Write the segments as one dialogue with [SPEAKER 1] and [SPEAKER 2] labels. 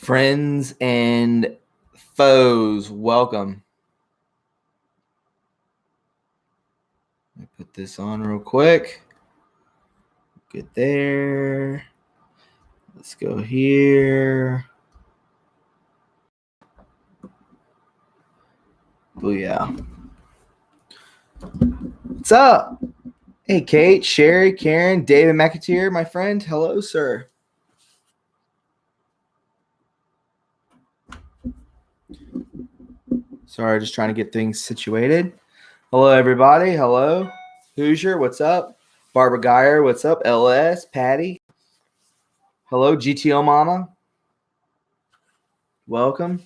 [SPEAKER 1] Friends and foes, welcome. Let me put this on real quick. Get there. Let's go here. Booyah. What's up? Hey, Kate, Sherry, Karen, David McAteer, my friend. Hello, sir. Sorry, just trying to get things situated. Hello, everybody. Hello. Hoosier, what's up? Barbara Geyer, what's up? LS, Patty. Hello, GTO Mama. Welcome.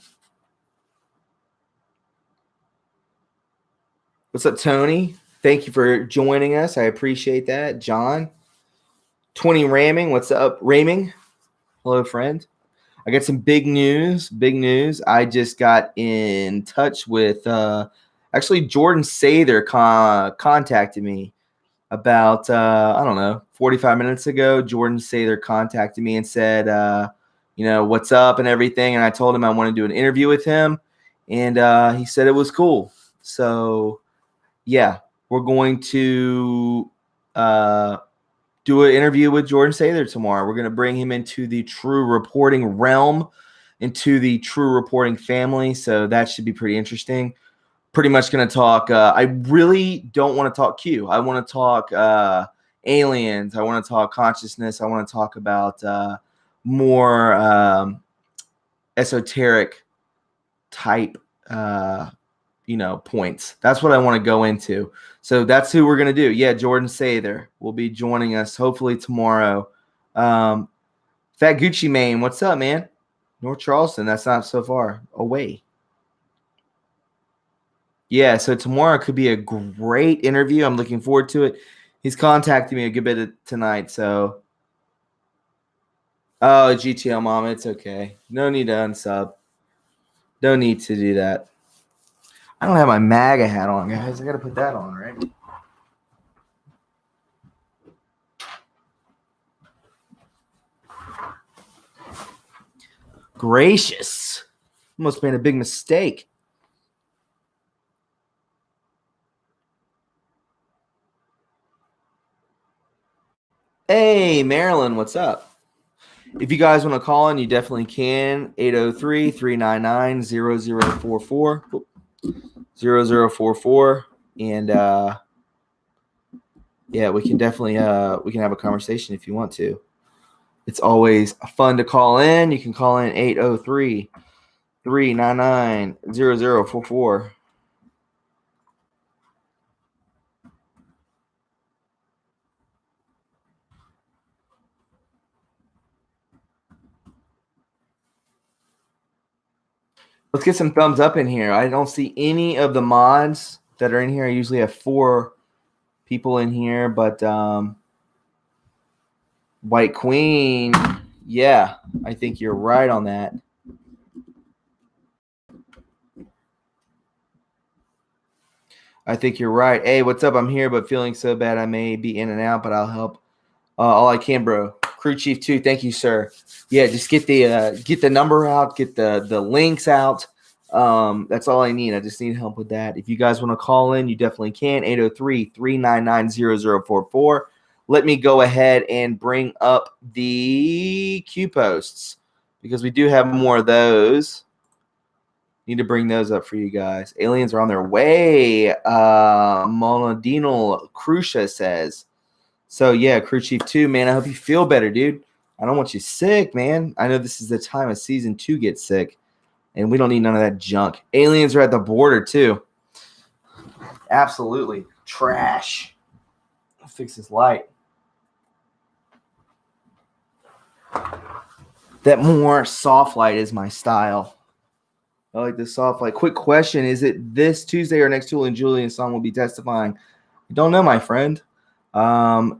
[SPEAKER 1] What's up, Tony? Thank you for joining us. I appreciate that. John. 20 Ramming. What's up, Raming? Hello, friend. I got some big news. Big news. I just got in touch with actually Jordan Sather contacted me about, 45 minutes ago. Jordan Sather contacted me and said, what's up and everything. And I told him I want to do an interview with him. And he said it was cool. So, yeah, we're going to do an interview with Jordan Sather tomorrow. We're going to bring him into the true reporting realm, into the true reporting family. So that should be pretty interesting. Pretty much going to talk. I really don't want to talk Q. I want to talk aliens. I want to talk consciousness. I want to talk about more esoteric type points. That's what I want to go into. So that's who we're going to do. Yeah, Jordan Sather will be joining us hopefully tomorrow. Fat Gucci Mane, what's up, man? North Charleston, that's not so far away. Yeah, so tomorrow could be a great interview. I'm looking forward to it. He's contacting me a good bit tonight, so. Oh, GTL Mama, it's okay. No need to unsub. No need to do that. I don't have my MAGA hat on, guys. I got to put that on, right? Gracious. Almost made a big mistake. Hey, Marilyn, what's up? If you guys want to call in, you definitely can. 803-399-0044. 0044. And yeah, we can definitely we can have a conversation if you want to. It's always fun to call in. You can call in 803-399-0044. Let's get some thumbs up in here. I don't see any of the mods that are in here. I usually have 4 people in here, but White Queen, yeah, I think you're right on that. I think you're right. Hey, what's up? I'm here, but feeling so bad I may be in and out, but I'll help all I can, bro. Crew Chief 2, thank you, sir. Yeah, just get the number out, get the links out. That's all I need. I just need help with that. If you guys want to call in, you definitely can. 803-399-0044. Let me go ahead and bring up the Q posts because we do have more of those. Need to bring those up for you guys. Aliens are on their way. Monadinal Crucia says. So, yeah, Crew Chief 2, man, I hope you feel better, dude. I don't want you sick, man. I know this is the time of season to get sick, and we don't need none of that junk. Aliens are at the border, too. Absolutely. Trash. I'll fix this light. That more soft light is my style. I like the soft light. Quick question. Is it this Tuesday or next Julie and Julian Song will be testifying? I don't know, my friend.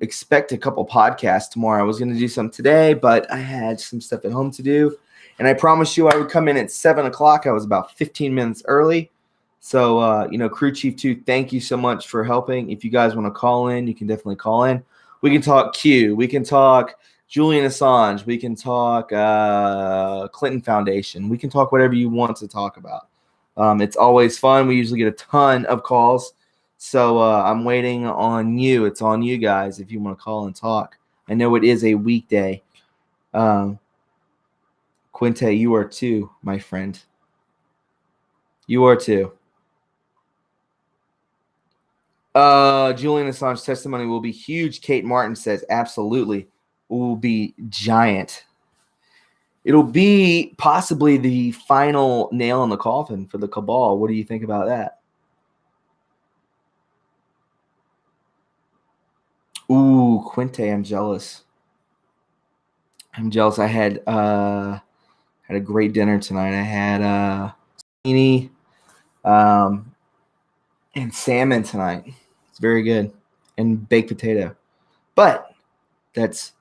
[SPEAKER 1] Expect a couple podcasts tomorrow. I was going to do some today, but I had some stuff at home to do. And I promised you I would come in at 7 o'clock. I was about 15 minutes early. So, Crew Chief 2, thank you so much for helping. If you guys want to call in, you can definitely call in. We can talk Q. We can talk Julian Assange. We can talk Clinton Foundation. We can talk whatever you want to talk about. It's always fun. We usually get a ton of calls. So I'm waiting on you. It's on you guys if you want to call and talk. I know it is a weekday. Quinte, you are too, my friend. You are too. Julian Assange's testimony will be huge. Kate Martin says, absolutely. It will be giant. It'll be possibly the final nail in the coffin for the cabal. What do you think about that? Ooh, Quinte, I'm jealous. I'm jealous. I had a great dinner tonight. I had zucchini and salmon tonight. It's very good. And baked potato. But that's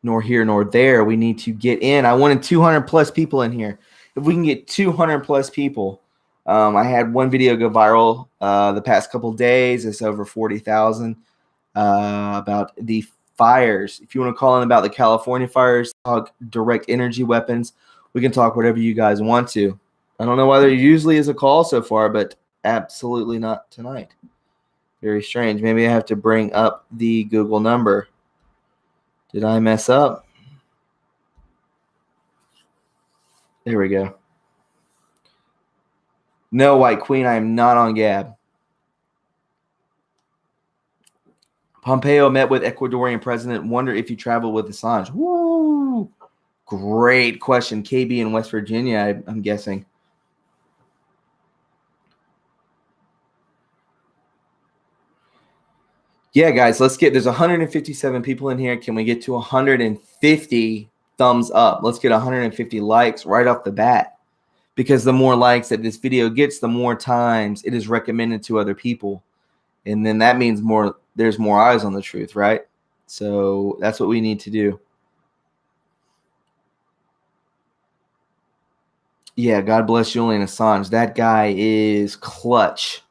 [SPEAKER 1] nor here nor there. We need to get in. I wanted 200 plus people in here. If we can get 200 plus people, I had one video go viral the past couple days. It's over 40,000 about the fires. If you want to call in about the California fires, talk direct energy weapons, we can talk whatever you guys want to. I don't know why there usually is a call so far, but absolutely not tonight. Very strange. Maybe I have to bring up the Google number. Did I mess up? There we go. No, White Queen, I am not on Gab. Pompeo met with Ecuadorian president. Wonder if he traveled with Assange. Woo! Great question. KB in West Virginia, I'm guessing. Yeah, guys, let's get – there's 157 people in here. Can we get to 150 thumbs up? Let's get 150 likes right off the bat, because the more likes that this video gets, the more times it is recommended to other people. And then that means there's more eyes on the truth, right? So that's what we need to do. Yeah, God bless Julian Assange. That guy is clutch.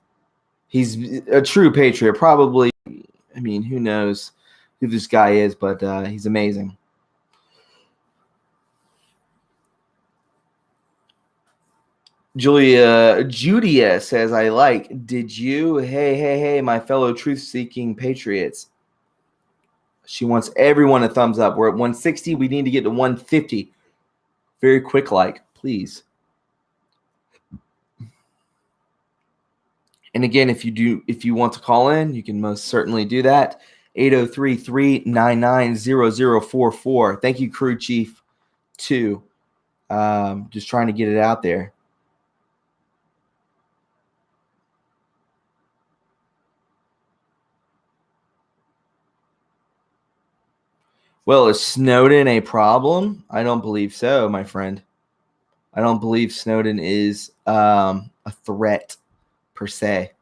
[SPEAKER 1] He's a true patriot. Probably, I mean, who knows who this guy is, but he's amazing. Judia says, I like. Did you? Hey, my fellow truth-seeking patriots. She wants everyone a thumbs up. We're at 160. We need to get to 150. Very quick like, please. And again, if you want to call in, you can most certainly do that. 803-399-0044. Thank you, Crew Chief 2. Just trying to get it out there. Well, is Snowden a problem? I don't believe so, my friend. I don't believe Snowden is a threat per se.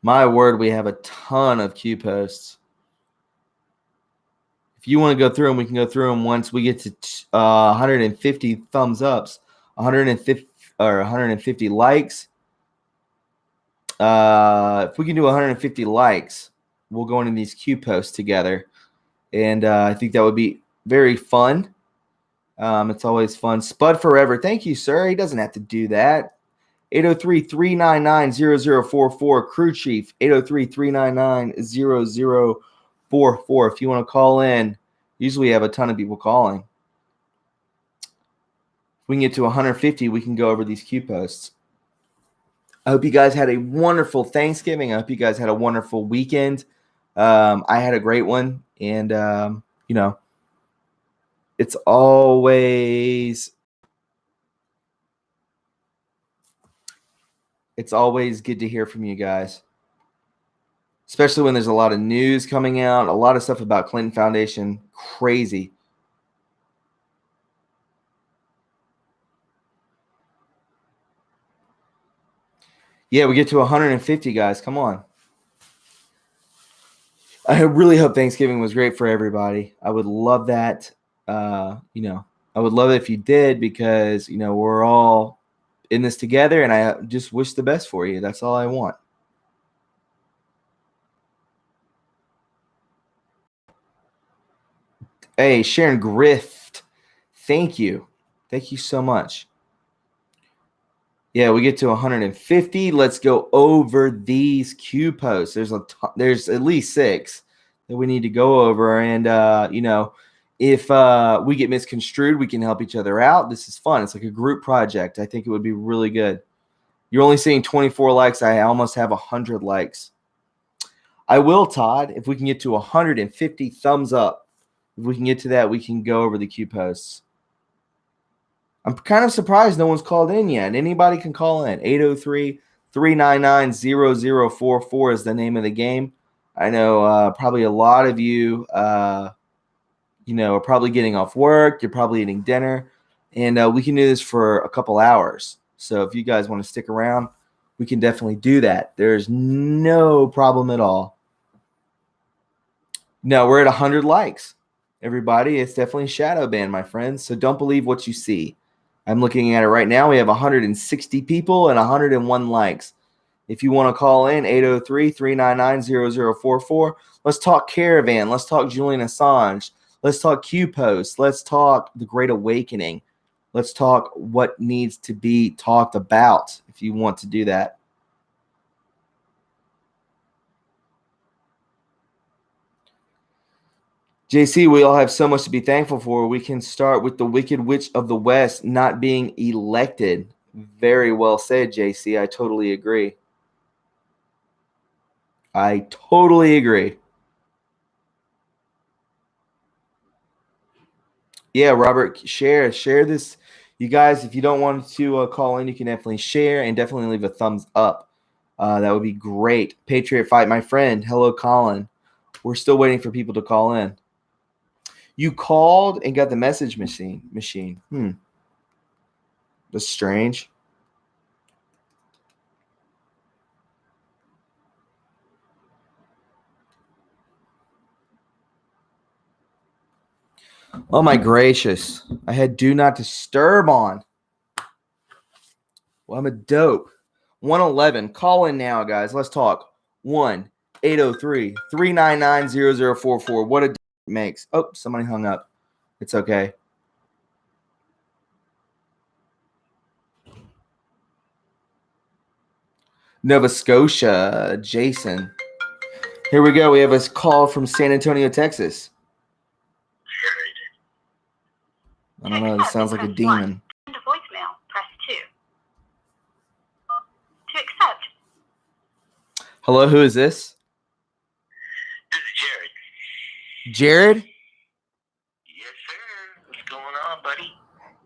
[SPEAKER 1] My word, we have a ton of Q posts. If you want to go through them, we can go through them once we get to 150 thumbs ups, 150 or 150 likes. If we can do 150 likes, we'll go into these Q posts together. And I think that would be very fun. It's always fun. Spud Forever. Thank you, sir. He doesn't have to do that. 803-399-0044. Crew Chief. 803-399-0044. If you want to call in, usually we have a ton of people calling. If we can get to 150, we can go over these Q posts. I hope you guys had a wonderful Thanksgiving. I hope you guys had a wonderful weekend. I had a great one. And, it's always good to hear from you guys, especially when there's a lot of news coming out, a lot of stuff about Clinton Foundation. Crazy. Yeah, we get to 150, guys. Come on. I really hope Thanksgiving was great for everybody. I would love that. I would love it if you did, because, we're all in this together, and I just wish the best for you. That's all I want. Hey, Sharon Grift. Thank you. Thank you so much. Yeah, we get to 150. Let's go over these Q posts. There's at least 6 that we need to go over. And, if we get misconstrued, we can help each other out. This is fun. It's like a group project. I think it would be really good. You're only seeing 24 likes. I almost have 100 likes. I will, Todd, if we can get to 150 thumbs up. If we can get to that, we can go over the Q posts. I'm kind of surprised no one's called in yet. Anybody can call in. 803-399-0044 is the name of the game. I know probably a lot of you, are probably getting off work. You're probably eating dinner. And we can do this for a couple hours. So if you guys want to stick around, we can definitely do that. There's no problem at all. No, we're at 100 likes. Everybody, it's definitely shadow banned, my friends. So don't believe what you see. I'm looking at it right now. We have 160 people and 101 likes. If you want to call in, 803-399-0044. Let's talk Caravan. Let's talk Julian Assange. Let's talk Q-Post. Let's talk the Great Awakening. Let's talk what needs to be talked about if you want to do that. JC, we all have so much to be thankful for. We can start with the Wicked Witch of the West not being elected. Very well said, JC. I totally agree. I totally agree. Yeah, Robert, share this. You guys, if you don't want to call in, you can definitely share and definitely leave a thumbs up. That would be great. Patriot Fight, my friend. Hello, Colin. We're still waiting for people to call in. You called and got the message machine. That's strange. Oh my gracious. I had do not disturb on. Well, I'm a dope. 111. Call in now, guys. Let's talk. 1-803-399-0044. What a makes. Oh, somebody hung up. It's okay. Nova Scotia, Jason. Here we go. We have a call from San Antonio, Texas. I don't know. This sounds like a demon.
[SPEAKER 2] To voicemail, press 2. To accept.
[SPEAKER 1] Hello, who is this?
[SPEAKER 3] This is Jared.
[SPEAKER 1] Jared?
[SPEAKER 3] Yes, sir. What's going on, buddy?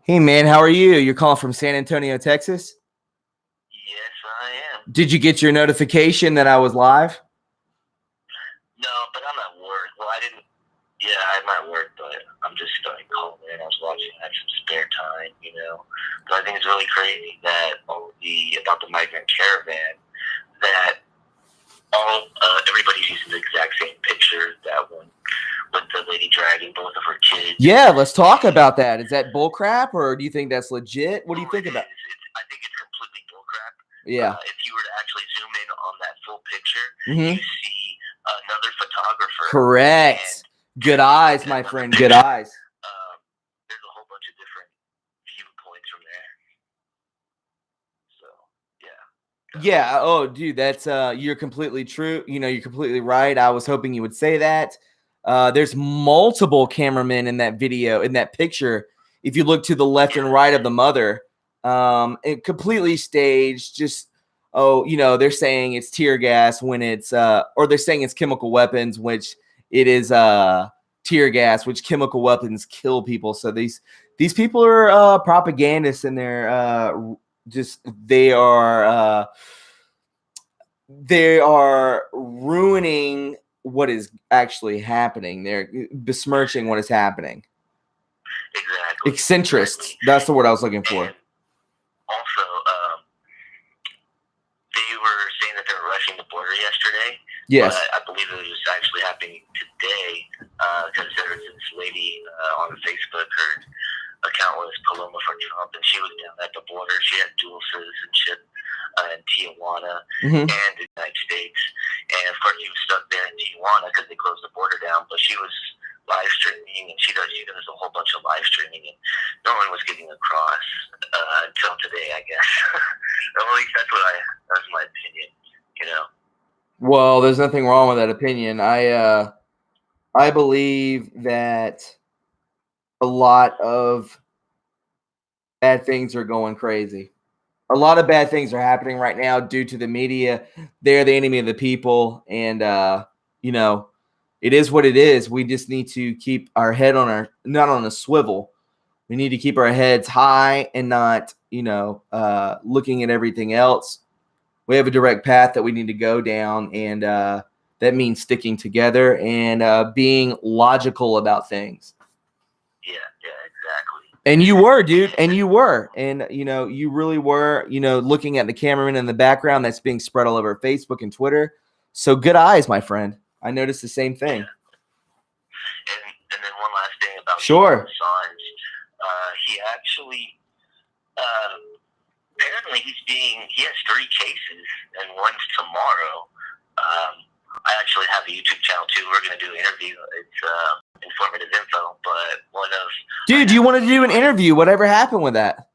[SPEAKER 1] Hey, man. How are you? You're calling from San Antonio, Texas?
[SPEAKER 3] Yes, I am.
[SPEAKER 1] Did you get your notification that I was live?
[SPEAKER 3] No, but I'm at work. Well, I didn't. Yeah, I'm at work, but I'm just starting calling in. I was watching. I had some spare time, But I think it's really crazy that about the migrant caravan that everybody's using the exact same picture. That one with the lady dragging both of her kids.
[SPEAKER 1] Yeah, let's talk about that. Is that bullcrap, or do you think that's legit? What do you think about?
[SPEAKER 3] I think it's completely bullcrap.
[SPEAKER 1] Yeah.
[SPEAKER 3] If you were to actually zoom in on that full picture, you see another photographer.
[SPEAKER 1] Correct. Good eyes, my friend. Good eyes.
[SPEAKER 3] There's a whole bunch of different viewpoints from there. So, yeah.
[SPEAKER 1] Yeah. Oh, dude, that's you're completely true. You're completely right. I was hoping you would say that. There's multiple cameramen in that video, in that picture. If you look to the left and right of the mother, it completely staged. Just they're saying it's tear gas when it's or they're saying it's chemical weapons, which it is tear gas, which chemical weapons kill people. So these people are propagandists, and they are ruining what is actually happening. They're besmirching what is happening.
[SPEAKER 3] Exactly.
[SPEAKER 1] Eccentrists.
[SPEAKER 3] Exactly.
[SPEAKER 1] That's the word I was looking for.
[SPEAKER 3] And also, they were saying that they were rushing the border yesterday.
[SPEAKER 1] Yes.
[SPEAKER 3] But I believe it was actually happening today because there's this lady on Facebook. Her account was Paloma for Trump, and she was down at the border. She had dual citizenship in Tijuana and the United States. And, of course, she was stuck there in Tijuana because they closed the border down. But she was live streaming, and she does a whole bunch of live streaming, and no one was getting across until today, I guess. At least that's my opinion, you know.
[SPEAKER 1] Well, there's nothing wrong with that opinion. I believe that a lot of bad things are going crazy. A lot of bad things are happening right now due to the media. They're the enemy of the people, and you know, it is what it is. We just need to keep our head on not on a swivel. We need to keep our heads high and not, looking at everything else. We have a direct path that we need to go down, and that means sticking together and being logical about things.
[SPEAKER 3] Yeah, exactly.
[SPEAKER 1] And you were, dude. And you were. And, you really were, looking at the cameraman in the background that's being spread all over Facebook and Twitter. So good eyes, my friend. I noticed the same thing.
[SPEAKER 3] Yeah. And then one last thing about
[SPEAKER 1] Sure.
[SPEAKER 3] Assange. He actually, apparently he has 3 cases, and one's tomorrow. I actually have a YouTube channel too. We're going to do an interview. It's informative info, but
[SPEAKER 1] Dude, you wanted to do an interview. Whatever happened with that?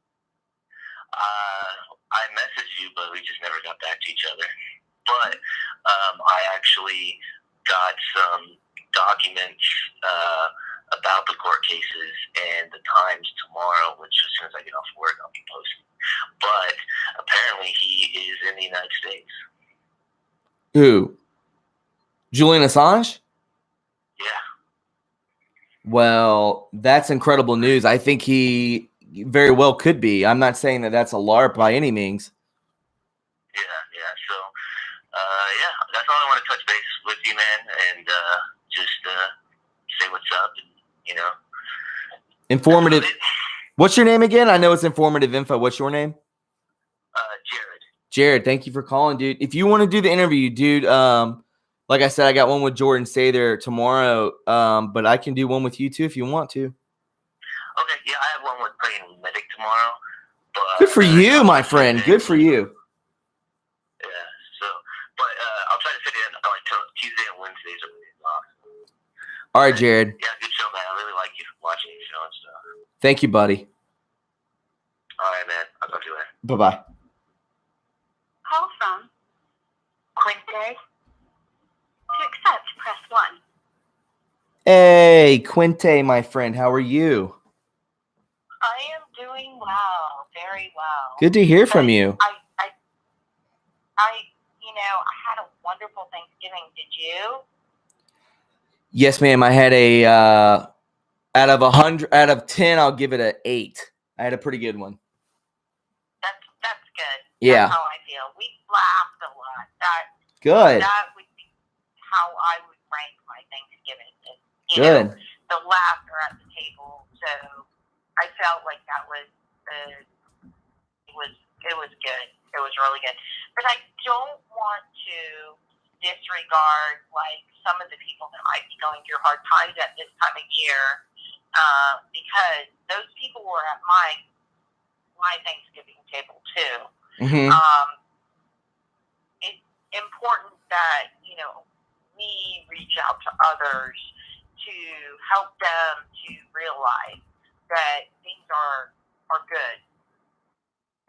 [SPEAKER 3] I messaged you, but we just never got back to each other. But I actually got some documents about the court cases and the times tomorrow, which as soon as I get off work, I'll be posting. But apparently he is in the United States.
[SPEAKER 1] Who? Julian Assange?
[SPEAKER 3] Yeah.
[SPEAKER 1] Well, that's incredible news. I think he very well could be. I'm not saying that that's a LARP by any means.
[SPEAKER 3] Yeah. So, that's all I want to touch base with you, man, and just say what's up, and,
[SPEAKER 1] Informative. What's your name again? I know it's informative info. What's your name?
[SPEAKER 3] Jared.
[SPEAKER 1] Jared, thank you for calling, dude. If you want to do the interview, dude, like I said, I got one with Jordan Sather tomorrow, but I can do one with you too if you want to.
[SPEAKER 3] Okay, yeah, I have one with playing Medic tomorrow. But,
[SPEAKER 1] good for you, my friend. Good for you.
[SPEAKER 3] Yeah, so, but I'll try to fit in Tuesday and Wednesdays.
[SPEAKER 1] All right, Jared.
[SPEAKER 3] Yeah, good show, man. I really like you watching the show and stuff.
[SPEAKER 1] Thank you, buddy.
[SPEAKER 3] All right, man. I'll talk to you later.
[SPEAKER 1] Bye-bye.
[SPEAKER 2] Call from Quinte. To accept, press 1.
[SPEAKER 1] Hey, Quinte, my friend. How are you?
[SPEAKER 2] I am doing well, very well.
[SPEAKER 1] Good to hear from you.
[SPEAKER 2] I had a wonderful Thanksgiving. Did you?
[SPEAKER 1] Yes, ma'am. I had a out of 10, I'll give it an 8. I had a pretty good one.
[SPEAKER 2] That's good.
[SPEAKER 1] Yeah.
[SPEAKER 2] That's how I feel. We laughed a lot.
[SPEAKER 1] Good.
[SPEAKER 2] That would be how I would rank my Thanksgiving.
[SPEAKER 1] Good.
[SPEAKER 2] The laughter at the table. So I felt like that was it was good. It was really good. But I don't want to disregard like some of the people that might be going through hard times at this time of year, because those people were at my Thanksgiving table too.
[SPEAKER 1] Mm-hmm.
[SPEAKER 2] It's important that we reach out to others to help them to realize that things are good.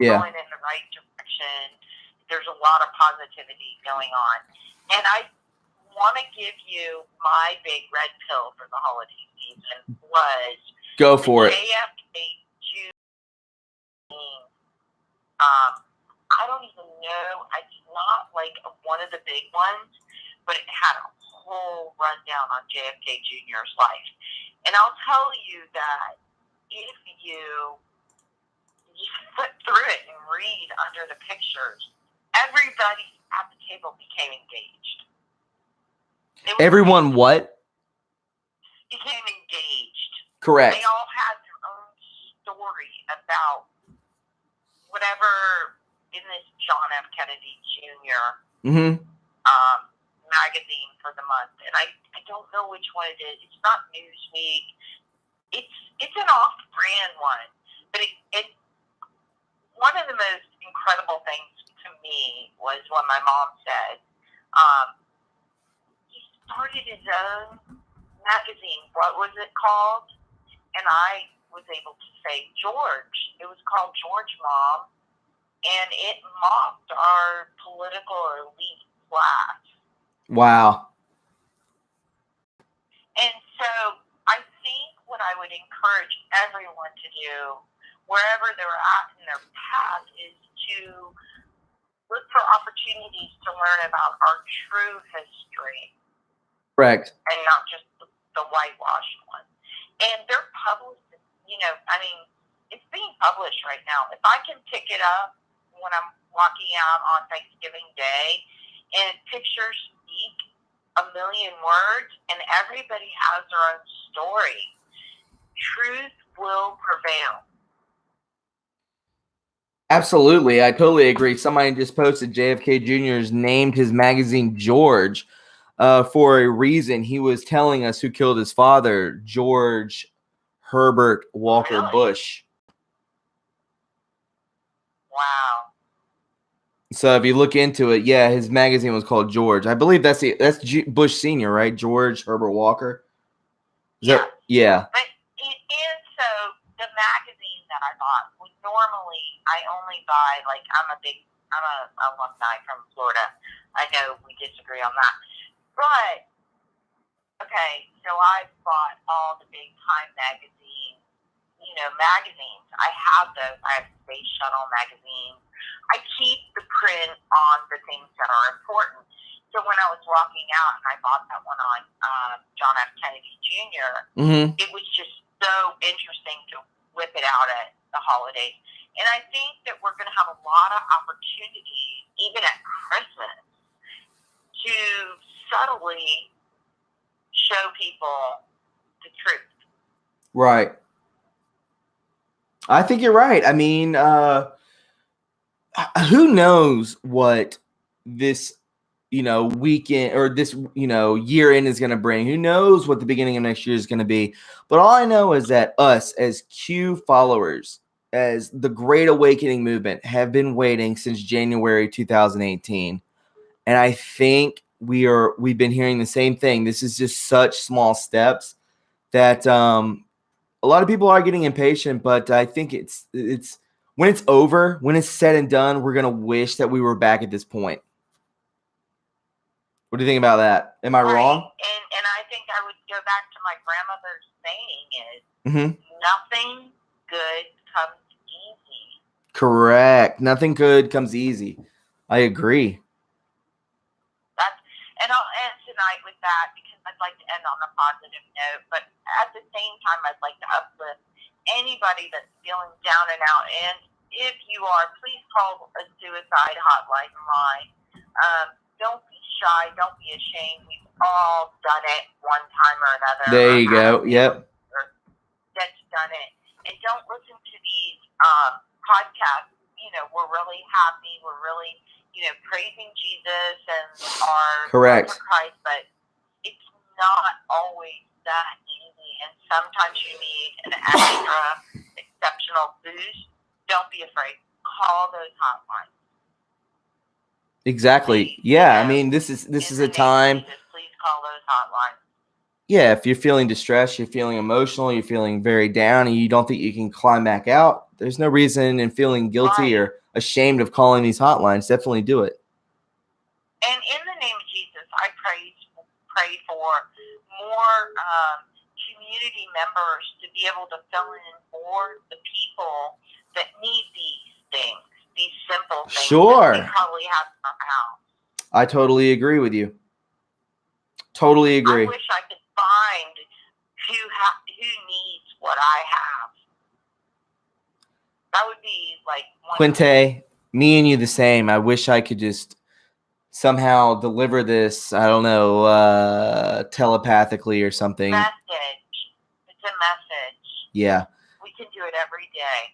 [SPEAKER 1] Yeah.
[SPEAKER 2] Going in the right direction. There's a lot of positivity going on. And I want to give you my big red pill for the holiday season was
[SPEAKER 1] Go for it.
[SPEAKER 2] JFK Jr. I don't even know. It's not like one of the big ones, but it had a whole rundown on JFK Jr.'s life. And I'll tell you that if you flip through it and read under the pictures, everybody at the table became engaged.
[SPEAKER 1] Everyone what?
[SPEAKER 2] Became engaged.
[SPEAKER 1] Correct.
[SPEAKER 2] They all had their own story about whatever in this John F. Kennedy Jr. Magazine for the month. And I don't know which one it is. It's not Newsweek. It's an off-brand one. But it one of the most incredible things to me was when my mom said he started his own magazine. What was it called? And I was able to say George. It was called George Mom, and it mocked our political elite class.
[SPEAKER 1] Wow.
[SPEAKER 2] And so I think what I would encourage everyone to do, wherever they're at in their path, is to look for opportunities to learn about our true history.
[SPEAKER 1] Correct.
[SPEAKER 2] And not just the whitewashed one. And they're published, it's being published right now. If I can pick it up when I'm walking out on Thanksgiving Day, and pictures speak a million words, and everybody has their own story, truth will prevail.
[SPEAKER 1] Absolutely. I totally agree. Somebody just posted JFK Jr.'s named his magazine George for a reason. He was telling us who killed his father, George Herbert Walker Bush.
[SPEAKER 2] Wow.
[SPEAKER 1] So if you look into it, yeah, his magazine was called George. I believe that's Bush Sr., right? George Herbert Walker.
[SPEAKER 2] Yeah.
[SPEAKER 1] Yeah.
[SPEAKER 2] But and so the magazine that I bought would normally I only buy, like, I'm a alumni from Florida. I know we disagree on that. But okay, so I bought all the big time magazines. I have those. I have Space Shuttle magazines. I keep the print on the things that are important. So when I was walking out and I bought that one on John F. Kennedy Jr., It was just so interesting to whip it out at the holidays. And I think that we're going to have a lot of opportunities, even at Christmas, to subtly show people the truth.
[SPEAKER 1] Right. I think you're right. I mean, who knows what this, weekend or this, year end is going to bring? Who knows what the beginning of next year is going to be? But all I know is that us as Q followers, as the Great Awakening movement, have been waiting since January 2018. And I think we've been hearing the same thing. This is just such small steps that a lot of people are getting impatient, but I think it's when it's over, when it's said and done, we're going to wish that we were back at this point. What do you think about that? Am I wrong?
[SPEAKER 2] And I think I would go back to my grandmother's saying is, nothing good comes easy.
[SPEAKER 1] Correct. Nothing good comes easy. I agree.
[SPEAKER 2] And I'll end tonight with that because I'd like to end on a positive note. But at the same time, I'd like to uplift anybody that's feeling down and out. And if you are, please call a suicide hotline line. Don't be shy. Don't be ashamed. We've all done it one time or another.
[SPEAKER 1] There you go. Yep.
[SPEAKER 2] That's done it. And don't listen to these podcasts. We're really happy. We're really praising Jesus and our
[SPEAKER 1] Correct.
[SPEAKER 2] love for Christ, but it's not always that easy. And sometimes you need an extra exceptional boost. Don't be afraid. Call those hotlines.
[SPEAKER 1] Exactly. Yeah. I mean, this is a time.
[SPEAKER 2] Please call those hotlines.
[SPEAKER 1] Yeah. If you're feeling distressed, you're feeling emotional, you're feeling very down, and you don't think you can climb back out, there's no reason in feeling guilty or ashamed of calling these hotlines. Definitely do it.
[SPEAKER 2] And in the name of Jesus, I pray for more community members to be able to fill in for the people that need these things, these simple things.
[SPEAKER 1] Sure.
[SPEAKER 2] That we probably have in our house. I
[SPEAKER 1] totally agree with you. Totally agree.
[SPEAKER 2] I wish I could find who needs what I have. That would be like
[SPEAKER 1] Quinte, me and you the same. I wish I could just somehow deliver this, I don't know, telepathically or something.
[SPEAKER 2] Message. It's a message.
[SPEAKER 1] Yeah.
[SPEAKER 2] We can do it every day.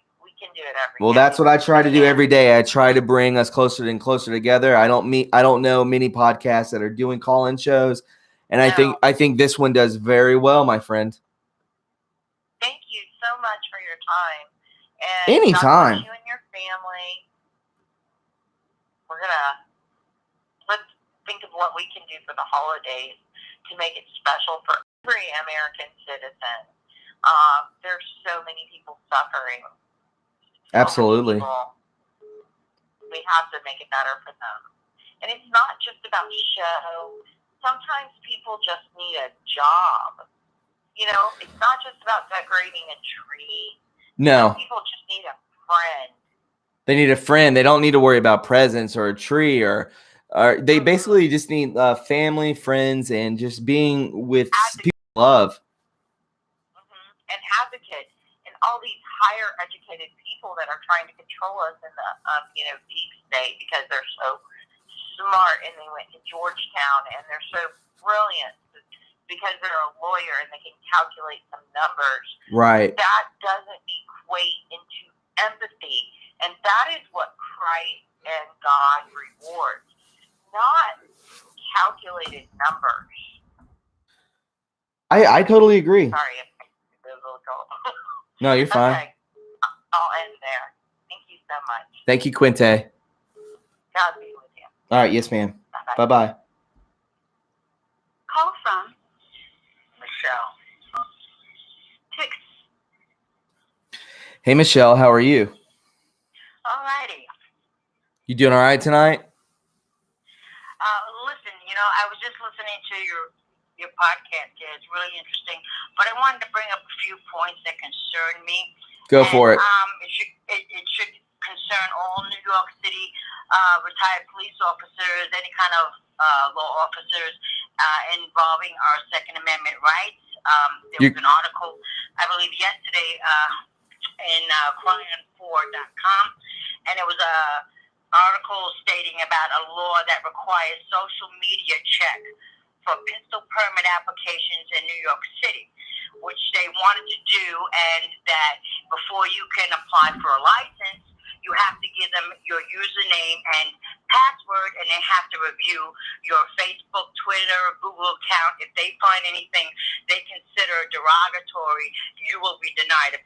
[SPEAKER 1] Well, that's what I try to do every day. I try to bring us closer and closer together. I don't know many podcasts that are doing call-in shows, and
[SPEAKER 2] no.
[SPEAKER 1] I think this one does very well, my friend.
[SPEAKER 2] Thank you so much for your time. And
[SPEAKER 1] anytime.
[SPEAKER 2] God bless you and your family. Let's think of what we can do for the holidays to make it special for every American citizen. There's so many people suffering.
[SPEAKER 1] Absolutely.
[SPEAKER 2] We have to make it better for them. And it's not just about show. Sometimes people just need a job. You know, it's not just about decorating a tree.
[SPEAKER 1] No.
[SPEAKER 2] Some people just need a friend.
[SPEAKER 1] They need a friend. They don't need to worry about presents or a tree or they basically just need family, friends, and just being with people they love.
[SPEAKER 2] And advocates and all these higher educated people that are trying to control us in the deep state because they're so smart and they went to Georgetown and they're so brilliant because they're a lawyer and they can calculate some numbers.
[SPEAKER 1] Right.
[SPEAKER 2] That doesn't equate into empathy. And that is what Christ and God rewards, not calculated numbers.
[SPEAKER 1] I totally agree.
[SPEAKER 2] Sorry.
[SPEAKER 1] No, you're fine.
[SPEAKER 2] Okay. I'll end there. Thank you so much.
[SPEAKER 1] Thank you, Quinte.
[SPEAKER 2] God be with you.
[SPEAKER 1] All right. Yes, ma'am.
[SPEAKER 2] Bye-bye.
[SPEAKER 1] Bye-bye.
[SPEAKER 2] Call from Michelle.
[SPEAKER 1] Hey, Michelle. How are you?
[SPEAKER 2] Alrighty.
[SPEAKER 1] You doing all right tonight?
[SPEAKER 2] Listen, I was just listening to your podcast. Yeah, it's really interesting. But I wanted to bring up a few points that concern me.
[SPEAKER 1] Go for it.
[SPEAKER 2] It should concern all New York City retired police officers, any kind of law officers involving our Second Amendment rights. There was an article, I believe, yesterday in Crime4.com, and it was a article stating about a law that requires social media check for pistol permit applications in New York City, which they wanted to do, and that before you can apply for a license, you have to give them your username and password, and they have to review your Facebook, Twitter, Google account. If they find anything they consider derogatory, you will be denied a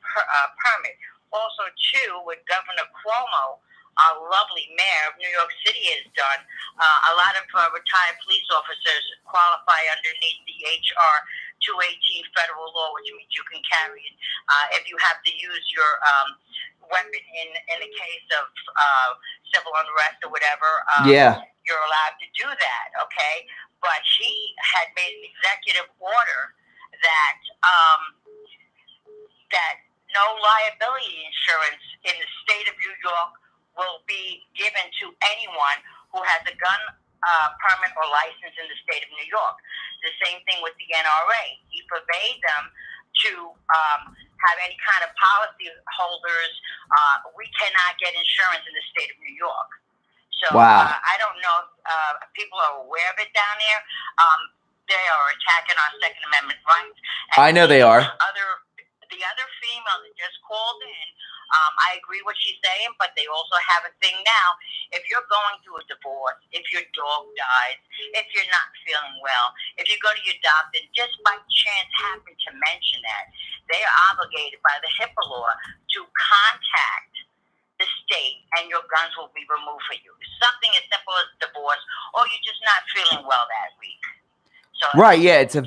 [SPEAKER 2] permit. Also, too, with Governor Cuomo, our lovely mayor of New York City has done, a lot of retired police officers qualify underneath the HR 218 federal law, which means you can carry it if you have to use your weapon in the case of civil unrest or whatever. You're allowed to do that, okay? But she had made an executive order that that no liability insurance in the state of New York will be given to anyone who has a gun permit or license in the state of New York. The same thing with the NRA. He forbade them to have any kind of policy holders. We cannot get insurance in the state of New York. So I don't know if people are aware of it down there. They are attacking our Second Amendment rights. And
[SPEAKER 1] I know they are.
[SPEAKER 2] The other female that just called in, I agree what she's saying, but they also have a thing now. If you're going through a divorce, if your dog dies, if you're not feeling well, if you go to your doctor, just by chance happen to mention that, they are obligated by the HIPAA law to contact the state, and your guns will be removed for you. Something as simple as divorce, or you're just not feeling well that week. So,
[SPEAKER 1] right, yeah, it's a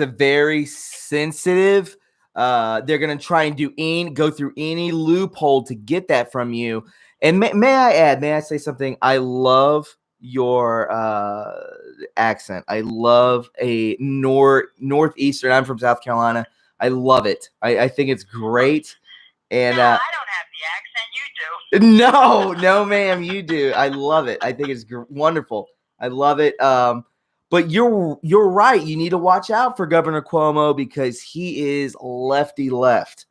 [SPEAKER 1] very sensitive. They're gonna try and go through any loophole to get that from you. And may I say something? I love your accent. I love a northeastern. I'm from South Carolina. I love it. I think it's great. And
[SPEAKER 2] no, I don't have the accent. You do.
[SPEAKER 1] No, ma'am, you do. I love it. I think it's wonderful. I love it. But you're right. You need to watch out for Governor Cuomo because he is lefty left.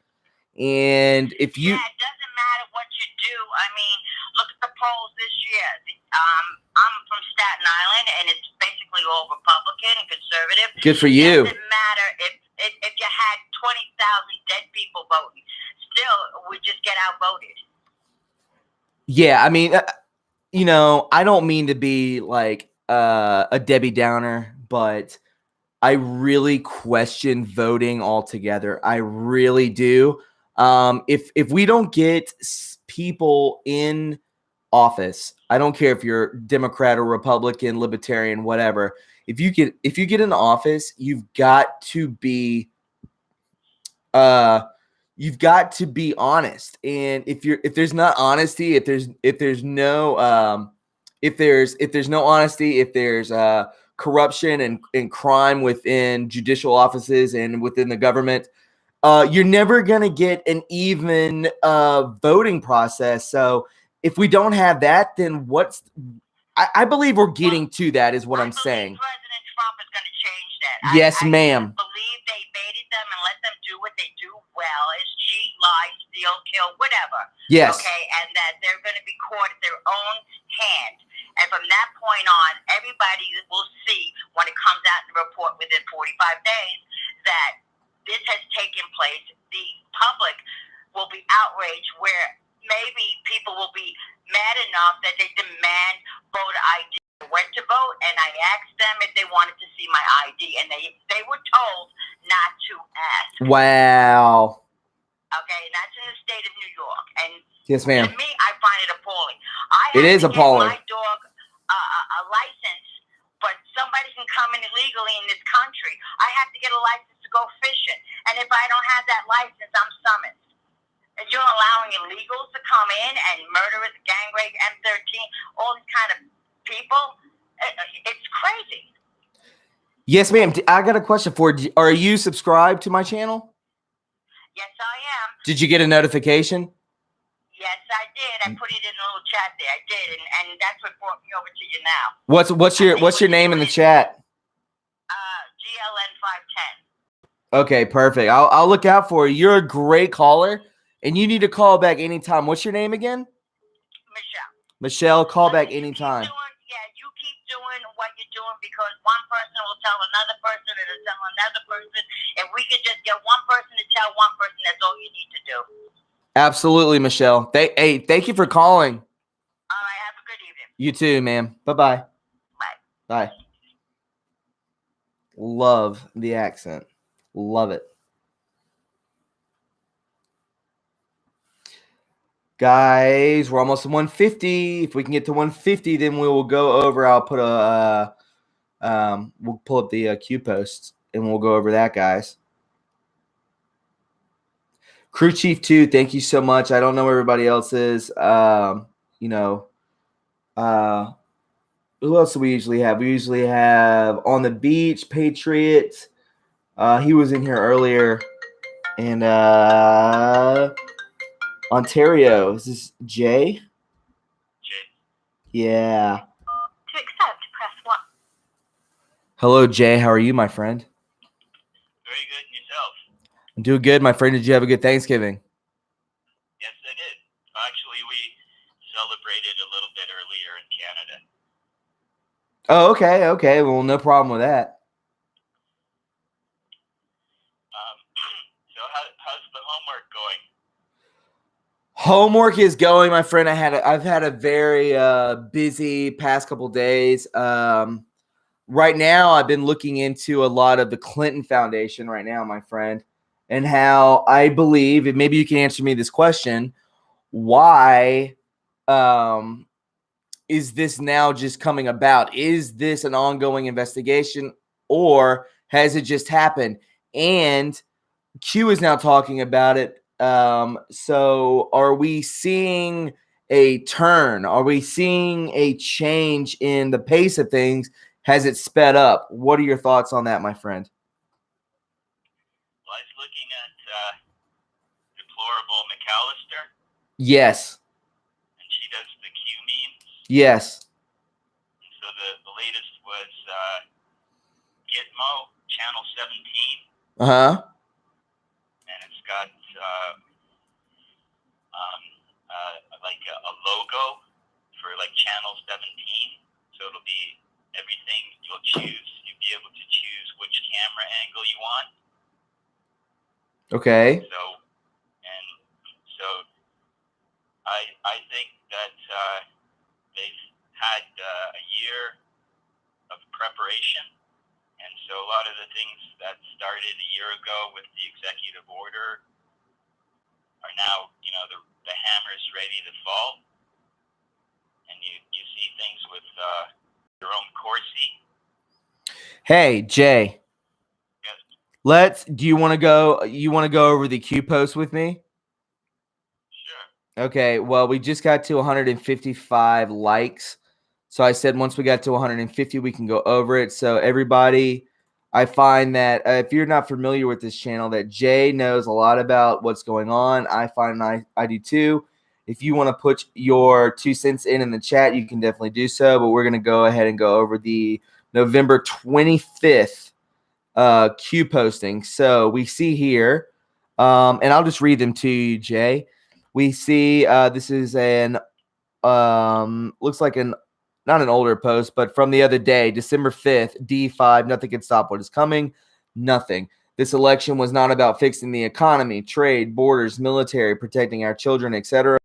[SPEAKER 1] And if you...
[SPEAKER 2] Yeah, it doesn't matter what you do. I mean, look at the polls this year. I'm from Staten Island, and it's basically all Republican and conservative.
[SPEAKER 1] Good for you.
[SPEAKER 2] It doesn't matter if you had 20,000 dead people voting. Still, we just get outvoted.
[SPEAKER 1] Yeah, I mean, I don't mean to be like a Debbie Downer, but I really question voting altogether. I really do. If we don't get people in office, I don't care if you're Democrat or Republican, Libertarian, whatever. if you get in office, you've got to be honest. And if there's not honesty, if there's no honesty, if there's corruption and crime within judicial offices and within the government, you're never going to get an even voting process. So if we don't have that, then I believe we're getting to that is what I'm saying.
[SPEAKER 2] President Trump is going to change that.
[SPEAKER 1] Yes,
[SPEAKER 2] I
[SPEAKER 1] ma'am.
[SPEAKER 2] believe they baited them and let them do what they do well, is cheat, lie, steal, kill, whatever.
[SPEAKER 1] Yes.
[SPEAKER 2] Okay, and that they're going to be caught at their own hand. And from that point on, everybody will see when it comes out in the report within 45 days that this has taken place. The public will be outraged, where maybe people will be mad enough that they demand voter ID. I went to vote, and I asked them if they wanted to see my ID, and they were told not to ask.
[SPEAKER 1] Wow.
[SPEAKER 2] Okay, and that's in the state of New York. And
[SPEAKER 1] Yes, ma'am.
[SPEAKER 2] to me, I find it appalling.
[SPEAKER 1] It is appalling.
[SPEAKER 2] Get my dog a license, but somebody can come in illegally in this country. I have to get a license to go fishing, and if I don't have that license, I'm summoned. And you're allowing illegals to come in and murderers, gang rape, M13, all these kind of people. It's crazy.
[SPEAKER 1] Yes, ma'am. I got a question for you. Are you subscribed to my channel?
[SPEAKER 2] Yes, I am.
[SPEAKER 1] Did you get a notification?
[SPEAKER 2] Yes, I did. I put it in a little chat there. I did, and that's what brought me over to you now.
[SPEAKER 1] What's your name in the chat?
[SPEAKER 2] GLN 510.
[SPEAKER 1] Okay, perfect. I'll look out for you. You're a great caller, and you need to call back anytime. What's your name again?
[SPEAKER 2] Michelle.
[SPEAKER 1] Michelle, call back anytime.
[SPEAKER 2] You keep doing what you're doing, because one person will tell another person and will tell another person. If we could just get one person to tell one person, that's all you need to do.
[SPEAKER 1] Absolutely, Michelle. Thank you for calling.
[SPEAKER 2] All right, have a good evening.
[SPEAKER 1] You too, ma'am. Bye-bye.
[SPEAKER 2] Bye.
[SPEAKER 1] Bye. Love the accent. Love it. Guys, we're almost at 150. If we can get to 150, then we will go over. I'll put we'll pull up the Q posts and we'll go over that, guys. Crew Chief 2, thank you so much. I don't know where everybody else is. Who else do we usually have? We usually have On the Beach, Patriot. He was in here earlier. And Ontario. Is this Jay?
[SPEAKER 3] Jay.
[SPEAKER 1] Yeah.
[SPEAKER 2] To accept, press 1.
[SPEAKER 1] Hello, Jay. How are you, my friend?
[SPEAKER 3] Very good. And yourself?
[SPEAKER 1] I'm doing good, my friend. Did you have a good Thanksgiving?
[SPEAKER 3] Yes, I did. Actually, we celebrated a little bit earlier in Canada.
[SPEAKER 1] Oh, okay. Okay. Well, no problem with that.
[SPEAKER 3] So how's the homework going?
[SPEAKER 1] Homework is going, my friend. I've had a very busy past couple days. Right now, I've been looking into a lot of the Clinton Foundation right now, my friend, and how I believe, and maybe you can answer me this question, why is this now just coming about? Is this an ongoing investigation, or has it just happened? And Q is now talking about it. So are we seeing a turn? Are we seeing a change in the pace of things? Has it sped up? What are your thoughts on that, my friend?
[SPEAKER 3] Well, I was looking at Deplorable McAllister.
[SPEAKER 1] Yes.
[SPEAKER 3] And she does the Q memes.
[SPEAKER 1] Yes.
[SPEAKER 3] And so the latest was Gitmo, Channel 17.
[SPEAKER 1] Uh-huh.
[SPEAKER 3] And it's got like a logo for like Channel 17. So it'll be everything you'll choose. You'll be able to choose which camera angle you want.
[SPEAKER 1] Okay.
[SPEAKER 3] So I think that they've had a year of preparation. And so a lot of the things that started a year ago with the executive order are now, the hammer's ready to fall. And you see things with Jerome Corsi.
[SPEAKER 1] Hey, Jay.
[SPEAKER 3] Yes.
[SPEAKER 1] Do you want to go over the Q post with me?
[SPEAKER 3] Sure.
[SPEAKER 1] Okay, well, we just got to 155 likes. So I said once we got to 150, we can go over it. So everybody, I find that if you're not familiar with this channel, that Jay knows a lot about what's going on. I find I do too. If you want to put your 2 cents in the chat, you can definitely do so. But we're going to go ahead and go over the November 25th Q posting. So we see here, and I'll just read them to you, Jay. We see this is an looks like not an older post, but from the other day, December 5th, D5, nothing can stop what is coming. Nothing. This election was not about fixing the economy, trade, borders, military, protecting our children, etc.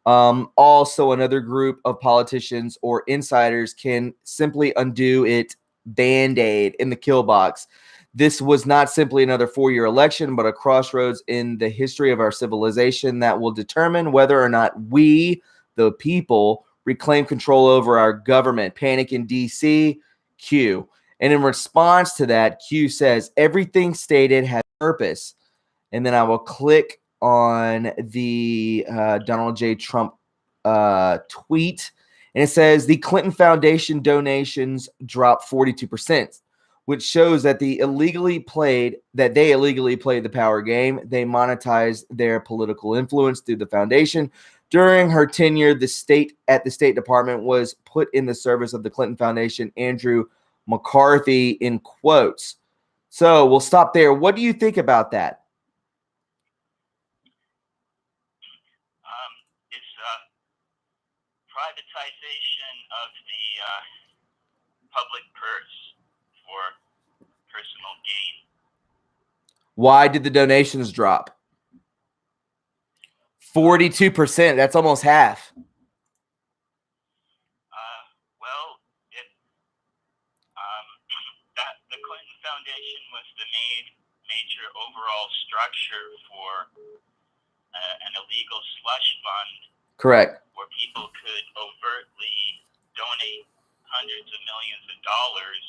[SPEAKER 1] Also, another group of politicians or insiders can simply undo it, Band-Aid in the kill box. This was not simply another 4-year election, but a crossroads in the history of our civilization that will determine whether or not we, the people, reclaim control over our government. Panic in D.C., Q. And in response to that, Q says, everything stated has purpose. And then I will click on the Donald J. Trump tweet, and it says the Clinton Foundation donations dropped 42%, which shows that they illegally played the power game. They monetized their political influence through the foundation. During her tenure, the State Department was put in the service of the Clinton Foundation. Andrew McCarthy, in quotes. So we'll stop there. What do you think about that?
[SPEAKER 3] It's privatization of the public purse for personal gain.
[SPEAKER 1] Why did the donations drop? 42%. That's almost half.
[SPEAKER 3] Well, the Clinton Foundation was the major overall structure for an illegal slush fund.
[SPEAKER 1] Correct.
[SPEAKER 3] Where people could overtly donate hundreds of millions of dollars,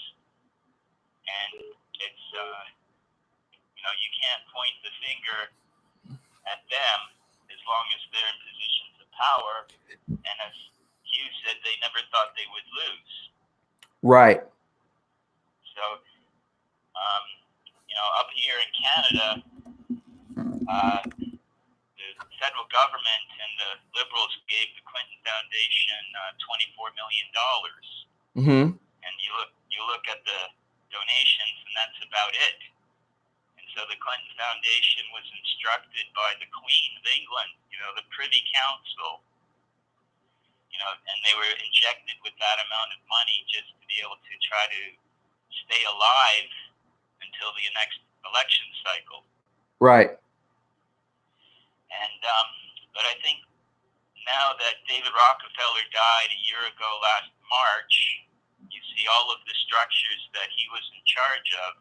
[SPEAKER 3] and it's you can't point the finger at them as long as they're in positions of power. And as Hugh said, they never thought they would lose.
[SPEAKER 1] Right.
[SPEAKER 3] So, up here in Canada, the federal government and the Liberals gave the Clinton Foundation $24 million.
[SPEAKER 1] Mm-hmm.
[SPEAKER 3] And you look at the donations, and that's about it. And so the Clinton Foundation was instructed by the Queen of England, the Privy Council, and they were injected with that amount of money just to be able to try to stay alive until the next election cycle.
[SPEAKER 1] Right.
[SPEAKER 3] And but I think now that David Rockefeller died a year ago last March, you see all of the structures that he was in charge of.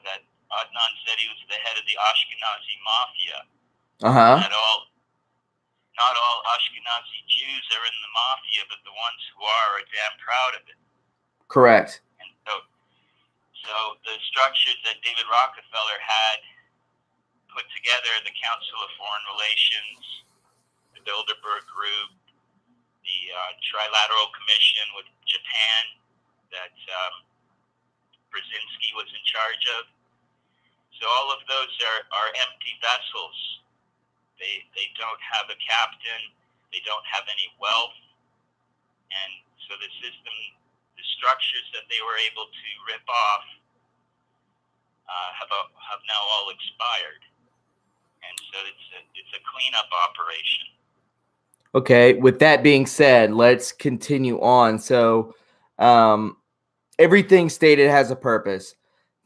[SPEAKER 3] That Adnan said he was the head of the Ashkenazi mafia.
[SPEAKER 1] Uh-huh.
[SPEAKER 3] Not all Ashkenazi Jews are in the mafia, but the ones who are damn proud of it.
[SPEAKER 1] Correct.
[SPEAKER 3] And so the structures that David Rockefeller had put together, the Council of Foreign Relations, the Bilderberg Group, the Trilateral Commission with Japan that Brzezinski was in charge of. So all of those are empty vessels. They don't have a captain. They don't have any wealth. And so the system, the structures that they were able to rip off have now all expired. And so it's a cleanup operation.
[SPEAKER 1] Okay. With that being said, let's continue on. So everything stated has a purpose.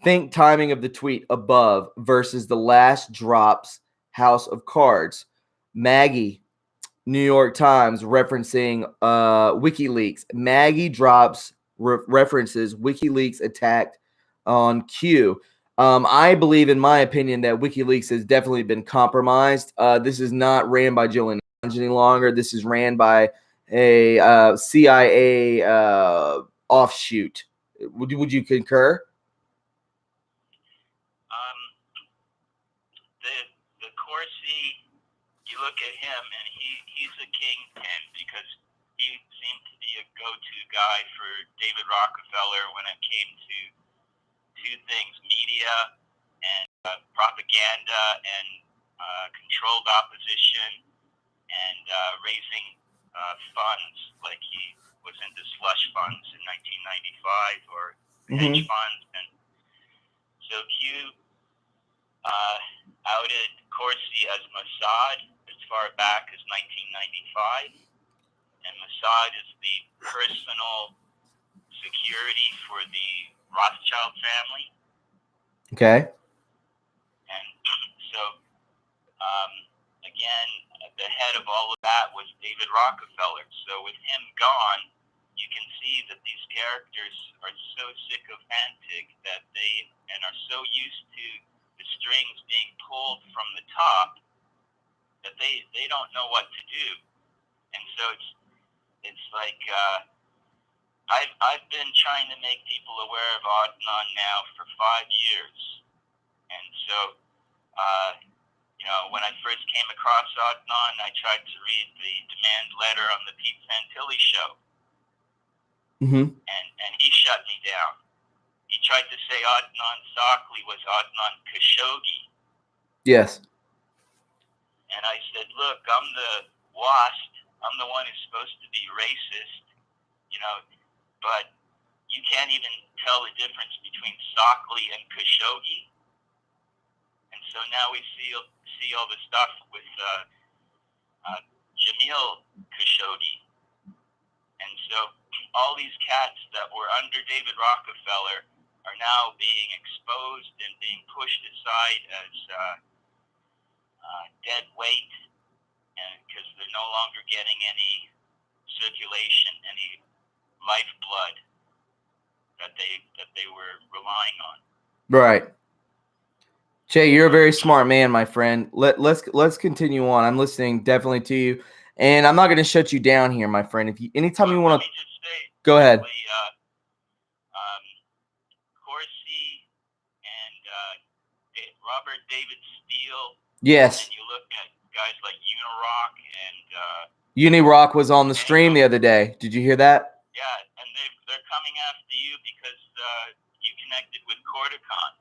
[SPEAKER 1] Think timing of the tweet above versus the last drops House of Cards. Maggie, New York Times, referencing WikiLeaks. Maggie drops references WikiLeaks attacked on Q. I believe, in my opinion, that WikiLeaks has definitely been compromised. This is not ran by Julian Assange any longer. This is ran by a CIA offshoot, Would you concur?
[SPEAKER 4] The Corsi, you look at him, and he's a kingpin because he seemed to be a go-to guy for David Rockefeller when it came to two things: media and propaganda and controlled opposition and raising funds, like he was into slush funds in 1995 or hedge funds. And so Q outed Corsi as Mossad as far back as 1995, and Mossad is the personal security for the Rothschild family.
[SPEAKER 1] Okay.
[SPEAKER 4] And so, again, the head of all of that was David Rockefeller. So with him gone, you can see that these characters are so sycophantic that are so used to the strings being pulled from the top that they don't know what to do. And so it's like I've been trying to make people aware of Adnan now for 5 years. And so when I first came across Adnan, I tried to read the demand letter on the Pete Santilli show. And he shut me down. He tried to say Adnan Sakli was Adnan Khashoggi.
[SPEAKER 1] Yes.
[SPEAKER 4] And I said, look, I'm the WASP. I'm the one who's supposed to be racist, but you can't even tell the difference between Sakli and Khashoggi. And so now we see all the stuff with Jamil Khashoggi. And so all these cats that were under David Rockefeller are now being exposed and being pushed aside as dead weight, and because they're no longer getting any circulation, any lifeblood that they were relying on.
[SPEAKER 1] Right. Jay, you're a very smart man, my friend. Let's continue on. I'm listening definitely to you, and I'm not going to shut you down here, my friend. If you anytime you want to, go ahead.
[SPEAKER 4] Corsi and Robert David Steele.
[SPEAKER 1] Yes.
[SPEAKER 4] And you look at guys like Unirock and
[SPEAKER 1] Unirock was on the stream the other day. Did you hear that?
[SPEAKER 4] Yeah, and they're coming after you because you connected with Corticon.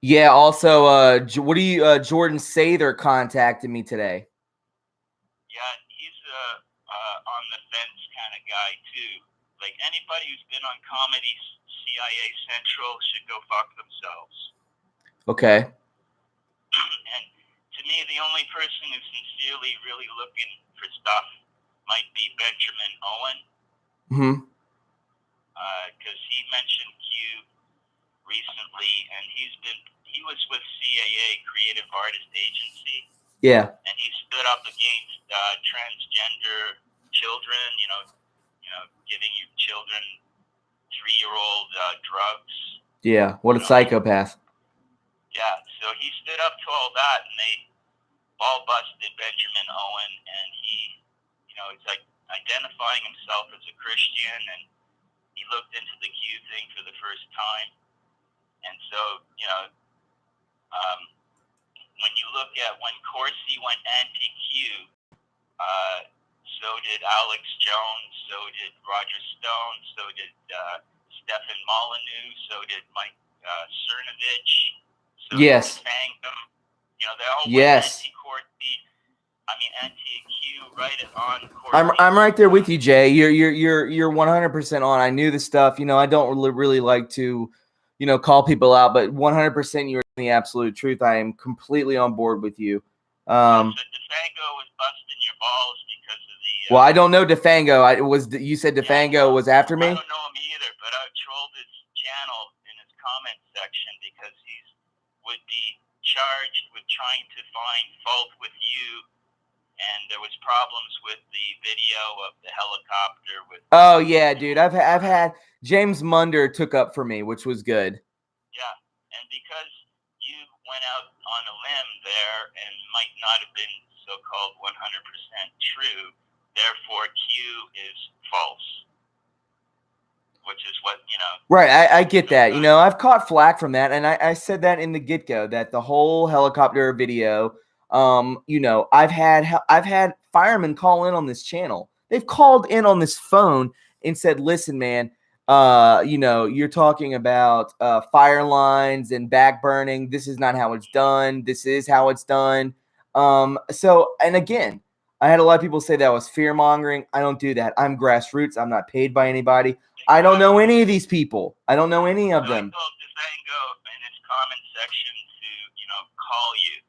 [SPEAKER 1] Yeah. Also, Jordan Sather contacted me today.
[SPEAKER 4] Yeah, he's on the fence kind of guy too. Like anybody who's been on Comedy CIA Central should go fuck themselves.
[SPEAKER 1] Okay.
[SPEAKER 4] And to me, the only person who's sincerely really looking for stuff might be Benjamin Owen. Because he mentioned Q recently, and he was with CAA, Creative Artist Agency.
[SPEAKER 1] Yeah.
[SPEAKER 4] And he stood up against transgender children, giving your children 3-year-old drugs.
[SPEAKER 1] Yeah, what a psychopath.
[SPEAKER 4] Yeah, so he stood up to all that, and they all busted Benjamin Owen, and he, it's like identifying himself as a Christian, and he looked into the Q thing for the first time. And so, when you look at when Corsi went anti-Q, so did Alex Jones, so did Roger Stone, so did Stefan Molyneux, so did Mike Cernovich, so did Fangum. They all went anti-Corsi. Anti-Q, right on Corsi.
[SPEAKER 1] I'm right there with you, Jay. You're 100% on. I knew the stuff. I don't really like to, call people out, but 100% you're the absolute truth. I am completely on board with you.
[SPEAKER 4] So DeFango was busting your balls because of the.
[SPEAKER 1] Well, I don't know DeFango. You said DeFango was after me?
[SPEAKER 4] I don't know him either, but I trolled his channel in his comment section because he would be charged with trying to find fault with you, and there was problems with the video of the helicopter.
[SPEAKER 1] Oh yeah, dude. I've had James Munder took up for me, which was good.
[SPEAKER 4] Yeah, and because you went out on a limb there and might not have been so-called 100% true, therefore Q is false. which is what,
[SPEAKER 1] Right, I get that. I've caught flack from that, and I said that in the get-go that the whole helicopter video. I've had firemen call in on this channel. They've called in on this phone and said, "Listen, man, you're talking about fire lines and back burning. This is not how it's done. This is how it's done." And again, I had a lot of people say that was fear mongering. I don't do that. I'm grassroots. I'm not paid by anybody. I don't know any of these people. I don't know any of them.
[SPEAKER 4] I told Defango in his comment section to, call you.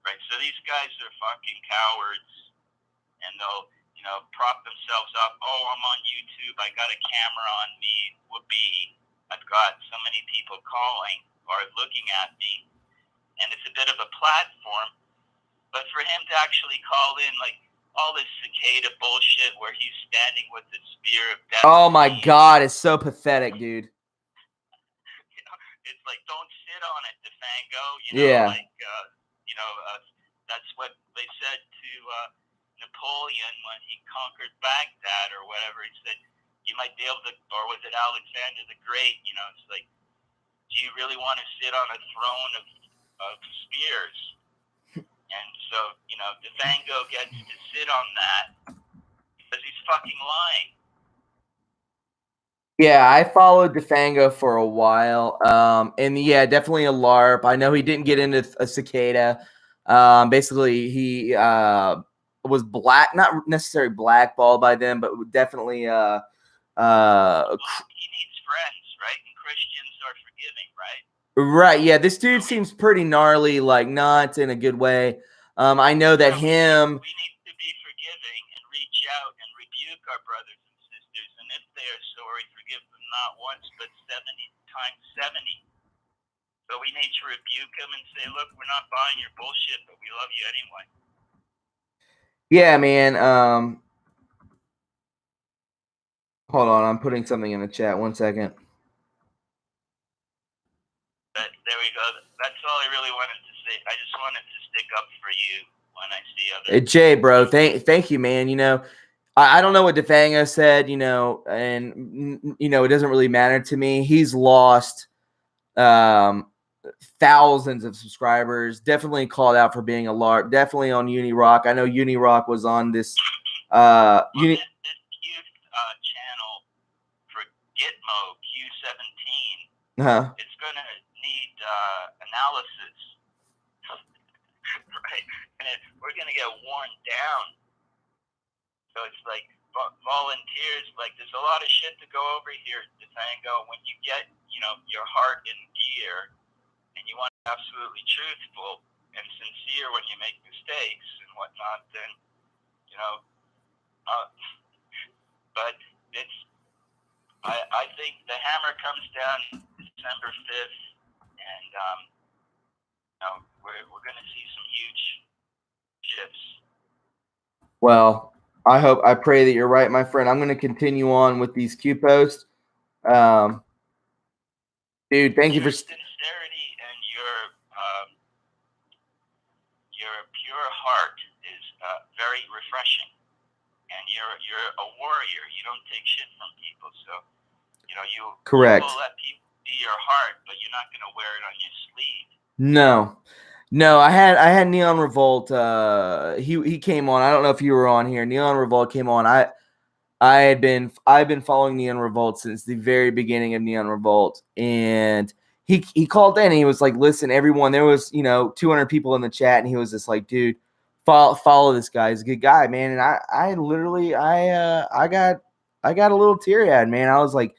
[SPEAKER 4] Right? So these guys are fucking cowards, and they'll, prop themselves up. Oh, I'm on YouTube. I got a camera on me. Whoopee. I've got so many people calling or looking at me. And it's a bit of a platform. But for him to actually call in, like, all this cicada bullshit where he's standing with the spear of death.
[SPEAKER 1] Oh my God, it's so pathetic, dude.
[SPEAKER 4] It's like, don't sit on it, Defango.
[SPEAKER 1] Yeah.
[SPEAKER 4] That's what they said to Napoleon when he conquered Baghdad or whatever. He said, you might be able to, or was it Alexander the Great? It's like, do you really want to sit on a throne of spears? And so, Defango gets to sit on that because he's fucking lying.
[SPEAKER 1] Yeah, I followed Defango for a while. And yeah, definitely a LARP. I know he didn't get into a cicada. Basically, he was not necessarily blackballed by them, but definitely
[SPEAKER 4] he needs friends, right? And Christians are forgiving, right?
[SPEAKER 1] Right, yeah, this dude seems pretty gnarly, like not in a good way. I know that
[SPEAKER 4] we need to be forgiving and reach out and rebuke our brothers and sisters, and if they are sorry, forgive them not once but 70 times 70. So we need to rebuke them and say, look, we're not buying your bullshit, but we love you anyway.
[SPEAKER 1] Yeah, man. Hold on, I'm putting something in the chat. 1 second.
[SPEAKER 4] But there we go. That's all I really wanted to say. I just wanted to stick up for you when I see other.
[SPEAKER 1] Jay, bro, thank you, man. I don't know what Defango said, and it doesn't really matter to me. He's lost thousands of subscribers. Definitely called out for being a LARP. Definitely on Unirock. I know Unirock was on this.
[SPEAKER 4] This youth channel for Gitmo Q17. It's going to need analysis, right? And we're going to get worn down. So it's like volunteers. Like there's a lot of shit to go over here, Defango. When you get, your heart in gear, and you want to be absolutely truthful and sincere when you make mistakes and whatnot, then but it's. I think the hammer comes down December 5th, and we're going to see some huge shifts.
[SPEAKER 1] Well, I pray that you're right, my friend. I'm going to continue on with these Q posts. Dude, thank you for
[SPEAKER 4] sincerity, and your pure heart is very refreshing. And you're a warrior. You don't take shit from people, so you
[SPEAKER 1] correct.
[SPEAKER 4] You will let people see your heart, but you're not going to wear it on your sleeve.
[SPEAKER 1] No, I had Neon Revolt. He came on. I don't know if you were on here. Neon Revolt came on. I've been following Neon Revolt since the very beginning of Neon Revolt, and he called in. And he was like, "Listen, everyone, there was 200 people in the chat, and he was just like, dude, follow this guy. He's a good guy, man." And I literally I got a little teary-eyed, man. I was like,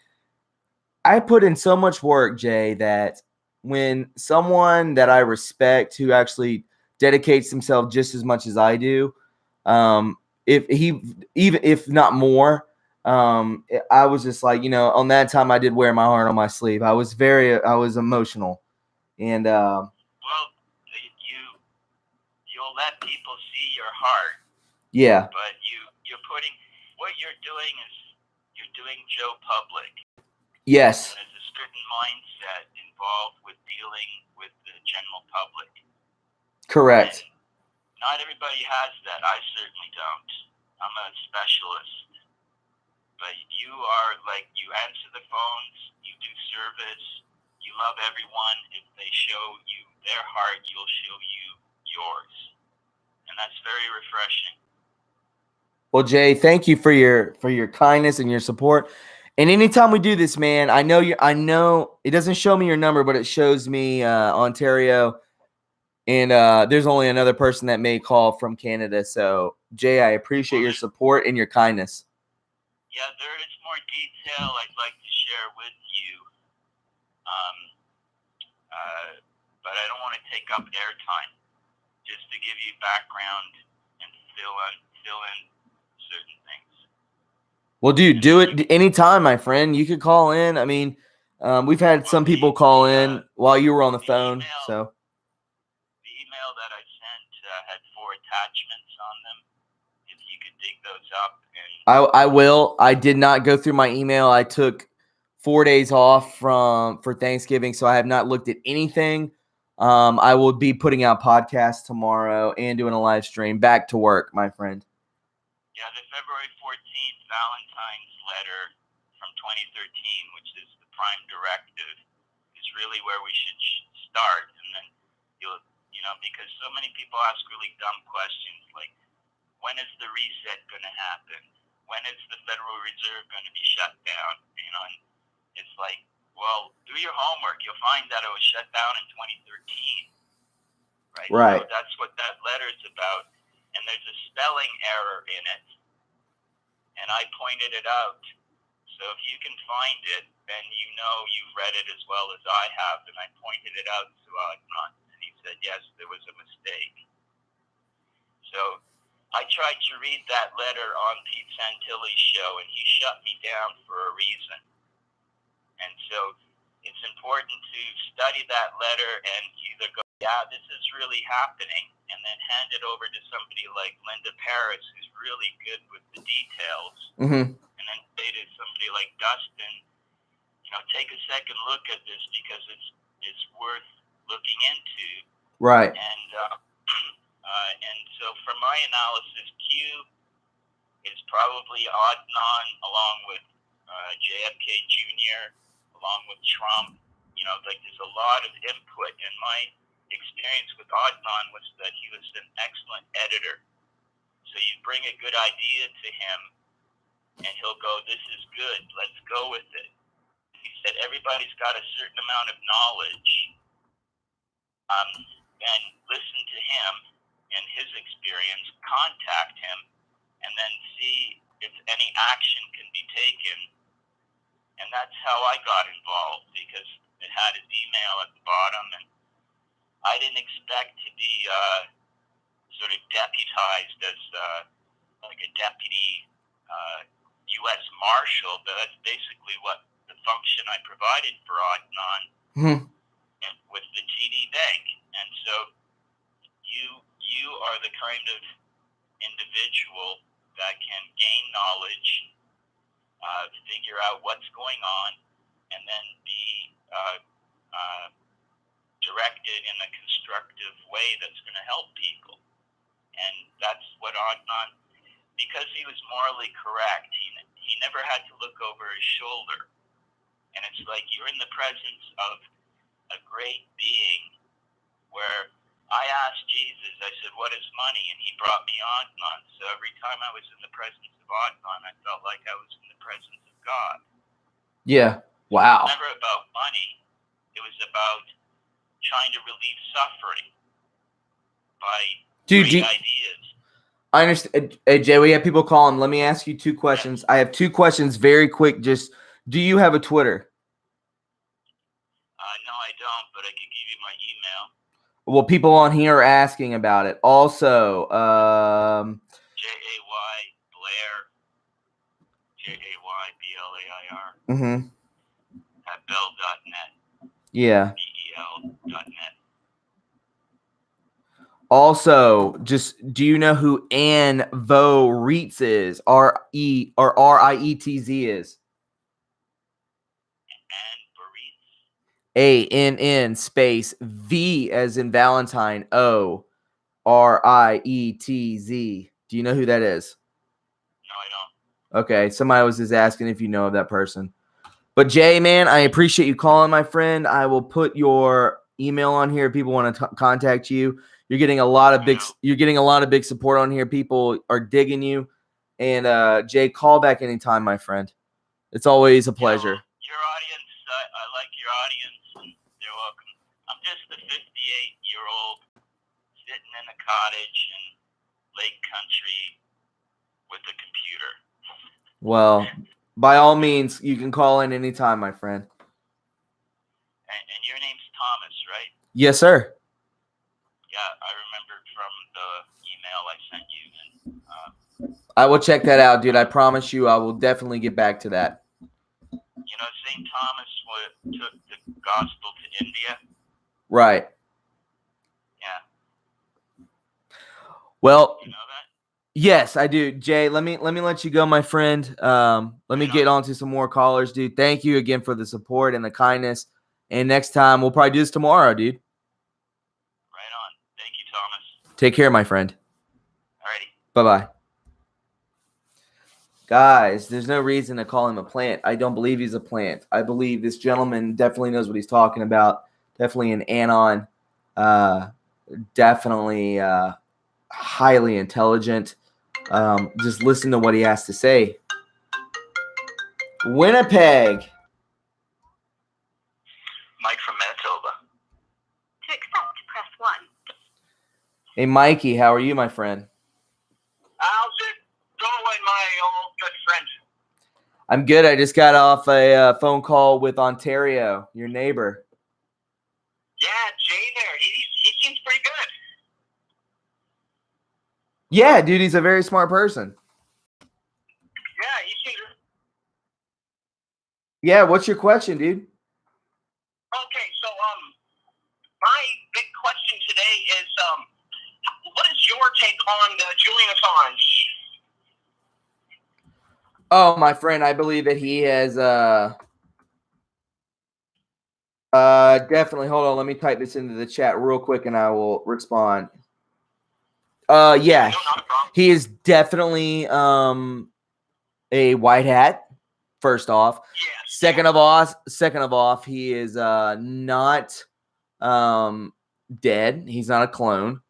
[SPEAKER 1] I put in so much work, Jay, that when someone that I respect who actually dedicates himself just as much as I do, if not more, I was just like, on that time I did wear my heart on my sleeve. I was emotional, and
[SPEAKER 4] well, you'll let people see your heart.
[SPEAKER 1] Yeah.
[SPEAKER 4] But you're putting what you're doing is you're doing Joe Public.
[SPEAKER 1] Yes.
[SPEAKER 4] And there's a certain mindset involved with dealing with the general public.
[SPEAKER 1] Correct.
[SPEAKER 4] And not everybody has that. I certainly don't. I'm a specialist. but you are like, you answer the phones, you do service, you love everyone. If they show you their heart, you'll show you yours, and that's very refreshing.
[SPEAKER 1] Well, Jay, thank you for your kindness and your support. And anytime we do this, man, I know it doesn't show me your number, but it shows me Ontario. And there's only another person that may call from Canada. So, Jay, I appreciate your support and your kindness.
[SPEAKER 4] Yeah, there is more detail I'd like to share with you, but I don't want to take up airtime. Just to give you background and fill in certain things.
[SPEAKER 1] Well, dude, do it anytime, my friend. You could call in. I mean, we've had some people call in while you were on the phone. So
[SPEAKER 4] the email that I sent had 4 attachments on them. If you could dig those up, and
[SPEAKER 1] I will. I did not go through my email. I took 4 days off for Thanksgiving, so I have not looked at anything. I will be putting out podcasts tomorrow and doing a live stream. Back to work, my friend.
[SPEAKER 4] Yeah, the February 14th Valentine's letter from 2013, which is the prime directive, is really where we should start. And then because so many people ask really dumb questions like, when is the reset going to happen? When is the Federal Reserve going to be shut down? And it's like, well, do your homework. You'll find that it was shut down in 2013, right?
[SPEAKER 1] Right.
[SPEAKER 4] So that's what that letter is about. And there's a spelling error in it, and I pointed it out. So if you can find it, then you've read it as well as I have, and I pointed it out to Adnan, and he said, yes, there was a mistake. So I tried to read that letter on Pete Santilli's show, and he shut me down for a reason. And so it's important to study that letter and either go, yeah, this is really happening, and then hand it over to somebody like Linda Paris, who's really good with the details, and then say to somebody like Dustin, take a second look at this because it's worth looking into.
[SPEAKER 1] Right.
[SPEAKER 4] And so from my analysis, Q is probably Adnan along with JFK Jr., along with Trump. There's a lot of input, and my experience with Adnan was that he was an excellent editor. So you bring a good idea to him, and he'll go, this is good, let's go with it. He said everybody's got a certain amount of knowledge, then listen to him and his experience, contact him, and then see if any action can be taken. And that's how I got involved, because it had his email at the bottom, and I didn't expect to be sort of deputized as like a deputy U.S. Marshal, but that's basically what the function I provided for Adnan with the TD Bank. And so you are the kind of individual that can gain knowledge, figure out what's going on, and then be directed in a constructive way that's going to help people. And that's what Adnan, because he was morally correct, he never had to look over his shoulder. And it's like you're in the presence of a great being, where I asked Jesus, I said, what is money? And he brought me Adnan. So every time I was in the presence of Adnan, I felt like I was in the presence of God.
[SPEAKER 1] Yeah. Wow.
[SPEAKER 4] It was never about money. It was about trying to relieve suffering by great ideas.
[SPEAKER 1] I understand. Hey, Jay, we have people calling. Let me ask you 2 questions. I have 2 questions very quick. Just, do you have a Twitter?
[SPEAKER 4] No, I don't, but I could give you my email.
[SPEAKER 1] Well, people on here are asking about it. Also,
[SPEAKER 4] J-A-Y Blair, J-A-Y-B-L-A-I-R, at bell.net.
[SPEAKER 1] Yeah.
[SPEAKER 4] B-E-L.net.
[SPEAKER 1] Also, just, do you know who Ann Vo Reitz is? R-I-E-T-Z is. A-N-N space V as in Valentine, O-R-I-E-T-Z. Do you know who that is?
[SPEAKER 4] No, I don't.
[SPEAKER 1] Okay, somebody was just asking if you know of that person. But Jay, man, I appreciate you calling, my friend. I will put your email on here if people want to contact you. You're getting a lot of big support on here. People are digging you. And Jay, call back anytime, my friend. It's always a pleasure.
[SPEAKER 4] Your audience, I like your audience, and they're welcome. I'm just a 58-year-old sitting in a cottage in Lake Country with a computer.
[SPEAKER 1] Well, by all means, you can call in anytime, my friend.
[SPEAKER 4] And your name's Thomas, right?
[SPEAKER 1] Yes, sir.
[SPEAKER 4] Yeah, I remembered from the email I sent you. And,
[SPEAKER 1] I will check that out, dude. I promise you I will definitely get back to that.
[SPEAKER 4] you know, St. Thomas took the gospel to India.
[SPEAKER 1] Right.
[SPEAKER 4] Yeah.
[SPEAKER 1] Well,
[SPEAKER 4] You know that?
[SPEAKER 1] yes, I do. Jay, let me let you go, my friend. Let me get on to some more callers, dude. Thank you again for the support and the kindness. And next time, we'll probably do this tomorrow, dude.
[SPEAKER 4] Right on. Thank you, Thomas.
[SPEAKER 1] Take care, my friend.
[SPEAKER 4] Alrighty.
[SPEAKER 1] Bye-bye. Guys, there's no reason to call him a plant. I don't believe he's a plant. I believe this gentleman definitely knows what he's talking about. Definitely an anon. Definitely highly intelligent. Just listen to what he has to say. Winnipeg.
[SPEAKER 3] Mike from Manitoba.
[SPEAKER 2] To accept, press 1.
[SPEAKER 1] Hey, Mikey, how are you, my friend?
[SPEAKER 4] How's it going, my old good friend?
[SPEAKER 1] I'm good. I just got off a phone call with Ontario, your neighbor.
[SPEAKER 4] Yeah, Jay there. He seems pretty good.
[SPEAKER 1] Yeah, dude, he's a very smart person.
[SPEAKER 4] Yeah, he seems...
[SPEAKER 1] Yeah, what's your question, dude?
[SPEAKER 4] Okay, so, my big question today is, what is your take on Julian Assange?
[SPEAKER 1] Oh, my friend, I believe that he has definitely. Hold on, let me type this into the chat real quick and I will respond. Yeah,
[SPEAKER 4] No, not a problem.
[SPEAKER 1] he is definitely a white hat, first off.
[SPEAKER 4] Yes.
[SPEAKER 1] Second of off, he is not dead. He's not a clone.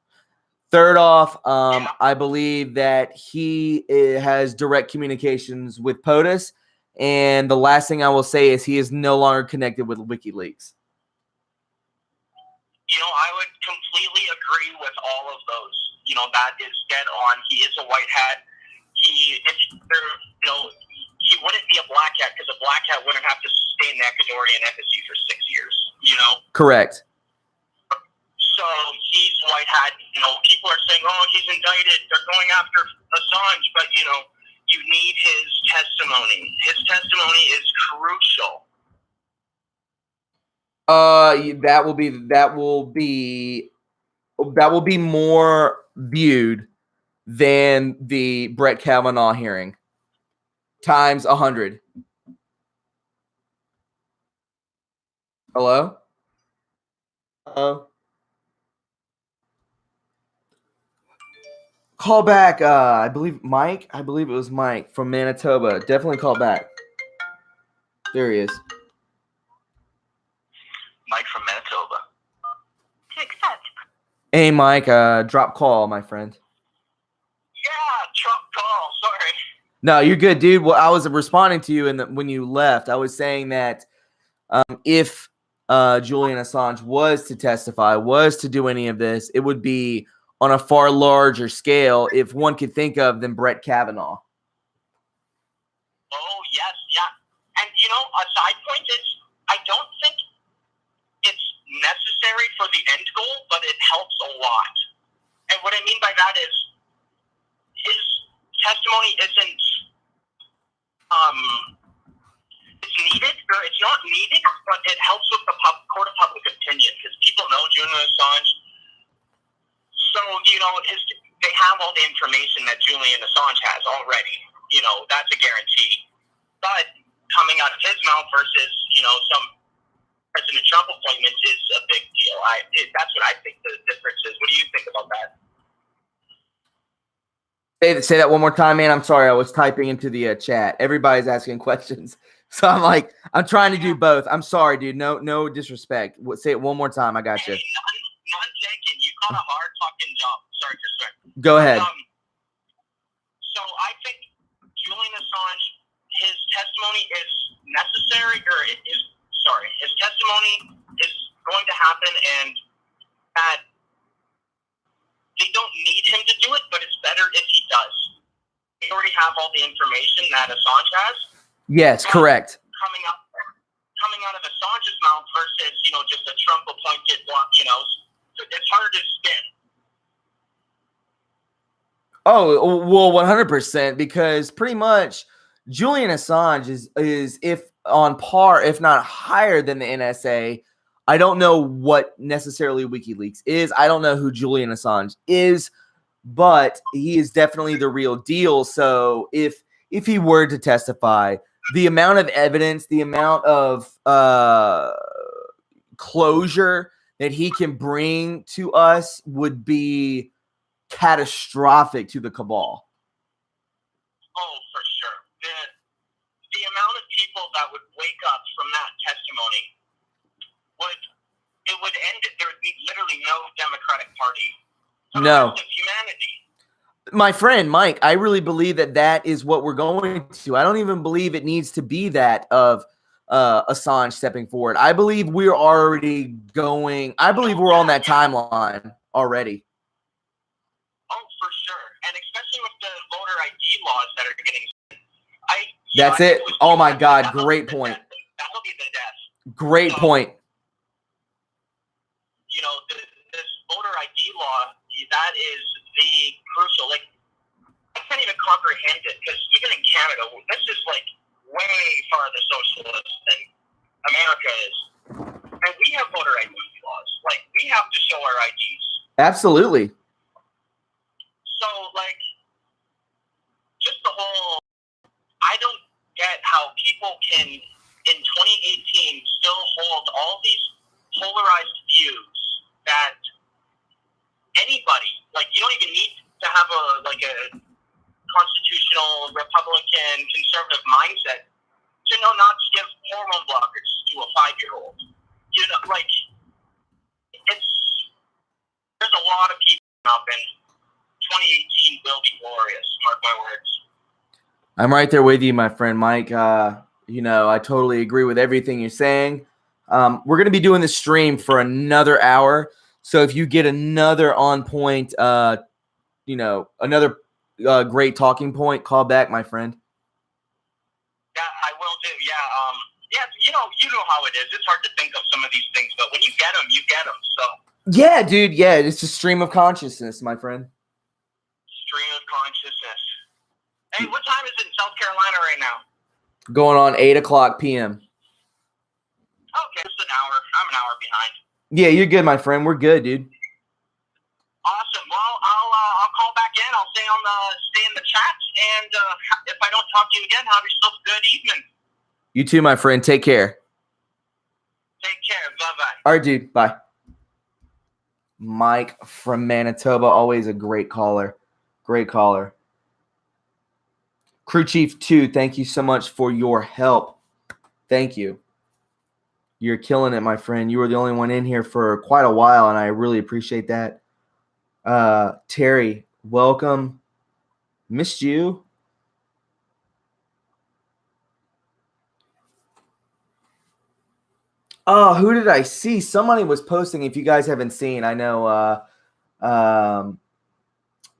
[SPEAKER 1] Third off, I believe that he has direct communications with POTUS. And the last thing I will say is he is no longer connected with WikiLeaks.
[SPEAKER 4] You know, I would completely agree with all of those. You know, that is dead on. He is a white hat. He wouldn't be a black hat because a black hat wouldn't have to stay in the Ecuadorian embassy for 6 years, you know?
[SPEAKER 1] Correct.
[SPEAKER 4] So he's white hat. You know, people are saying, oh, he's indicted. They're going after Assange. But, you know, you need his testimony. His testimony is crucial.
[SPEAKER 1] That will be more viewed than the Brett Kavanaugh hearing times 100. Hello? Uh-oh. Call back. I believe it was Mike from Manitoba. Definitely call back. There he is.
[SPEAKER 3] Mike from Manitoba.
[SPEAKER 2] To accept.
[SPEAKER 1] Hey, Mike. Drop call, my friend.
[SPEAKER 4] Yeah, Trump call. Sorry.
[SPEAKER 1] No, you're good, dude. Well, I was responding to you when you left. I was saying that if Julian Assange was to testify, was to do any of this, it would be on a far larger scale, if one could think of, than Brett Kavanaugh.
[SPEAKER 4] Oh, yes, yeah. And, you know, a side point is, I don't think it's necessary for the end goal, but it helps a lot. And what I mean by that is, his testimony isn't, it's needed, or it's not needed, but it helps with the court of public opinion, because people know Julian Assange. So, you know, they have all the information that Julian Assange has already. You know, that's a guarantee. But coming out of his mouth versus, you know, some President Trump appointments is a big deal. That's what I think the difference is. What do you think about that?
[SPEAKER 1] Say that one more time, man. I'm sorry. I was typing into the chat. Everybody's asking questions. So I'm trying to do both. I'm sorry, dude. No disrespect. Say it one more time. I got you.
[SPEAKER 4] Hey, none taken. You got a hard fucking job. Sorry, Chris.
[SPEAKER 1] Go ahead.
[SPEAKER 4] So I think Julian Assange, his testimony is necessary, his testimony is going to happen, and that they don't need him to do it, but it's better if he does. They already have all the information that Assange has.
[SPEAKER 1] Yes, correct.
[SPEAKER 4] Coming out of Assange's mouth versus, just a Trump-appointed, it's harder to spin.
[SPEAKER 1] Oh, well, 100%, because pretty much Julian Assange is if on par, if not higher than the NSA. I don't know what necessarily WikiLeaks is. I don't know who Julian Assange is, but he is definitely the real deal. So if he were to testify, the amount of evidence, the amount of closure that he can bring to us would be catastrophic to the cabal.
[SPEAKER 4] Oh, for sure. The amount of people that would wake up from that testimony would end it. There would be literally no Democratic Party.
[SPEAKER 1] No.
[SPEAKER 4] Of humanity.
[SPEAKER 1] My friend Mike, I really believe that is what we're going to. I don't even believe it needs to be that of Assange stepping forward. I believe we're already going. I believe we're on that timeline already.
[SPEAKER 4] Oh, for sure. And especially with the voter ID laws that are getting.
[SPEAKER 1] That's it. Oh my God. Great point.
[SPEAKER 4] That'll be the death.
[SPEAKER 1] Great point.
[SPEAKER 4] This voter ID law, that is the crucial. Like, I can't even comprehend it because even in Canada, this is like way farther socialist than America is. And we have voter ID laws. Like, we have to show our IDs.
[SPEAKER 1] Absolutely.
[SPEAKER 4] So, like, just the whole, I don't get how people can, in 2018, still hold all these polarized views that anybody, like, you don't even need to have a constitutional, Republican, conservative mindset to know not to give hormone blockers to a 5-year-old. There's a lot of people up, and 2018 will be glorious, mark my words.
[SPEAKER 1] I'm right there with you, my friend Mike. I totally agree with everything you're saying. We're going to be doing the stream for another hour. So if you get another on point, another great talking point, call back, my friend.
[SPEAKER 4] Yeah, I will do. Yeah. You know how it is. It's hard to think of some of these things, but when you get them, you get them. So.
[SPEAKER 1] Yeah, dude. Yeah, it's a stream of consciousness, my friend.
[SPEAKER 4] Stream of consciousness. Hey, what time is it in South Carolina right now?
[SPEAKER 1] Going on 8:00 p.m.
[SPEAKER 4] Okay, it's an hour. I'm an hour behind.
[SPEAKER 1] Yeah, you're good, my friend. We're good, dude.
[SPEAKER 4] Awesome. Well, I'll call back in. I'll stay in the chat, and if I don't talk to you again, have yourself a good evening.
[SPEAKER 1] You too, my friend. Take care.
[SPEAKER 4] Take care. Bye-bye.
[SPEAKER 1] All right, dude. Bye. Mike from Manitoba, always a great caller. Great caller. Crew Chief 2, thank you so much for your help. Thank you. You're killing it, my friend. You were the only one in here for quite a while, and I really appreciate that. Terry, welcome. Missed you. Oh, who did I see? Somebody was posting. If you guys haven't seen, I know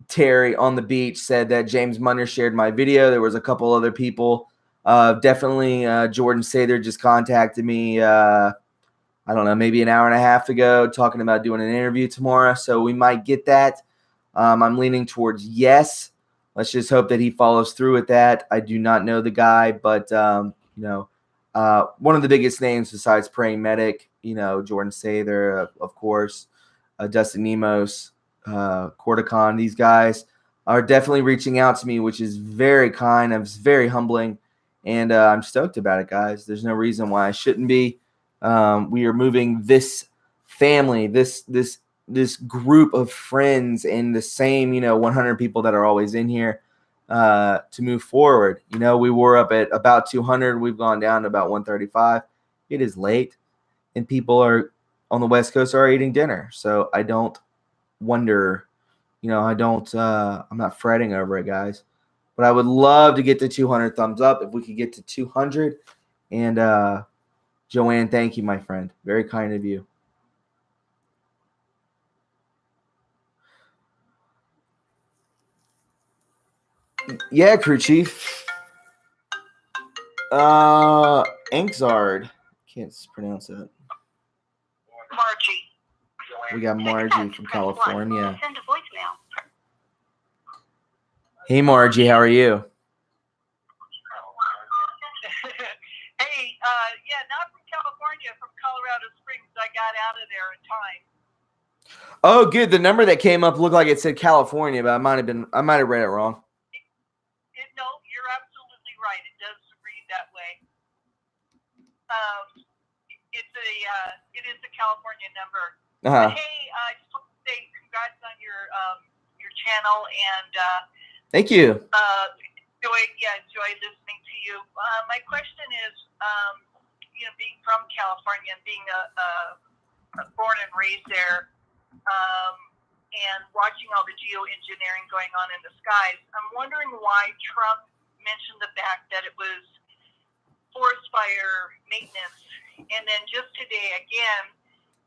[SPEAKER 1] Terry on the beach said that James Munner shared my video. There was a couple other people. Definitely Jordan Sather just contacted me, I don't know, maybe an hour and a half ago, talking about doing an interview tomorrow. So we might get that. I'm leaning towards yes. Let's just hope that he follows through with that. I do not know the guy, but, one of the biggest names besides Praying Medic, Jordan Sather, of course, Dustin Nemos, Corticon, these guys are definitely reaching out to me, which is very kind. It's very humbling, and I'm stoked about it, guys. There's no reason why I shouldn't be. We are moving this family, this this group of friends and the same, 100 people that are always in here to move forward. We were up at about 200. We've gone down to about 135. It is late, and people are on the West Coast are eating dinner. So I don't wonder, I'm not fretting over it, guys. But I would love to get to 200 thumbs up if we could get to 200. And Joanne, thank you, my friend. Very kind of you. Yeah, crew chief. Anxard. Can't pronounce it.
[SPEAKER 2] Margie.
[SPEAKER 1] We got Margie from California.
[SPEAKER 2] Send a voicemail.
[SPEAKER 1] Hey, Margie, how are you?
[SPEAKER 2] Hey, not from California, from Colorado Springs. I got out of there in time.
[SPEAKER 1] Oh, good. The number that came up looked like it said California, but I might have read it wrong.
[SPEAKER 2] No, you're absolutely right. It does read that way. It is a California number.
[SPEAKER 1] Uh-huh.
[SPEAKER 2] But hey, I just want to say congrats on your channel, and
[SPEAKER 1] Thank you.
[SPEAKER 2] enjoy listening to you. My question is, being from California and being born and raised there, and watching all the geoengineering going on in the skies, I'm wondering why Trump mentioned the fact that it was forest fire maintenance, and then just today again,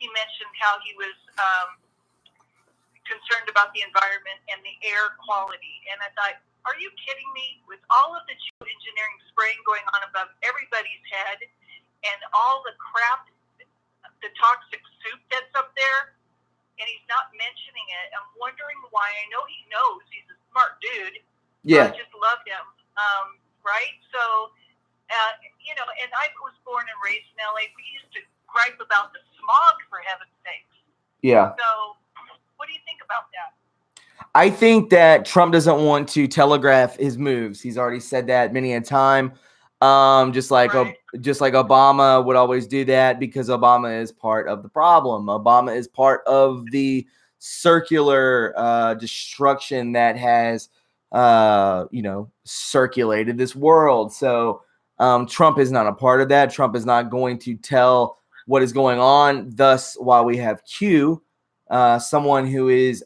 [SPEAKER 2] he mentioned how he was concerned about the environment and the air quality. And I thought, are you kidding me? With all of the geoengineering spraying going on above everybody's head and all the crap, the toxic soup that's up there, and he's not mentioning it. I'm wondering why. I know he knows. He's a smart dude.
[SPEAKER 1] Yeah.
[SPEAKER 2] I just love him. Right? So, and I was born and raised in LA. We used to gripe about the smog, for heaven's sakes.
[SPEAKER 1] Yeah.
[SPEAKER 2] So, what do you think about that?
[SPEAKER 1] I think that Trump doesn't want to telegraph his moves. He's already said that many a time. Just like Obama would always do that, because Obama is part of the problem. Obama is part of the circular destruction that has circulated this world. So Trump is not a part of that. Trump is not going to tell what is going on. Thus, while we have Q, someone who is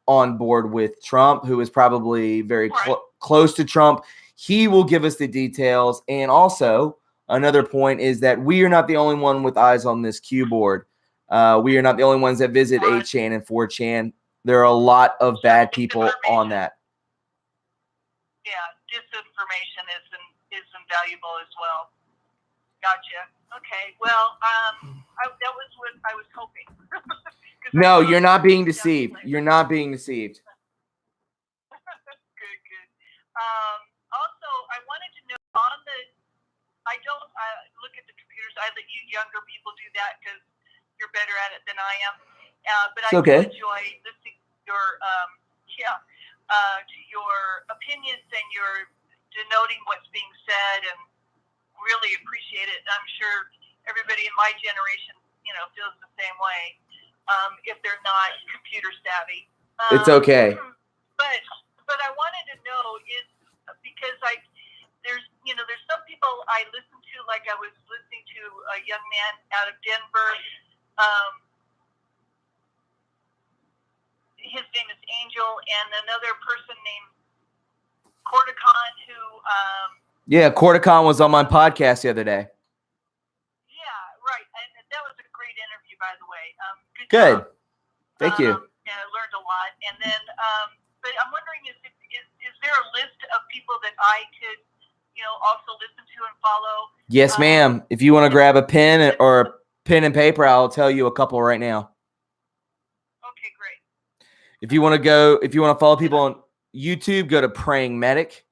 [SPEAKER 1] on board with Trump, who is probably very close to Trump, he will give us the details. And also, another point is that we are not the only one with eyes on this Q board. We are not the only ones that visit 8chan and 4chan. There are a lot of bad people on that.
[SPEAKER 2] Yeah, disinformation is invaluable as well. Gotcha. Okay. Well, that was what I was hoping.
[SPEAKER 1] No, you're not being deceived. You're not being deceived.
[SPEAKER 2] Good. Also, I wanted to know I don't look at the computers. I let you younger people do that because you're better at it than I am. But I do enjoy listening to your to your opinions, and your denoting what's being said, and really appreciate it. I'm sure everybody in my generation, feels the same way. If they're not computer savvy.
[SPEAKER 1] It's okay.
[SPEAKER 2] But I wanted to know is because there's some people I listen to, like I was listening to a young man out of Denver. His name is Angel, and another person named Corticon who.
[SPEAKER 1] Yeah, Corticon was on my podcast the other day.
[SPEAKER 2] Yeah, right, and that was a great interview, by the way.
[SPEAKER 1] Good. Thank you.
[SPEAKER 2] And I learned a lot. And then, but I'm wondering, is there a list of people that I could, also listen to and follow?
[SPEAKER 1] Yes, ma'am. If you want to grab a pen or a pen and paper, I'll tell you a couple right now.
[SPEAKER 2] Okay, great.
[SPEAKER 1] If you want to follow people on YouTube, go to Praying Medic.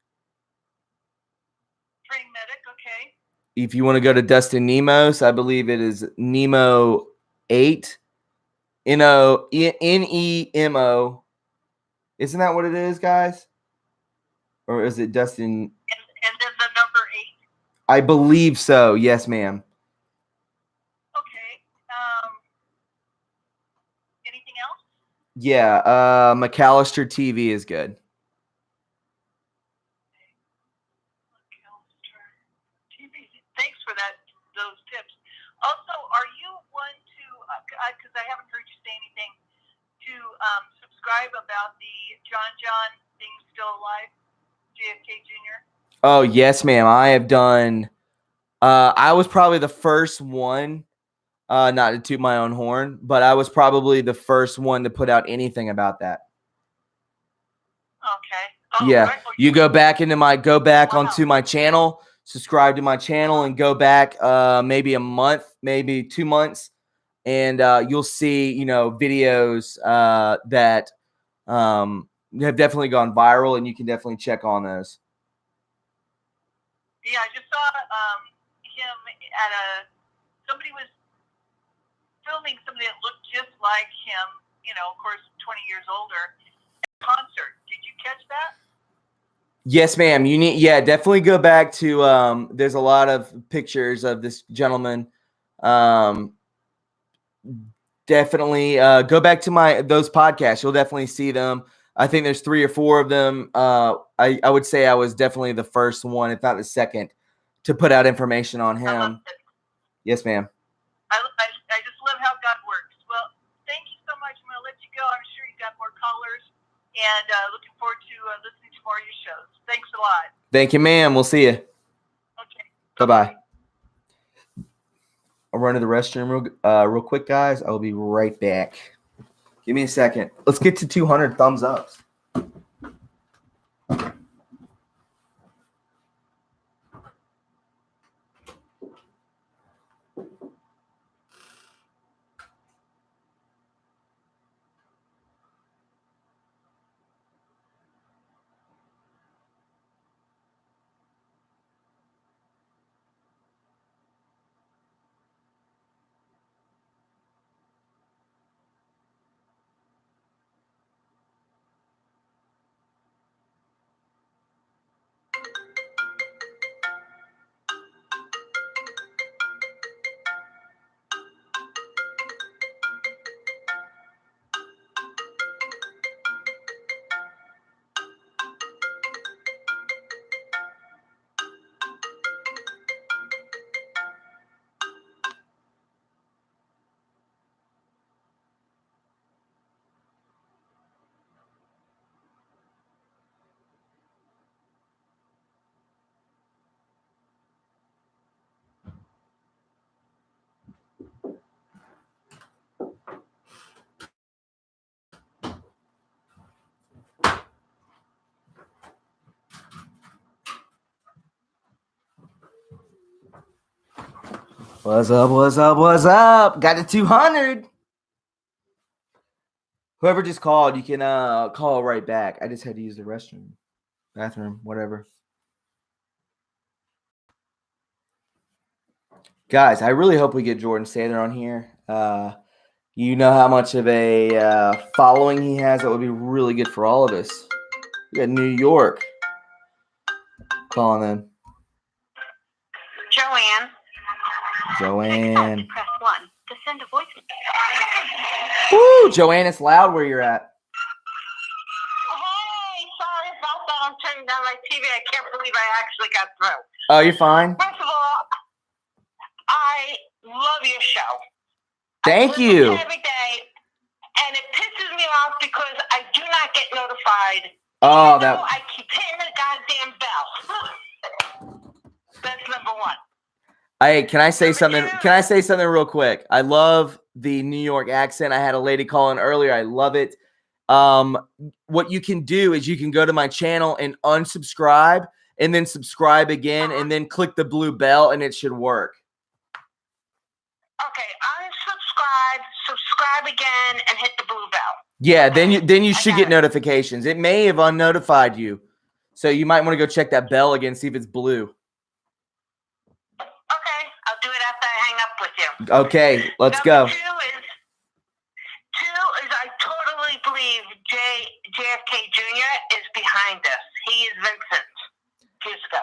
[SPEAKER 2] Praying Medic, okay.
[SPEAKER 1] If you want to go to Dustin Nemos, I believe it is Nemo 8. Nemo. Isn't that what it is, guys? Or is it Dustin?
[SPEAKER 2] And then the number 8?
[SPEAKER 1] I believe so. Yes, ma'am.
[SPEAKER 2] Okay. Anything else?
[SPEAKER 1] Yeah, McAllister TV is good.
[SPEAKER 2] Thanks for those tips. Also, are you one to, because I haven't heard you say anything, to subscribe about the John being still alive, JFK Jr.?
[SPEAKER 1] Oh, yes, ma'am. I have done. I was probably the first one, not to toot my own horn, but I was probably the first one to put out anything about that.
[SPEAKER 2] Okay. Oh,
[SPEAKER 1] Yeah,
[SPEAKER 2] right.
[SPEAKER 1] you go back onto my channel, subscribe to my channel, and go back maybe a month, maybe 2 months, and you'll see videos that have definitely gone viral, and you can definitely check on those.
[SPEAKER 2] Yeah, I just saw him at somebody was filming somebody that looked just like him, of course, 20 years older, at a concert. Did you catch that?
[SPEAKER 1] Yes, ma'am. Definitely go back to there's a lot of pictures of this gentleman. Definitely go back to those podcasts. You'll definitely see them. I think there's 3 or 4 of them. I would say I was definitely the first one, if not the second, to put out information on him. Yes, ma'am.
[SPEAKER 2] I just love how God works. Well, thank you so much. I'm going to let you go. I'm sure you've got more callers, and looking forward to listening to more of your shows. Thanks a lot.
[SPEAKER 1] Thank you, ma'am. We'll see you.
[SPEAKER 2] Okay.
[SPEAKER 1] Bye-bye. I'll run to the restroom real quick, guys. I'll be right back. Give me a second. Let's get to 200 thumbs ups. What's up? What's up? What's up? Got to 200. Whoever just called, you can call right back. I just had to use the restroom, bathroom, whatever. Guys, I really hope we get Jordan Sather on here. You know how much of a following he has. That would be really good for all of us. We got New York calling in. Joanne.
[SPEAKER 2] Press 1 to send a voice.
[SPEAKER 1] Woo, Joanne, it's loud where you're at.
[SPEAKER 2] Hey, sorry about that. I'm turning down my TV. I can't believe I actually got through.
[SPEAKER 1] Oh, you're fine.
[SPEAKER 2] First of all, I love your show.
[SPEAKER 1] Thank you.
[SPEAKER 2] Every day, and it pisses me off because I do not get notified.
[SPEAKER 1] Oh,
[SPEAKER 2] I keep hitting the goddamn bell. That's number 1.
[SPEAKER 1] Hey, can I say something? Can I say something real quick? I love the New York accent. I had a lady call in earlier. I love it. What you can do is you can go to my channel and unsubscribe and then subscribe again and then click the blue bell and it should work.
[SPEAKER 2] Okay, unsubscribe, subscribe again, and hit the blue bell.
[SPEAKER 1] Yeah, then you should get notifications. It may have unnotified you. So you might want to go check that bell again, see if it's blue.
[SPEAKER 2] Okay, I'll do it after I hang up with you.
[SPEAKER 1] Okay, let's go.
[SPEAKER 2] Two is I totally believe JFK Jr. is behind us. He is Vincent Fusco.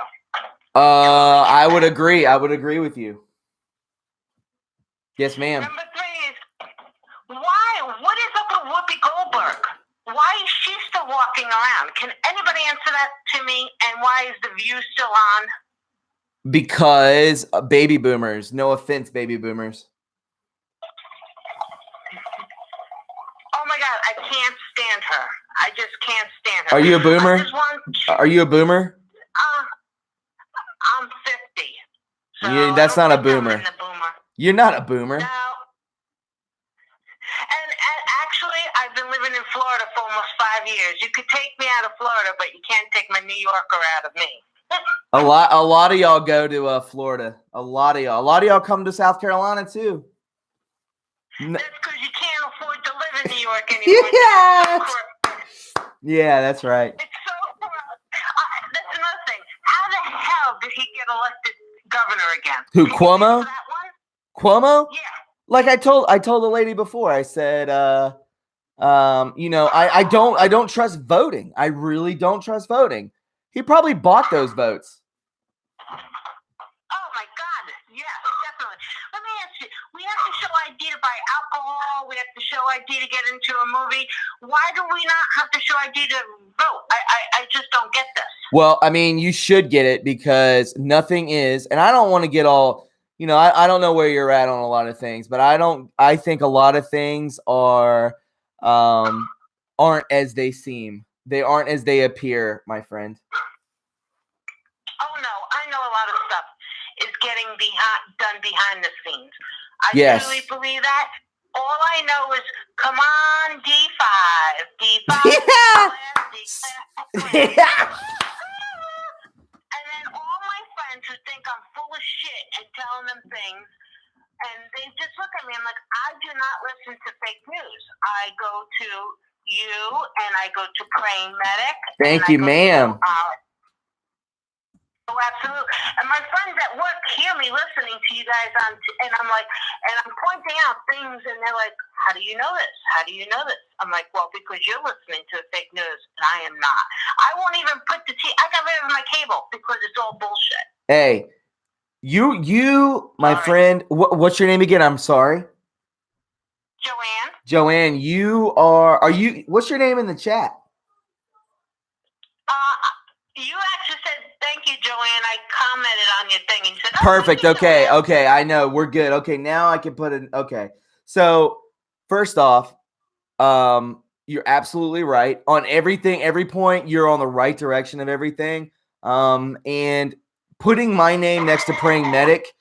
[SPEAKER 1] I would agree. I would agree with you. Yes, ma'am.
[SPEAKER 2] Number 3 is why? What is up with Whoopi Goldberg? walking around? Can anybody answer that to me? And why is the View still on?
[SPEAKER 1] Because baby boomers. No offense, baby boomers.
[SPEAKER 2] Oh my God, I can't stand her. I just can't stand her.
[SPEAKER 1] Are you a boomer?
[SPEAKER 2] I just want,
[SPEAKER 1] Are you a boomer?
[SPEAKER 2] I'm 50. So
[SPEAKER 1] That's
[SPEAKER 2] I
[SPEAKER 1] not
[SPEAKER 2] don't
[SPEAKER 1] a
[SPEAKER 2] think I'm
[SPEAKER 1] boomer.
[SPEAKER 2] in the boomer.
[SPEAKER 1] You're not a boomer.
[SPEAKER 2] No. And actually, I've been living in Florida for almost 5 years. You could take me out of Florida, but you can't take my New Yorker out of me.
[SPEAKER 1] A lot of y'all go to Florida. A lot of y'all come to South Carolina too.
[SPEAKER 2] That's because you can't afford to live in New York anymore.
[SPEAKER 1] Yeah. Yeah, that's right.
[SPEAKER 2] It's so corrupt. That's another thing. How the hell did he get elected governor again?
[SPEAKER 1] Who,
[SPEAKER 2] Can you
[SPEAKER 1] Cuomo?
[SPEAKER 2] answer that one?
[SPEAKER 1] Cuomo?
[SPEAKER 2] Yeah.
[SPEAKER 1] Like I told the lady before, I said, I don't trust voting. I really don't trust voting. He probably bought those votes.
[SPEAKER 2] Oh my God! Yes, definitely. Let me ask you: we have to show ID to buy alcohol. We have to show ID to get into a movie. Why do we not have to show ID to vote? I just don't get this.
[SPEAKER 1] Well, I mean, you should get it because nothing is, and I don't want to get all, I don't know where you're at on a lot of things, but I think a lot of things aren't as they seem. They aren't as they appear, my friend.
[SPEAKER 2] Oh no, I know a lot of stuff is getting done behind the scenes. I
[SPEAKER 1] Yes.
[SPEAKER 2] truly believe that. All I know is, come on, D5, D5.
[SPEAKER 1] Yeah.
[SPEAKER 2] And then all my friends who think I'm full of shit and telling them things, and they just look at me. I'm like, I do not listen to fake news. I go to you, and I go to Praying Medic.
[SPEAKER 1] Thank you, ma'am.
[SPEAKER 2] Oh, absolutely. And my friends at work hear me listening to you guys and I'm like, and I'm pointing out things, and they're like, how do you know this? How do you know this? I'm like, well, because you're listening to fake news, and I am not. I won't even put I got rid of my cable because it's all bullshit.
[SPEAKER 1] Hey, you, my friend, what's your name again? I'm sorry.
[SPEAKER 2] Joanne?
[SPEAKER 1] Joanne, what's your name in the chat?
[SPEAKER 2] You actually said, thank you, Joanne. I commented on your thing and said,
[SPEAKER 1] Perfect.
[SPEAKER 2] Okay.
[SPEAKER 1] Okay. I know. We're good. Okay. Now I can put it. Okay. So first off, you're absolutely right on everything. Every point, you're on the right direction of everything. And putting my name next to Praying Medic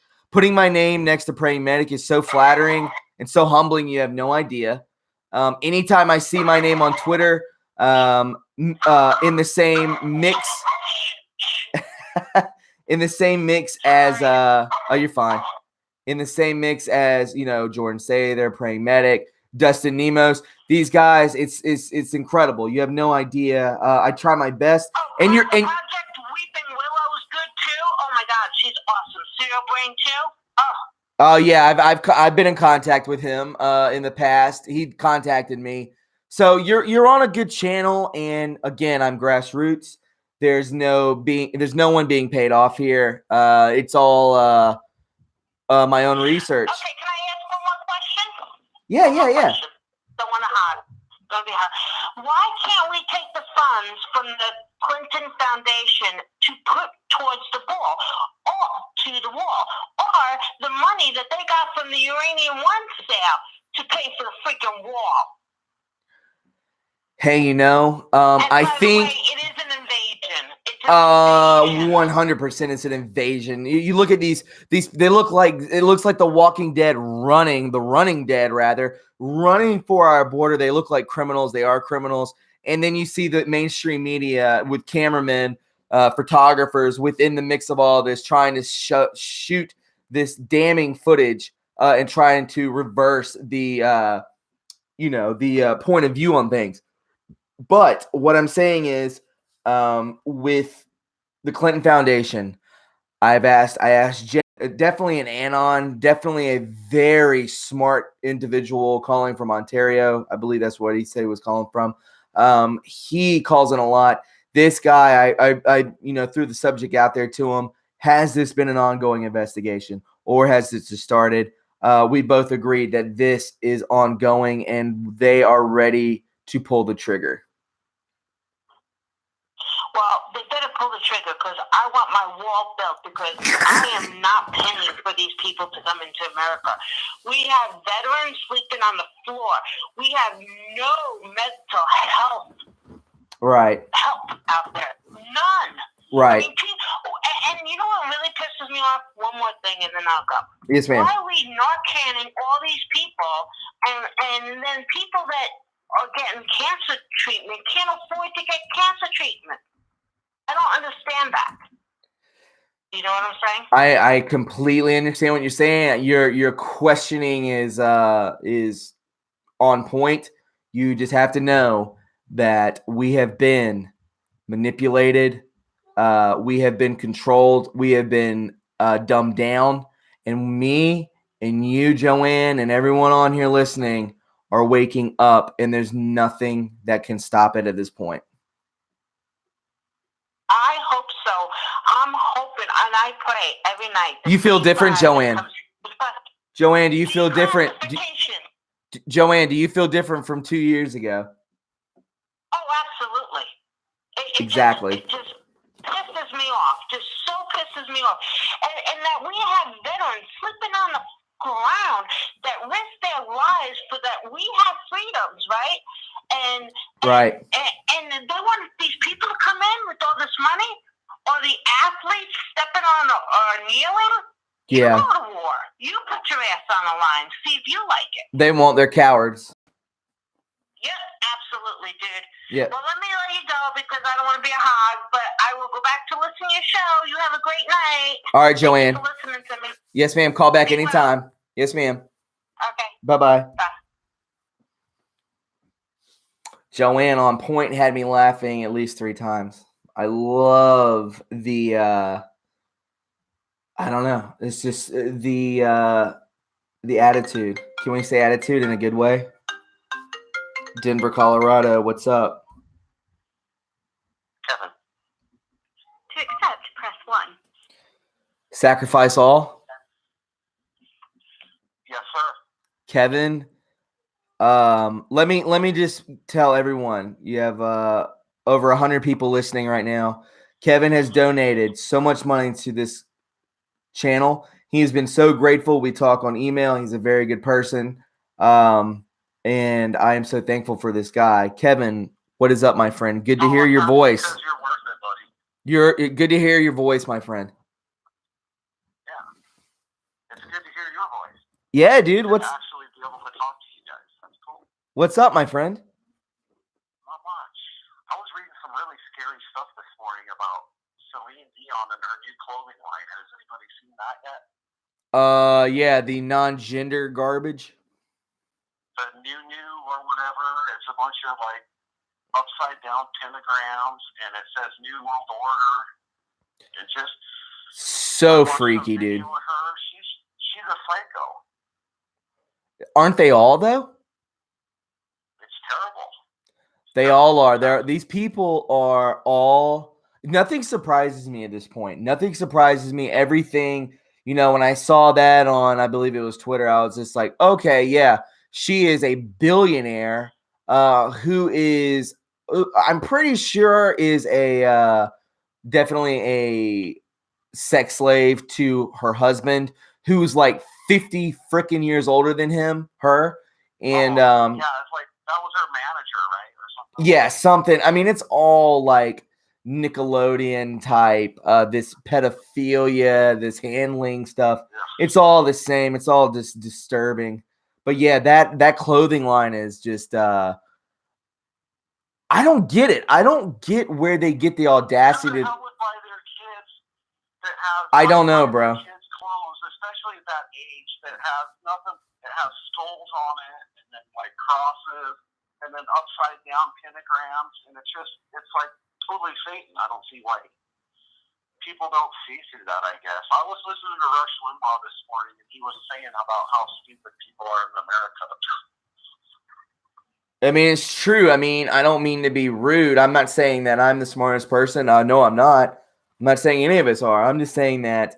[SPEAKER 1] is so flattering and so humbling. You have no idea. Anytime I see my name on Twitter, in the same mix as you're fine. In the same mix as, Jordan Sather, Praying Medic, Dustin Nemos, these guys, it's incredible. You have no idea. I try my best. And
[SPEAKER 2] Project Weeping Willow is good too. Oh my God, she's awesome. Serial Brain too.
[SPEAKER 1] Oh yeah, I've been in contact with him in the past. He contacted me. So you're on a good channel, and again, I'm grassroots. There's no one being paid off here. It's all my own research.
[SPEAKER 2] Okay, can I ask one more question?
[SPEAKER 1] Yeah.
[SPEAKER 2] Don't want to hide. Don't be hard. Why can't we take the funds from the Clinton Foundation to put towards the wall, or the money that they got from the Uranium One sale to pay for the freaking wall?
[SPEAKER 1] Hey, I think
[SPEAKER 2] it is an invasion.
[SPEAKER 1] 100% it's an invasion. You look at these it looks like the Walking Dead running for our border. They look like criminals. They are criminals. And then you see the mainstream media with cameramen, photographers within the mix of all this, trying to shoot this damning footage and trying to reverse the point of view on things. But what I'm saying is, with the Clinton Foundation, I asked Jay, definitely an anon, definitely a very smart individual calling from Ontario. I believe that's what he said he was calling from. He calls in a lot. This guy, I threw the subject out there to him. Has this been an ongoing investigation, or has this just started? We both agreed that this is ongoing, and they are ready to pull the trigger.
[SPEAKER 2] the trigger because I want my wall built because I am not paying for these people to come into America. We have veterans sleeping on the floor. We have no mental health
[SPEAKER 1] Right.
[SPEAKER 2] help out there. None.
[SPEAKER 1] Right.
[SPEAKER 2] I mean, and you know what really pisses me off? One more thing, and then I'll go.
[SPEAKER 1] Yes, ma'am.
[SPEAKER 2] Why are we Narcaning all these people, and then people that are getting cancer treatment can't afford to get cancer treatment? I don't understand that. You know what I'm saying?
[SPEAKER 1] I completely understand what you're saying. Your questioning is on point. You just have to know that we have been manipulated. We have been controlled. We have been dumbed down. And me and you, Joanne, and everyone on here listening are waking up, and there's nothing that can stop it at this point.
[SPEAKER 2] I hope so. I'm hoping, and I pray every night.
[SPEAKER 1] You feel different, Joanne? Joanne, do you feel different? Joanne, do you feel different from 2 years ago?
[SPEAKER 2] Oh, absolutely.
[SPEAKER 1] Exactly.
[SPEAKER 2] It just pisses me off. Just so pisses me off. And that we have veterans sleeping on the ground that risk their lives so that we have freedoms, right? And they want these people to come in with all this money, or the athletes stepping on or kneeling.
[SPEAKER 1] Yeah.
[SPEAKER 2] You go to war. You put your ass on the line. See if you like it.
[SPEAKER 1] They won't. They're cowards.
[SPEAKER 2] Yep, absolutely, dude.
[SPEAKER 1] Yeah.
[SPEAKER 2] Well, let me let you go because I don't want to be a hog, but I will go back to listen to your show. You have a great night.
[SPEAKER 1] All right, Joanne.
[SPEAKER 2] Thank you for listening to me.
[SPEAKER 1] Yes, ma'am. Call back anytime. Yes, ma'am.
[SPEAKER 2] Okay.
[SPEAKER 1] Bye-bye.
[SPEAKER 2] Bye.
[SPEAKER 1] Joanne on point had me laughing at least 3 times. I love the I don't know. It's just the attitude. Can we say attitude in a good way? Denver, Colorado. What's up?
[SPEAKER 3] Kevin.
[SPEAKER 2] To accept, press 1.
[SPEAKER 1] Sacrifice all?
[SPEAKER 3] Yes, sir.
[SPEAKER 1] Kevin, let me just tell everyone, you have over 100 people listening right now. Kevin has donated so much money to this channel. He has been so grateful. We talk on email. He's a very good person. And I am so thankful for this guy. Kevin, what is up, my friend? Good to hear your voice.
[SPEAKER 3] Because you're worth it, buddy.
[SPEAKER 1] You're good to hear your voice, my friend.
[SPEAKER 3] Yeah. It's good to hear your voice.
[SPEAKER 1] Yeah, dude.
[SPEAKER 3] And actually be able to talk to you guys. That's cool.
[SPEAKER 1] What's up, my friend?
[SPEAKER 3] Not much. I was reading some really scary stuff this morning about Celine Dion and her new clothing line. Has anybody seen that yet?
[SPEAKER 1] Yeah, the non-gender garbage.
[SPEAKER 3] The new or whatever. It's a bunch of like upside down pentagrams, and it says New World Order. It's just
[SPEAKER 1] so freaky, dude.
[SPEAKER 3] With her. She's a psycho.
[SPEAKER 1] Aren't they all though?
[SPEAKER 3] It's terrible.
[SPEAKER 1] They all are. These people are all. Nothing surprises me at this point. Nothing surprises me. Everything, you know, when I saw that on, I believe it was Twitter, I was just like, okay, yeah, she is a billionaire who is, I'm pretty sure, is a definitely a sex slave to her husband, who's like 50 freaking years older than her. And
[SPEAKER 3] yeah, it's like that was her manager, right, or something.
[SPEAKER 1] Yeah, something. I mean, it's all like Nickelodeon type, this pedophilia, this handling stuff. Yeah. It's all the same. It's all just disturbing. But yeah, that clothing line is just I don't get it. I don't get where they get the audacity to.
[SPEAKER 3] How would buy their kids that have
[SPEAKER 1] I don't know, bro.
[SPEAKER 3] Kids' clothes, especially at that age, that have nothing, that have skulls on it, and then like crosses, and then upside down pentagrams, and it's like totally Satan. I don't see why people don't see through that, I guess. I was listening to Rush Limbaugh this morning, and he was saying about how stupid people are in America.
[SPEAKER 1] I mean, it's true. I mean, I don't mean to be rude. I'm not saying that I'm the smartest person. No, I'm not. I'm not saying any of us are. I'm just saying that,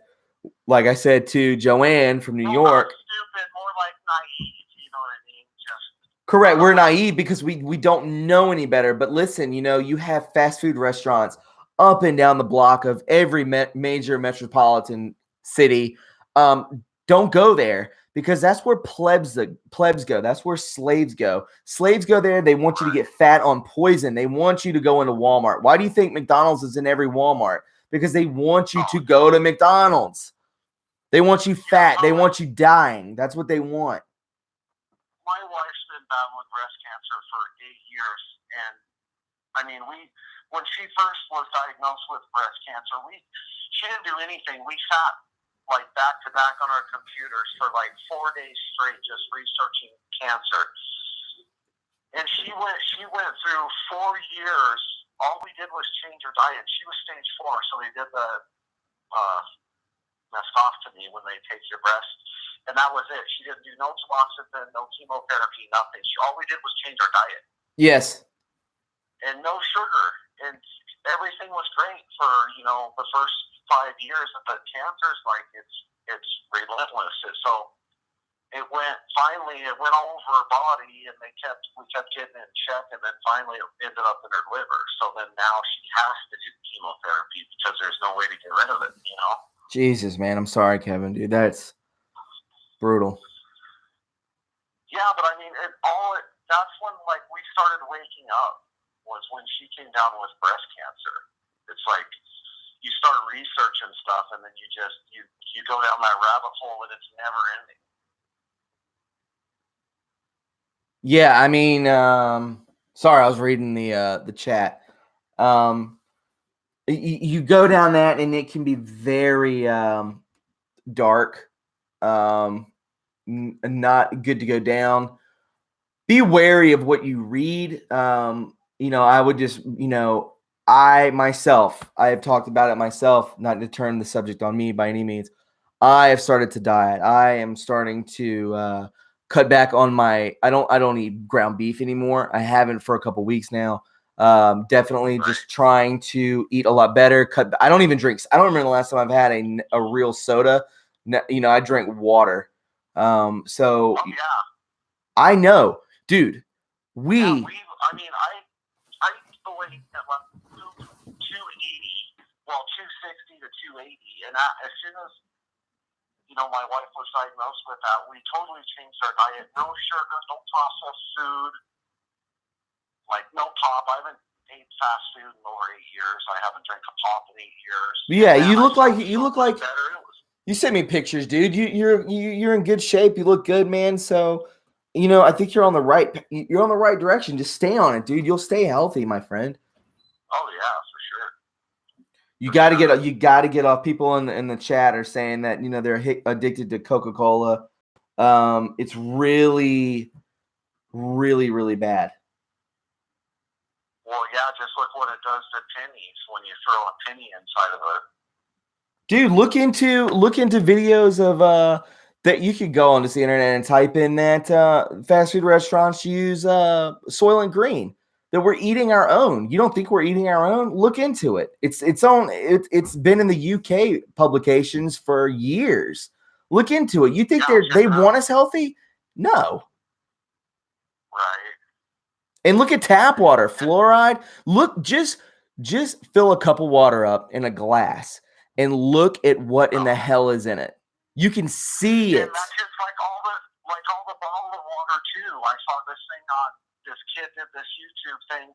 [SPEAKER 1] like I said to Joanne from New York.
[SPEAKER 3] Stupid, more like naive, you know what I mean?
[SPEAKER 1] Correct. We're naive because we don't know any better. But listen, you know, you have fast food restaurants up and down the block of every major metropolitan city. Don't go there because that's where plebs go. That's where slaves go. Slaves go there. They want you to get fat on poison. They want you to go into Walmart. Why do you think McDonald's is in every Walmart? Because they want you to go to McDonald's. They want you fat. They want you dying. That's what they want.
[SPEAKER 5] My wife's been battling breast cancer for 8 years, and I mean, when she first was diagnosed with breast cancer, she didn't do anything. We sat like back to back on our computers for like 4 days straight, just researching cancer. And she went through 4 years. All we did was change her diet. She was stage 4, so they did the mastectomy when they take your breast, and that was it. She didn't do no tamoxifen, no chemotherapy, nothing. All we did was change our diet.
[SPEAKER 1] Yes.
[SPEAKER 5] And no sugar, and everything was great for the first 5 years. But cancer's like it's relentless. So it went all over her body, and we kept getting it in check, and then finally it ended up in her liver. So then now she has to do chemotherapy because there's no way to get rid of it.
[SPEAKER 1] Jesus, man, I'm sorry, Kevin, dude. That's brutal.
[SPEAKER 5] Yeah, but I mean, that's when like we started waking up, was when she came down with breast cancer. It's like you start researching stuff, and then you go down that rabbit hole, and it's never ending.
[SPEAKER 1] Yeah, I mean, sorry, I was reading the chat. You go down that, and it can be very dark, not good to go down. Be wary of what you read. I would just, I have talked about it myself, not to turn the subject on me by any means. I have started to diet. I am starting to cut back on I don't eat ground beef anymore. I haven't for a couple weeks now. Definitely just trying to eat a lot better. I don't even drink. I don't remember the last time I've had a real soda. I drink water. So I know, dude.
[SPEAKER 5] I used to weigh at like 280, 260 to 280, and as soon as my wife was diagnosed with that, we totally changed our diet. No sugar, no processed food. Like no pop. I haven't ate fast food in over 8 years. I haven't drank a pop in 8 years.
[SPEAKER 1] Yeah, you look like you sent me pictures, dude. You're in good shape. You look good, man. So, I think you're on the right direction. Just stay on it, dude. You'll stay healthy, my friend.
[SPEAKER 5] Oh yeah, for sure.
[SPEAKER 1] You got to get off. People in the chat are saying that they're addicted to Coca-Cola. It's really, really, really bad.
[SPEAKER 5] Well, yeah, just look what it does to pennies when you throw a penny inside of it.
[SPEAKER 1] Dude, look into videos of that you could go onto the internet and type in that fast food restaurants use Soylent Green. That we're eating our own. You don't think we're eating our own? Look into it. It's been in the UK publications for years. Look into it. You think they want us healthy? No.
[SPEAKER 5] Right.
[SPEAKER 1] And look at tap water, fluoride. Look, just fill a cup of water up in a glass and look at what in the hell is in it. You can see it.
[SPEAKER 5] And that's just like all the bottled water too. I saw this kid did this YouTube thing,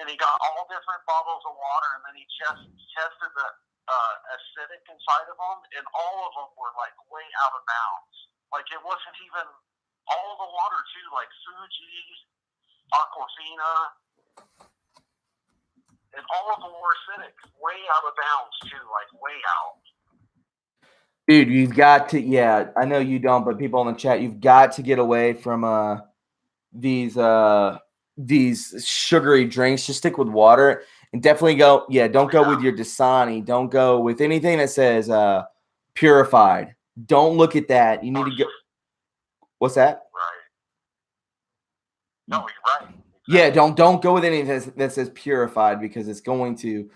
[SPEAKER 5] and he got all different bottles of water, and then he tested the acidic inside of them, and all of them were like way out of bounds. Like it wasn't even all the water too, like Fuji, Aquafina, and all of them were acidic, way out of bounds too, like way out.
[SPEAKER 1] Dude, you've got to, I know you don't, but people in the chat, you've got to get away from these sugary drinks. Just stick with water and definitely don't go with your Dasani. Don't go with anything that says purified. Don't look at that. You need to go. What's that?
[SPEAKER 5] Right. No, you're right.
[SPEAKER 1] Yeah, don't go with anything that says purified because it's going to,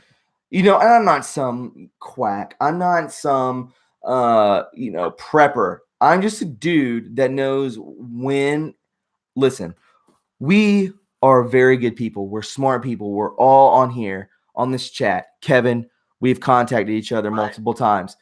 [SPEAKER 1] and I'm not some quack. I'm not some prepper. I'm just a dude that knows when. Listen, we are very good people. We're smart people. We're all on here on this chat. Kevin, we've contacted each other multiple times.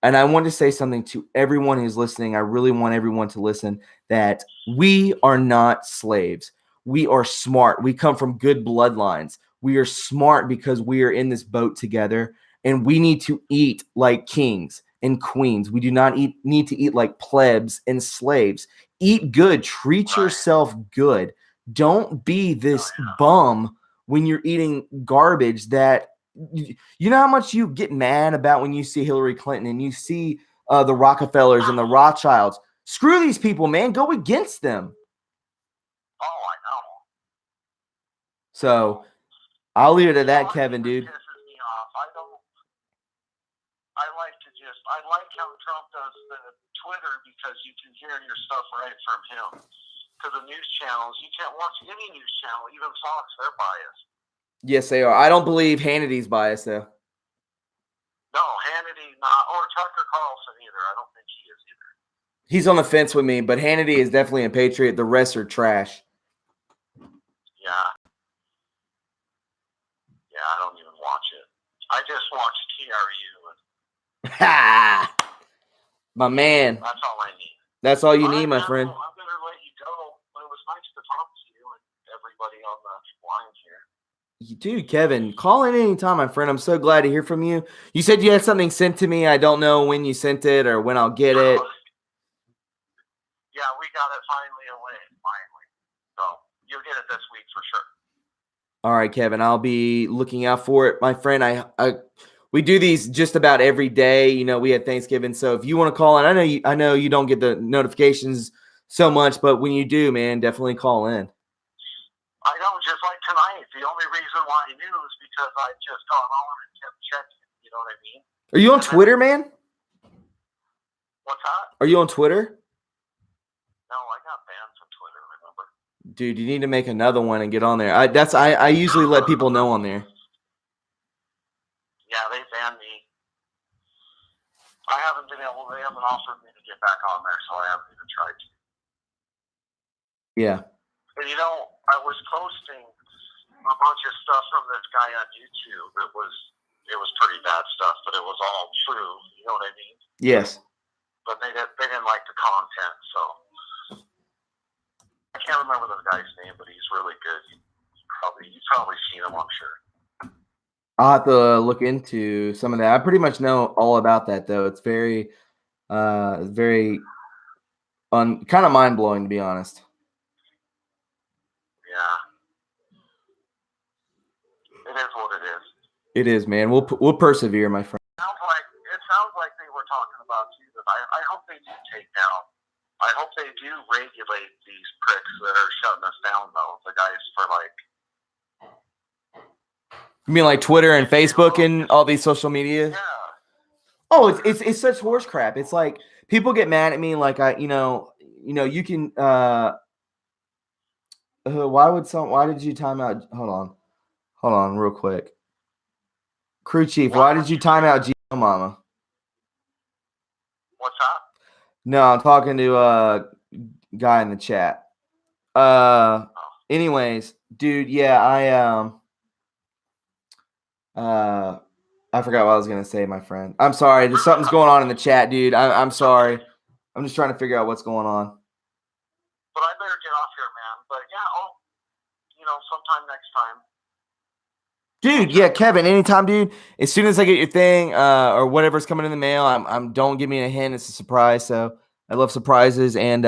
[SPEAKER 1] And I want to say something to everyone who's listening. I really want everyone to listen that we are not slaves. We are smart. We come from good bloodlines. We are smart because we are in this boat together, and we need to eat like kings and queens. We do not need to eat like plebs and slaves. Eat good. Treat yourself good. Don't be this bum when you're eating garbage that you know how much you get mad about when you see Hillary Clinton and you see the Rockefellers and the Rothschilds. Screw these people, man. Go against them.
[SPEAKER 5] Oh, I know.
[SPEAKER 1] So I'll leave it at that, Kevin, dude.
[SPEAKER 5] Pisses me off. I like how Trump does the Twitter because you can hear your stuff right from him. To the news channels, you can't watch any news channel, even Fox, they're biased.
[SPEAKER 1] Yes, they are. I don't believe Hannity's biased, though.
[SPEAKER 5] No, Hannity not, or Tucker Carlson either. I don't think he is either.
[SPEAKER 1] He's on the fence with me, but Hannity is definitely a patriot. The rest are trash.
[SPEAKER 5] Yeah. Yeah, I don't even watch it. I just watch TRU.
[SPEAKER 1] Ha! My man.
[SPEAKER 5] That's all I need.
[SPEAKER 1] That's all you need, my friend.
[SPEAKER 5] I better let you go. But it was nice to talk to you and everybody on the line here.
[SPEAKER 1] Dude, Kevin, call in anytime, my friend. I'm so glad to hear from you. You said you had something sent to me. I don't know when you sent it or when I'll get it.
[SPEAKER 5] Yeah, we got it finally away, finally. So you'll get it this week for sure.
[SPEAKER 1] All right, Kevin, I'll be looking out for it, my friend. We do these just about every day. You know, we had Thanksgiving, so if you want to call in, I know you don't get the notifications so much, but when you do, man, definitely call in.
[SPEAKER 5] I know, just like tonight. The only reason why I knew is because I just got on and kept checking. You know what I mean?
[SPEAKER 1] Are you on Twitter, man?
[SPEAKER 5] What's that?
[SPEAKER 1] Are you on Twitter?
[SPEAKER 5] No, I got banned from Twitter, remember?
[SPEAKER 1] Dude, you need to make another one and get on there. I usually let people know on there.
[SPEAKER 5] Yeah, they banned me. They haven't offered me to get back on there, so I haven't even tried to.
[SPEAKER 1] Yeah.
[SPEAKER 5] And you know, I was posting a bunch of stuff from this guy on YouTube. It was pretty bad stuff, but it was all true. You know what I mean?
[SPEAKER 1] Yes.
[SPEAKER 5] But they didn't like the content, so I can't remember the guy's name, but he's really good. You've probably seen him, I'm sure.
[SPEAKER 1] I'll have to look into some of that. I pretty much know all about that, though. It's very kind of mind blowing, to be honest.
[SPEAKER 5] Yeah, it is what it is.
[SPEAKER 1] It is, man. We'll persevere, my friend.
[SPEAKER 5] It sounds like they were talking about you. But I hope they do take down. I hope they do regulate these pricks that are shutting us down, though. The guys for
[SPEAKER 1] You mean like Twitter and Facebook and all these social media?
[SPEAKER 5] Yeah.
[SPEAKER 1] Oh, it's such horse crap. It's like people get mad at me, like you can. Why did you time out? Hold on, real quick. Crew chief, why did you time out G Mama?
[SPEAKER 5] What's that?
[SPEAKER 1] No, I'm talking to a guy in the chat. Anyways, dude, yeah, I forgot what I was gonna say, my friend. I'm sorry. There's something's going on in the chat, dude. I'm sorry. I'm just trying to figure out what's going on.
[SPEAKER 5] But I better get off here, man. But yeah, sometime next time.
[SPEAKER 1] Dude, yeah, Kevin, anytime, dude. As soon as I get your thing or whatever's coming in the mail, I'm don't give me a hint. It's a surprise. So I love surprises, and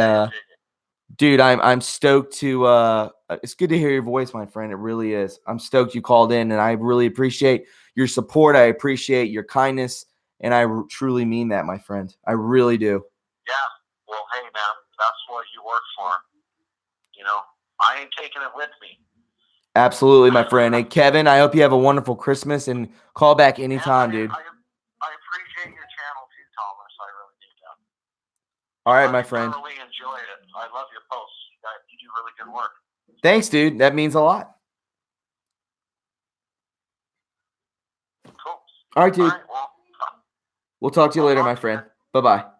[SPEAKER 1] dude, I'm stoked to. It's good to hear your voice, my friend. It really is. I'm stoked you called in, and I really appreciate your support. I appreciate your kindness, and I truly mean that, my friend. I really do.
[SPEAKER 5] Yeah. Well, hey, man, that's what you work for. I ain't taking it with me.
[SPEAKER 1] Absolutely, my friend. Hey, Kevin, I hope you have a wonderful Christmas, and call back anytime, dude.
[SPEAKER 5] I appreciate your channel too, Thomas. I really do that.
[SPEAKER 1] All right, my friend.
[SPEAKER 5] I really enjoy it. I love your posts. You do really good work.
[SPEAKER 1] Thanks, dude. That means a lot.
[SPEAKER 5] Cool.
[SPEAKER 1] All right, dude.
[SPEAKER 5] All right, well,
[SPEAKER 1] we'll talk to you later, my friend. Bye-bye.
[SPEAKER 5] All right.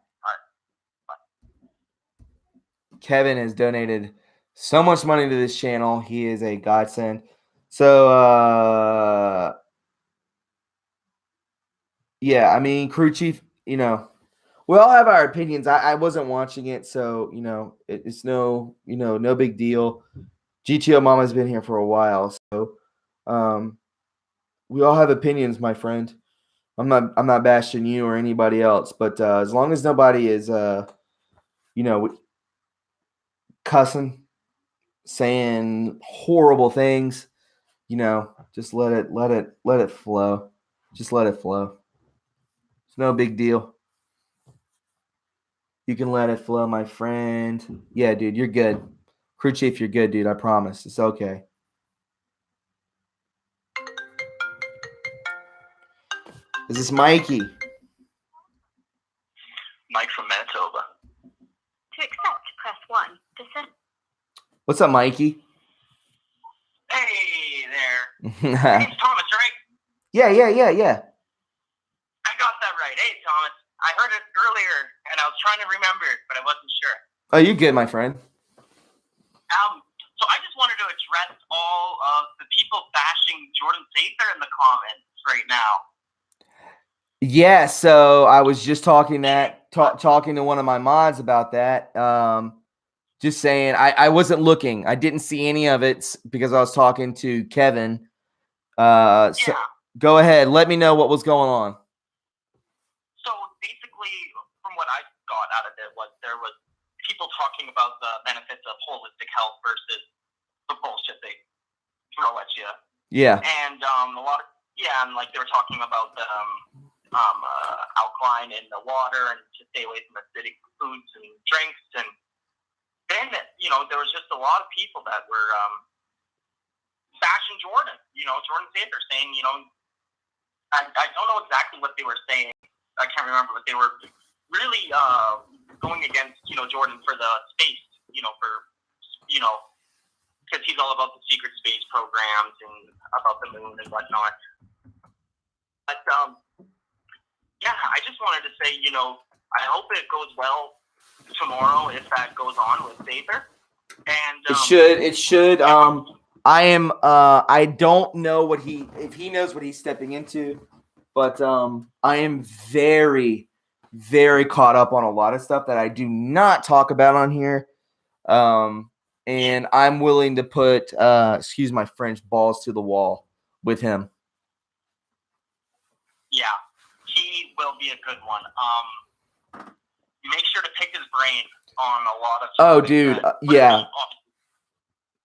[SPEAKER 5] Bye.
[SPEAKER 1] Kevin has donated so much money to this channel. He is a godsend. So Yeah, I mean, crew chief, you know, we all have our opinions. I wasn't watching it, so you know, it's no, you know, no big deal. GTO Mama's been here for a while, so we all have opinions, my friend. I'm not bashing you or anybody else, but as long as nobody is you know, cussing, saying horrible things, you know, just let it flow. Just let it flow. It's no big deal. You can let it flow, my friend. Yeah, dude, you're good. Crew chief, you're good, dude. I promise. It's okay. Is this Mikey?
[SPEAKER 3] Mike from Manitoba.
[SPEAKER 2] To accept, press 1. To send.
[SPEAKER 1] What's up, Mikey?
[SPEAKER 4] Hey there.
[SPEAKER 1] yeah,
[SPEAKER 4] It's Thomas, right?
[SPEAKER 1] yeah.
[SPEAKER 4] I got that right. Hey, Thomas. I heard it earlier, and I was trying to remember it, but I wasn't sure.
[SPEAKER 1] Oh, you good, my friend?
[SPEAKER 4] So I just wanted to address all of the people bashing Jordan Sather in the comments right now.
[SPEAKER 1] Yeah. So I was just talking to one of my mods about that. Just saying, I wasn't looking. I didn't see any of it because I was talking to Kevin. So
[SPEAKER 4] Yeah.
[SPEAKER 1] go ahead. Let me know what was going on.
[SPEAKER 4] So basically, from what I got out of it, was there was people talking about the benefits of holistic health versus the bullshit they throw at you.
[SPEAKER 1] Yeah.
[SPEAKER 4] And and like they were talking about the alkaline in the water and to stay away from acidic foods and drinks. And then, you know, there was just a lot of people that were bashing Jordan, you know, Jordan Sather, saying, you know, I don't know exactly what they were saying. I can't remember, but they were really going against, you know, Jordan for the space, you know, because he's all about the secret space programs and about the moon and whatnot. But, yeah, I just wanted to say, you know, I hope it goes well tomorrow if that goes on with Sather. And
[SPEAKER 1] It should. I don't know if he knows what he's stepping into, but I am very, very caught up on a lot of stuff that I do not talk about on here. And I'm willing to put, excuse my French, balls to the wall with him.
[SPEAKER 4] Yeah, he will be a good one. Make sure to pick his brain on a lot of stuff.
[SPEAKER 1] Oh, dude, yeah.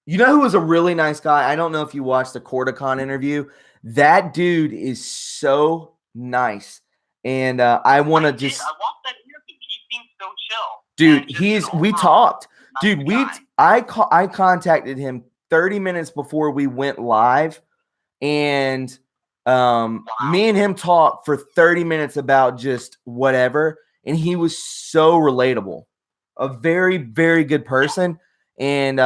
[SPEAKER 1] You know who was a really nice guy? I don't know if you watched the Corticon interview. That dude is so nice. And I want to just...
[SPEAKER 4] I watched that interview. He seems so chill.
[SPEAKER 1] Dude, we talked. Dude, I contacted him 30 minutes before we went live. And me and him talked for 30 minutes about just whatever. And he was so relatable. A very, very good person. And,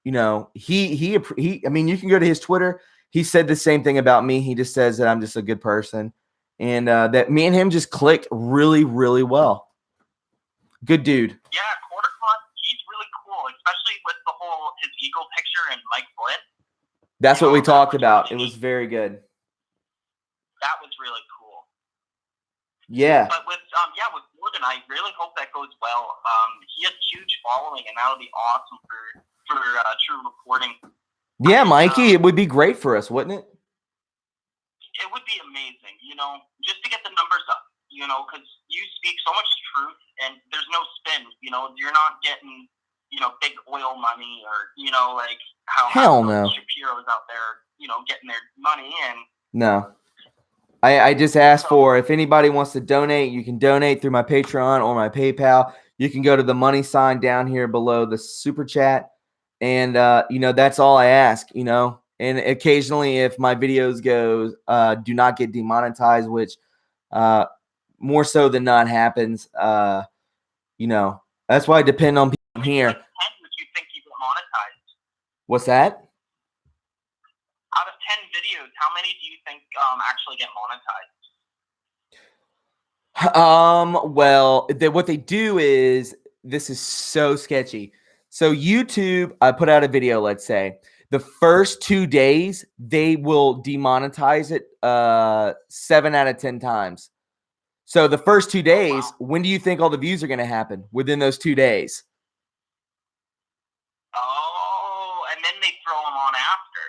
[SPEAKER 1] you know, he, I mean, you can go to his Twitter. He said the same thing about me. He just says that I'm just a good person. And that me and him just clicked really, really well. Good dude.
[SPEAKER 4] Yeah, Corticon, he's really cool, especially with the whole his Eagle picture and Mike Flynn.
[SPEAKER 1] That's what we talked about. It was very good.
[SPEAKER 4] That was really cool.
[SPEAKER 1] Yeah.
[SPEAKER 4] But with Jordan, I really hope that goes well. He has a huge following, and that would be awesome for True Reporting.
[SPEAKER 1] Yeah, Mikey, it would be great for us, wouldn't it?
[SPEAKER 4] It would be amazing, you know, just to get the numbers up, you know, because you speak so much truth, and there's no spin, you know. You're not getting, you know, big oil money or, you know, like how Shapiro's out there, you know, getting their money in.
[SPEAKER 1] No. I just asked for, if anybody wants to donate, you can donate through my Patreon or my PayPal. You can go to the money sign down here below the super chat. And, you know, that's all I ask, you know. And occasionally if my videos do not get demonetized, which more so than not happens, you know, that's why I depend on people here.
[SPEAKER 4] Would you think you get monetized?
[SPEAKER 1] What's that?
[SPEAKER 4] Out of 10 videos, how many do you think actually get monetized?
[SPEAKER 1] Well, what they do is, this is so sketchy. So YouTube, I put out a video, let's say. The first 2 days, they will demonetize it 7 out of 10 times. So the first 2 days, when do you think all the views are going to happen? Within those 2 days.
[SPEAKER 4] Oh, and then they throw them on after.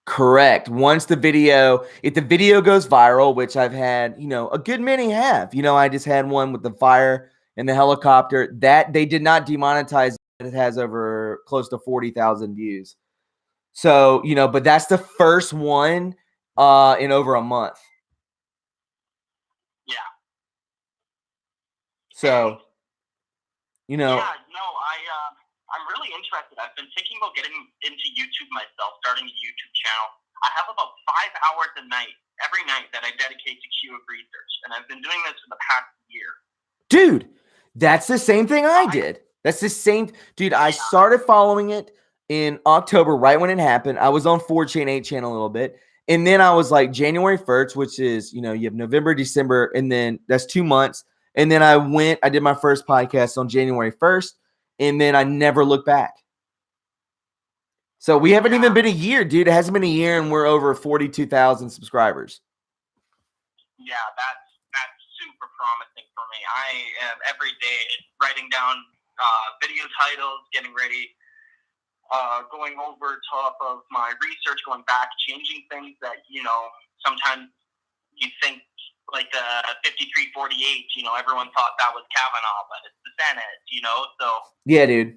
[SPEAKER 1] Correct. Once if the video goes viral, which I've had, a good many have. I just had one with the fire and the helicopter that they did not demonetize. It has over close to 40,000 views. So, but that's the first one in over a month.
[SPEAKER 4] Yeah.
[SPEAKER 1] So,
[SPEAKER 4] Yeah, no, I'm really interested. I've been thinking about getting into YouTube myself, starting a YouTube channel. I have about 5 hours a night, every night, that I dedicate to keyword research, and I've been doing this for the past year.
[SPEAKER 1] Dude, that's the same thing I did. That's the same. Dude, I started following it in October, right when it happened. I was on 4chan 8chan a little bit. And then I was like January 1st, which is, you have November, December, and then that's 2 months. And then I did my first podcast on January 1st, and then I never looked back. So we haven't even been a year, dude. It hasn't been a year, and we're over 42,000 subscribers.
[SPEAKER 4] Yeah, that's super promising for me. I am every day writing down video titles, getting ready, going over top of my research, going back, changing things that, sometimes you think like 5348, everyone thought that was Kavanaugh, but it's the Senate, so.
[SPEAKER 1] Yeah, dude.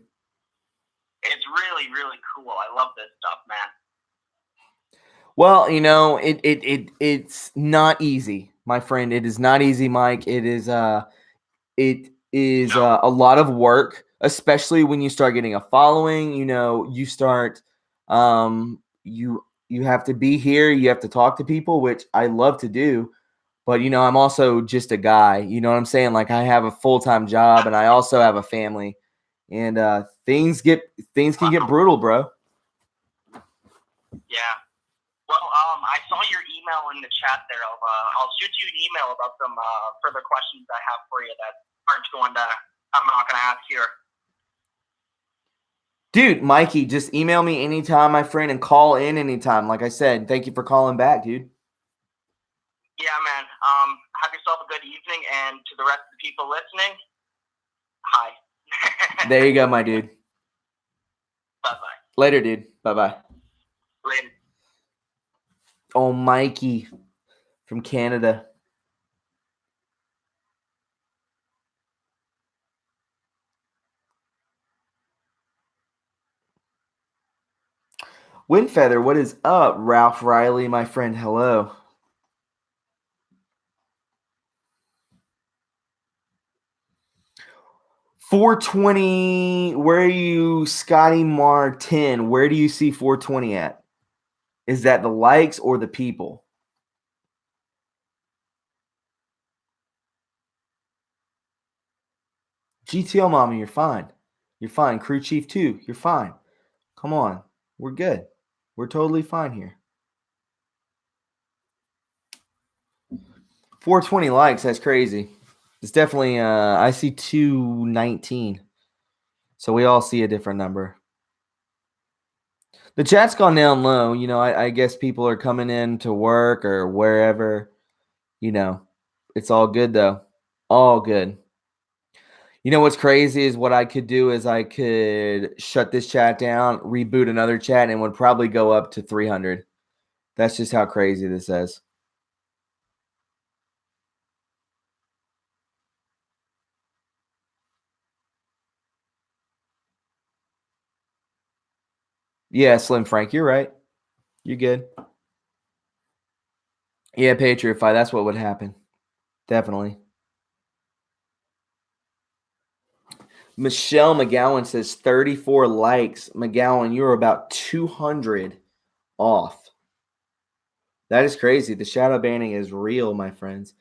[SPEAKER 4] It's really, really cool. I love this stuff, man.
[SPEAKER 1] Well, it's not easy, my friend. It is not easy, Mike. It is a lot of work, especially when you start getting a following. You start you have to be here, you have to talk to people, which I love to do. But I'm also just a guy. You know what I'm saying? Like, I have a full-time job and I also have a family. And things can get brutal, bro.
[SPEAKER 4] Yeah. Well, I saw your email in the chat there. I'll shoot you an email about some further questions I have for you that I'm not going to ask here.
[SPEAKER 1] Dude, Mikey, just email me anytime, my friend, and call in anytime. Like I said, thank you for calling back, dude.
[SPEAKER 4] Yeah, man. Have yourself a good evening, and to the rest of the people listening, hi.
[SPEAKER 1] There you go, my dude.
[SPEAKER 4] Bye-bye.
[SPEAKER 1] Later, dude. Bye-bye.
[SPEAKER 4] Later.
[SPEAKER 1] Oh, Mikey from Canada. Windfeather, what is up? Ralph Riley, my friend, hello. $420, where are you, Scotty Mar 10? Where do you see 420 at? Is that the likes or the people? GTL Mommy, you're fine. You're fine. Crew Chief 2, you're fine. Come on. We're good. We're totally fine here. 420 likes, that's crazy. It's definitely, I see 219. So we all see a different number. The chat's gone down low. I guess people are coming in to work or wherever. It's all good, though. All good. What's crazy is what I could do is I could shut this chat down, reboot another chat, and it would probably go up to 300. That's just how crazy this is. Yeah, Slim Frank, you're right. You're good. Yeah, Patriot Fight, that's what would happen. Definitely. Michelle McGowan says 34 likes. McGowan, you're about 200 off. That is crazy. The shadow banning is real, my friends.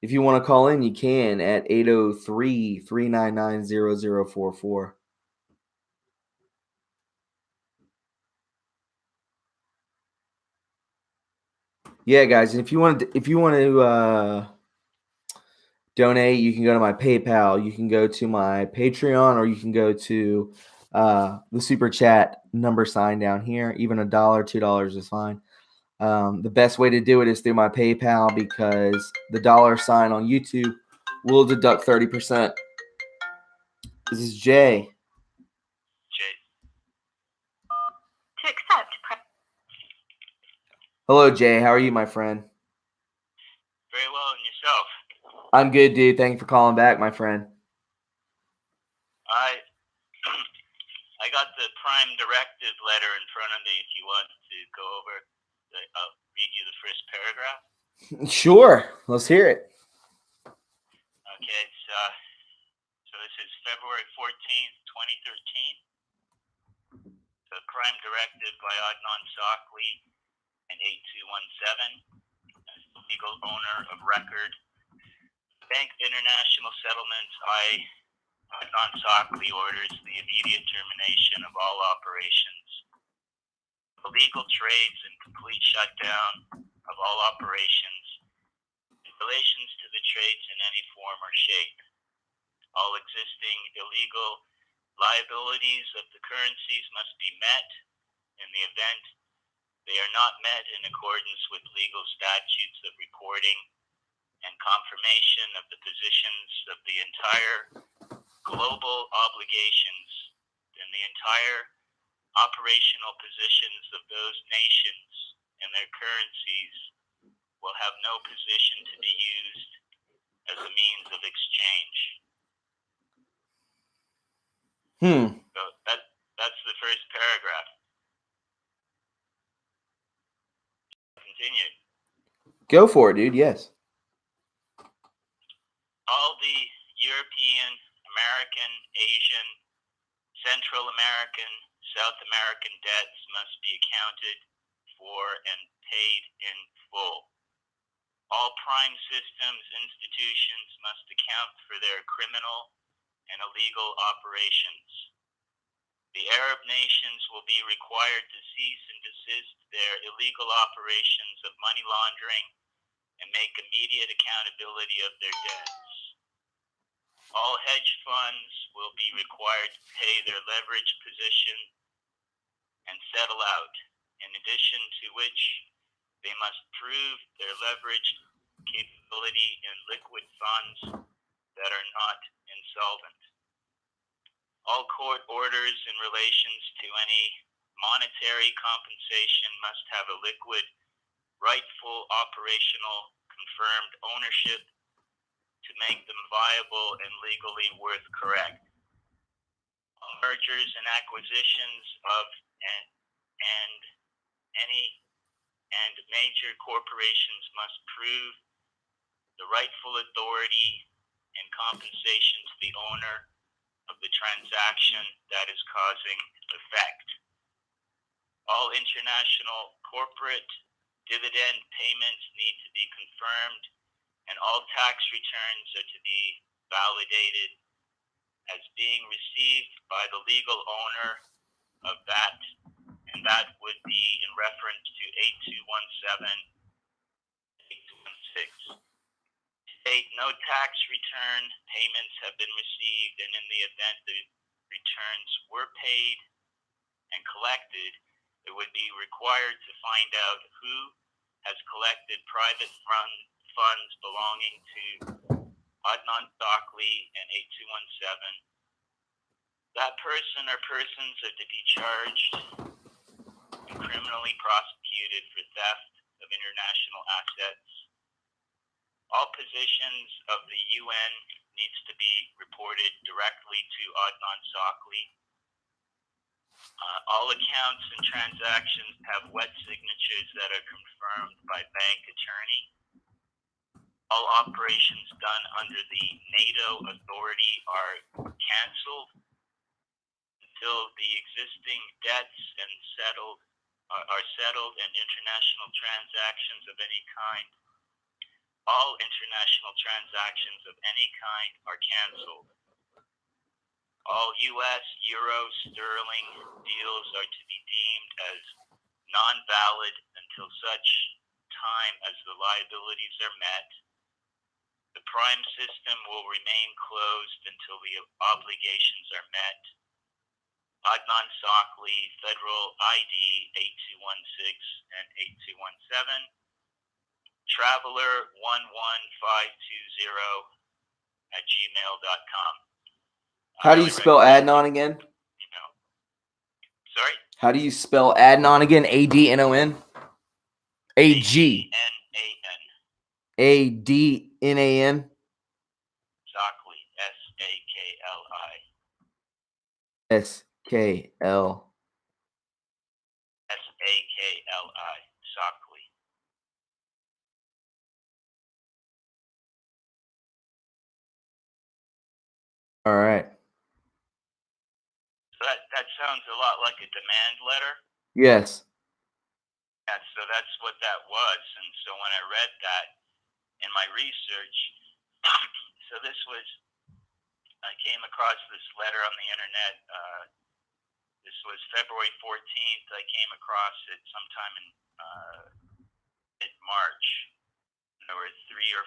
[SPEAKER 1] If you want to call in, you can at 803-399-0044. Yeah, guys, if you want to donate, you can go to my PayPal, you can go to my Patreon, or you can go to the super chat number sign down here. Even $1, $2 is fine. The best way to do it is through my PayPal because the dollar sign on YouTube will deduct 30%. This is Jay.
[SPEAKER 4] Jay.
[SPEAKER 2] To accept,
[SPEAKER 1] Hello, Jay. How are you, my friend?
[SPEAKER 4] Very well, and yourself?
[SPEAKER 1] I'm good, dude. Thank you for calling back, my friend.
[SPEAKER 4] I got the Prime Directive letter in front of me if you want to go over. I'll read you the first paragraph.
[SPEAKER 1] Sure. Let's hear it.
[SPEAKER 4] Okay, so this is February 14th, 2013. The Prime Directive by Adnan Sakli and 8217, legal owner of record. Bank International Settlements, Adnan Sakli orders the immediate termination of all operations, illegal trades, and complete shutdown of all operations in relations to the trades in any form or shape. All existing illegal liabilities of the currencies must be met. In the event they are not met in accordance with legal statutes of reporting and confirmation of the positions of the entire global obligations and the entire operational positions of those nations and their currencies will have no position to be used as a means of exchange. So that's the first paragraph. Continue.
[SPEAKER 1] Go for it, dude. Yes.
[SPEAKER 4] All the European, American, Asian, Central American, South American debts must be accounted for and paid in full. All prime systems institutions must account for their criminal and illegal operations. The Arab nations will be required to cease and desist their illegal operations of money laundering and make immediate accountability of their debts. All hedge funds will be required to pay their leverage position and settle out, in addition to which they must prove their leverage capability in liquid funds that are not insolvent. All court orders in relations to any monetary compensation must have a liquid, rightful, operational, confirmed ownership to make them viable and legally worth correct. All mergers and acquisitions of and major corporations must prove the rightful authority and compensation to the owner of the transaction that is causing effect. All international corporate dividend payments need to be confirmed, and all tax returns are to be validated as being received by the legal owner of that, and that would be in reference to 8217, 8216. To date, no tax return payments have been received, and in the event the returns were paid and collected, it would be required to find out who has collected private funds belonging to Adnan Sakli and 8217. That person or persons are to be charged and criminally prosecuted for theft of international assets. All positions of the UN needs to be reported directly to Adnan Sakli. All accounts and transactions have wet signatures that are confirmed by bank attorney. All operations done under the NATO authority are canceled until the existing debts are settled and international transactions of any kind. All international transactions of any kind are canceled. All U.S., Euro, Sterling deals are to be deemed as non-valid until such time as the liabilities are met. The prime system will remain closed until the obligations are met. Adnan Sockley, Federal ID 8216 and 8217. Traveler11520 @gmail.com.
[SPEAKER 1] How do you spell Adnan again?
[SPEAKER 4] Sorry?
[SPEAKER 1] How do you spell Adnan again? A-D-N-O-N? A-G.
[SPEAKER 4] N-A-N.
[SPEAKER 1] A-D-N-A-N?
[SPEAKER 4] Sockley. S-A-K-L-I.
[SPEAKER 1] S-K-L.
[SPEAKER 4] S-A-K-L-I. Sockley.
[SPEAKER 1] All right.
[SPEAKER 4] So that sounds a lot like a demand letter.
[SPEAKER 1] Yes.
[SPEAKER 4] Yeah, so that's what that was. And so when I read that in my research, so I came across this letter on the internet. This was February 14th. I came across it sometime in mid-March. There were 3 or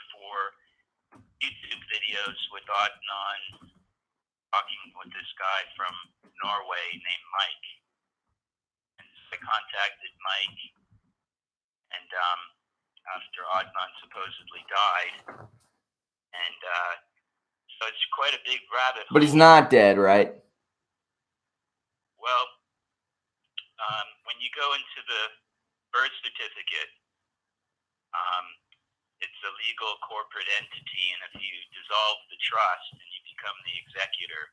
[SPEAKER 4] 4 YouTube videos with Adnan talking with this guy from Norway named Mike. And so I contacted Mike, and after Adnan supposedly died, and so it's quite a big rabbit hole.
[SPEAKER 1] But he's not dead, right?
[SPEAKER 4] Well, when you go into the birth certificate, it's a legal corporate entity, and if you dissolve the trust and you become the executor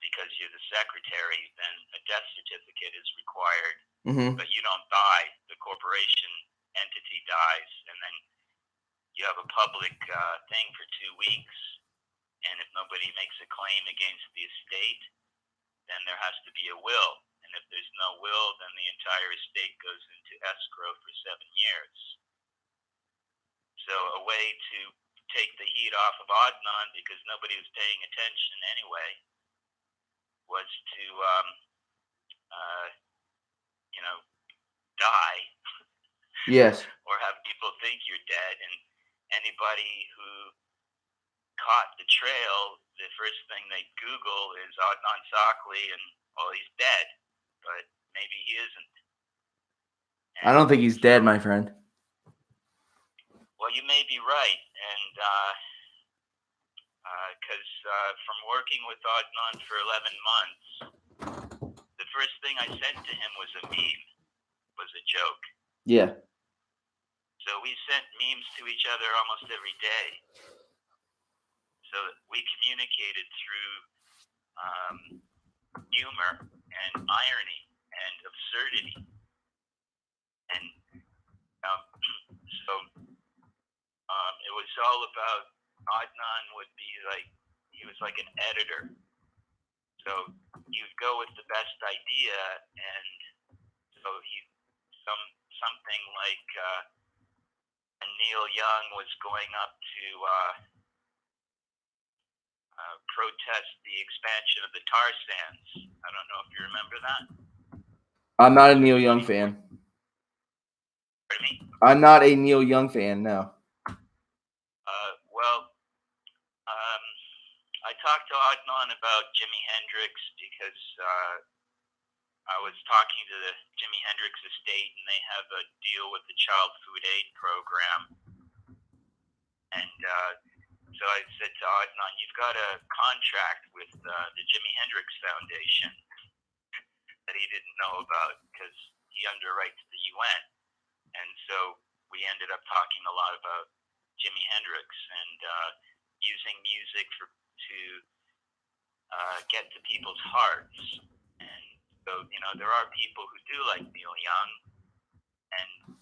[SPEAKER 4] because you're the secretary, then a death certificate is required.
[SPEAKER 1] Mm-hmm.
[SPEAKER 4] But you don't die. The corporation entity dies, and then you have a public thing for 2 weeks, and if nobody makes a claim against the estate, then there has to be a will. And if there's no will, then the entire estate goes into escrow for 7 years. So a way to take the heat off of Adnan, because nobody was paying attention anyway, was to, die.
[SPEAKER 1] Yes.
[SPEAKER 4] Or have people think you're dead. And anybody who caught the trail, the first thing they Google is Adnan Sockley, and, well, he's dead. But maybe he isn't. And
[SPEAKER 1] I don't think he's dead, my friend.
[SPEAKER 4] Well, you may be right, and because from working with Adnan for 11 months, the first thing I sent to him was a meme, was a joke.
[SPEAKER 1] Yeah.
[SPEAKER 4] So we sent memes to each other almost every day. So we communicated through humor and irony and absurdity. And so it was all about Adnan would be like, he was like an editor. So you'd go with the best idea, and so something like Neil Young was going up to protest the expansion of the tar sands. I don't know if you remember that.
[SPEAKER 1] I'm not a Neil Young fan.
[SPEAKER 4] Pardon me?
[SPEAKER 1] I'm not a Neil Young fan, no.
[SPEAKER 4] Well, I talked to Adnan about Jimi Hendrix because I was talking to the Jimi Hendrix estate, and they have a deal with the Child Food Aid Program. And so I said to Adnan, you've got a contract with the Jimi Hendrix Foundation that he didn't know about because he underwrites the UN. And so we ended up talking a lot about Jimi Hendrix and using music to get to people's hearts. And so, there are people who do like Neil Young, and,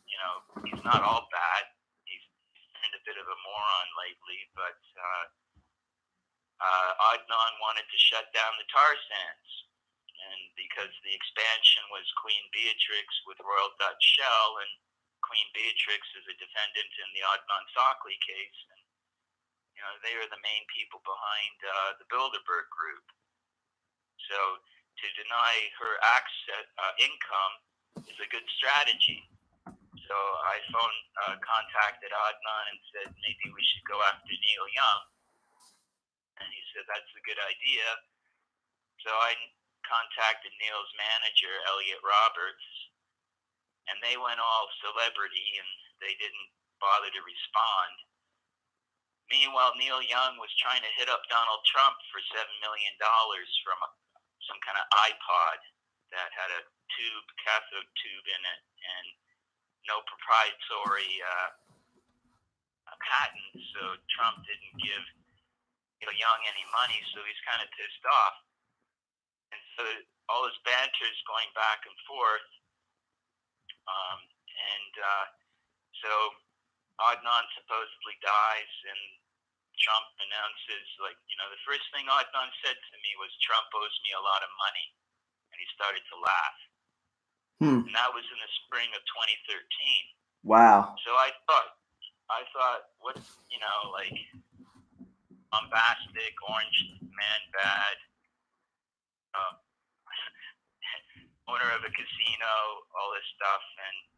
[SPEAKER 4] he's not all bad. He's been a bit of a moron lately, but Adnan wanted to shut down the tar sands. And because the expansion was Queen Beatrix with Royal Dutch Shell, and Queen Beatrix is a defendant in the Adnan Sockley case, and they are the main people behind the Bilderberg Group. So to deny her income is a good strategy. So I contacted Adnan and said maybe we should go after Neil Young, and he said that's a good idea. So I contacted Neil's manager, Elliot Roberts, and they went all celebrity, and they didn't bother to respond. Meanwhile, Neil Young was trying to hit up Donald Trump for $7 million from some kind of iPod that had a cathode tube in it, and no proprietary patent, so Trump didn't give Neil Young any money, so he's kind of pissed off. And so all this banter is going back and forth, so Adnan supposedly dies, and Trump announces, like, the first thing Adnan said to me was, Trump owes me a lot of money, and he started to laugh. And that was in the spring of 2013.
[SPEAKER 1] Wow.
[SPEAKER 4] So I thought, what, like, bombastic, orange man bad, owner of a casino, all this stuff. And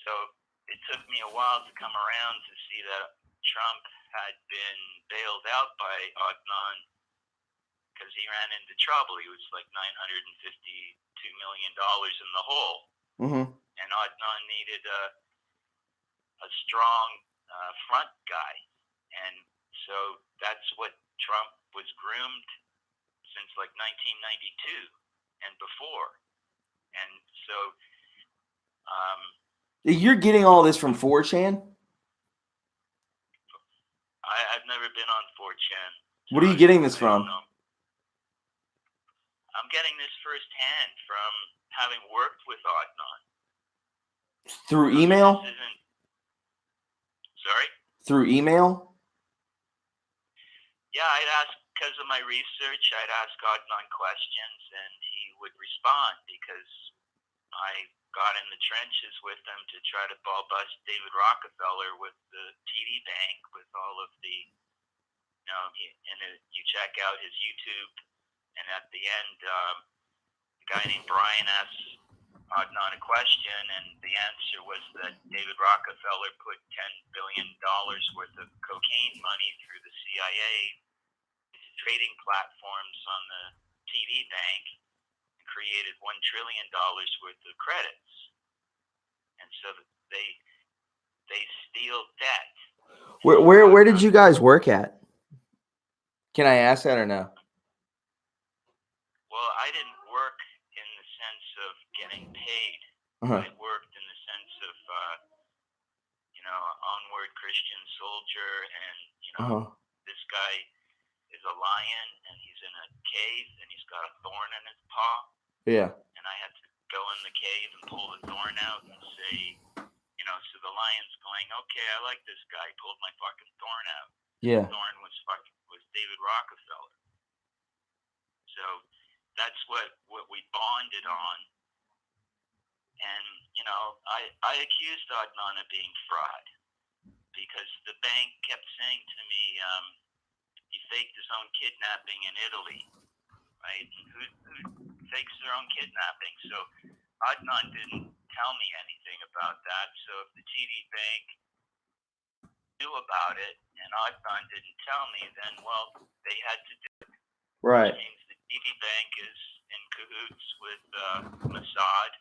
[SPEAKER 4] so it took me a while to come around to see that Trump had been bailed out by Adnan because he ran into trouble. He was like $952 million in the hole.
[SPEAKER 1] Mm-hmm.
[SPEAKER 4] And Adnan needed a strong front guy. And so that's what Trump was groomed since like 1992 and before. And so
[SPEAKER 1] you're getting all this from 4chan?
[SPEAKER 4] I've never been on 4chan.
[SPEAKER 1] What are you getting this from?
[SPEAKER 4] I'm getting this firsthand from having worked with Adnan.
[SPEAKER 1] Through email?
[SPEAKER 4] Sorry?
[SPEAKER 1] Through email?
[SPEAKER 4] Yeah, I'd ask, because of my research, I'd ask Adnan questions, and he would respond, because I got in the trenches with him to try to ball bust David Rockefeller with the TD Bank, with all of the, you check out his YouTube, and at the end, a guy named Brian asked Adnan a question, and the answer was that David Rockefeller put $10 billion worth of cocaine money through the CIA into trading platforms on the TD Bank and created $1 trillion worth of credits. And so they steal debt.
[SPEAKER 1] Where did you guys work at? Can I ask that or no?
[SPEAKER 4] Well, I didn't work in the sense of getting paid.
[SPEAKER 1] Uh-huh.
[SPEAKER 4] I worked in the sense of, onward Christian soldier, and, this guy is a lion, and he's in a cave, and he's got a thorn in his paw.
[SPEAKER 1] Yeah.
[SPEAKER 4] And I had to go in the cave and pull the thorn out and say, so the lion's going, okay, I like this guy. He pulled my fucking thorn out.
[SPEAKER 1] Yeah.
[SPEAKER 4] The thorn was David Rockefeller. So that's what we bonded on. And, I accused Adnan of being fraud because the bank kept saying to me, he faked his own kidnapping in Italy, right? Who fakes their own kidnapping? So Adnan didn't tell me anything about that. So if the TD Bank knew about it and Adnan didn't tell me, then, well, they had to do it.
[SPEAKER 1] Right.
[SPEAKER 4] Which means the TD Bank is in cahoots with Mossad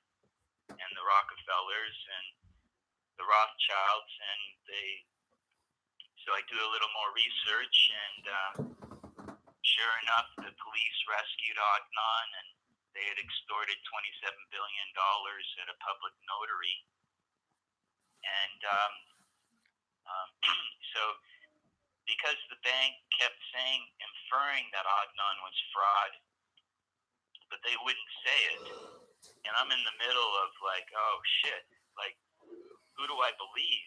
[SPEAKER 4] and the Rockefellers and the Rothschilds, and so I do a little more research, and sure enough, the police rescued Adnan, and they had extorted $27 billion at a public notary. And so because the bank kept inferring that Adnan was fraud, but they wouldn't say it. And I'm in the middle of like, oh shit, like, who do I believe?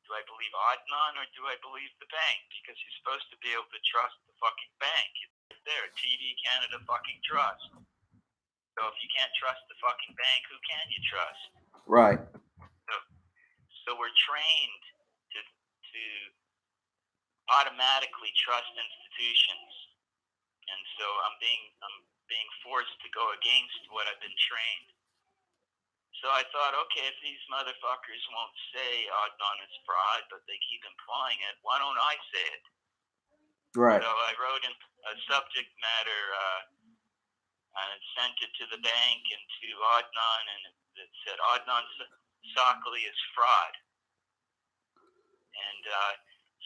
[SPEAKER 4] Do I believe Adnan or do I believe the bank? Because you're supposed to be able to trust the fucking bank. It's there, TD Canada fucking trust. So if you can't trust the fucking bank, who can you trust?
[SPEAKER 1] Right.
[SPEAKER 4] So we're trained to automatically trust institutions, and so I'm being forced to go against what I've been trained. So I thought, okay, if these motherfuckers won't say Adnan is fraud, but they keep implying it, why don't I say it?
[SPEAKER 1] Right.
[SPEAKER 4] So I wrote in a subject matter and sent it to the bank and to Adnan, and it said Adnan Sakali is fraud. And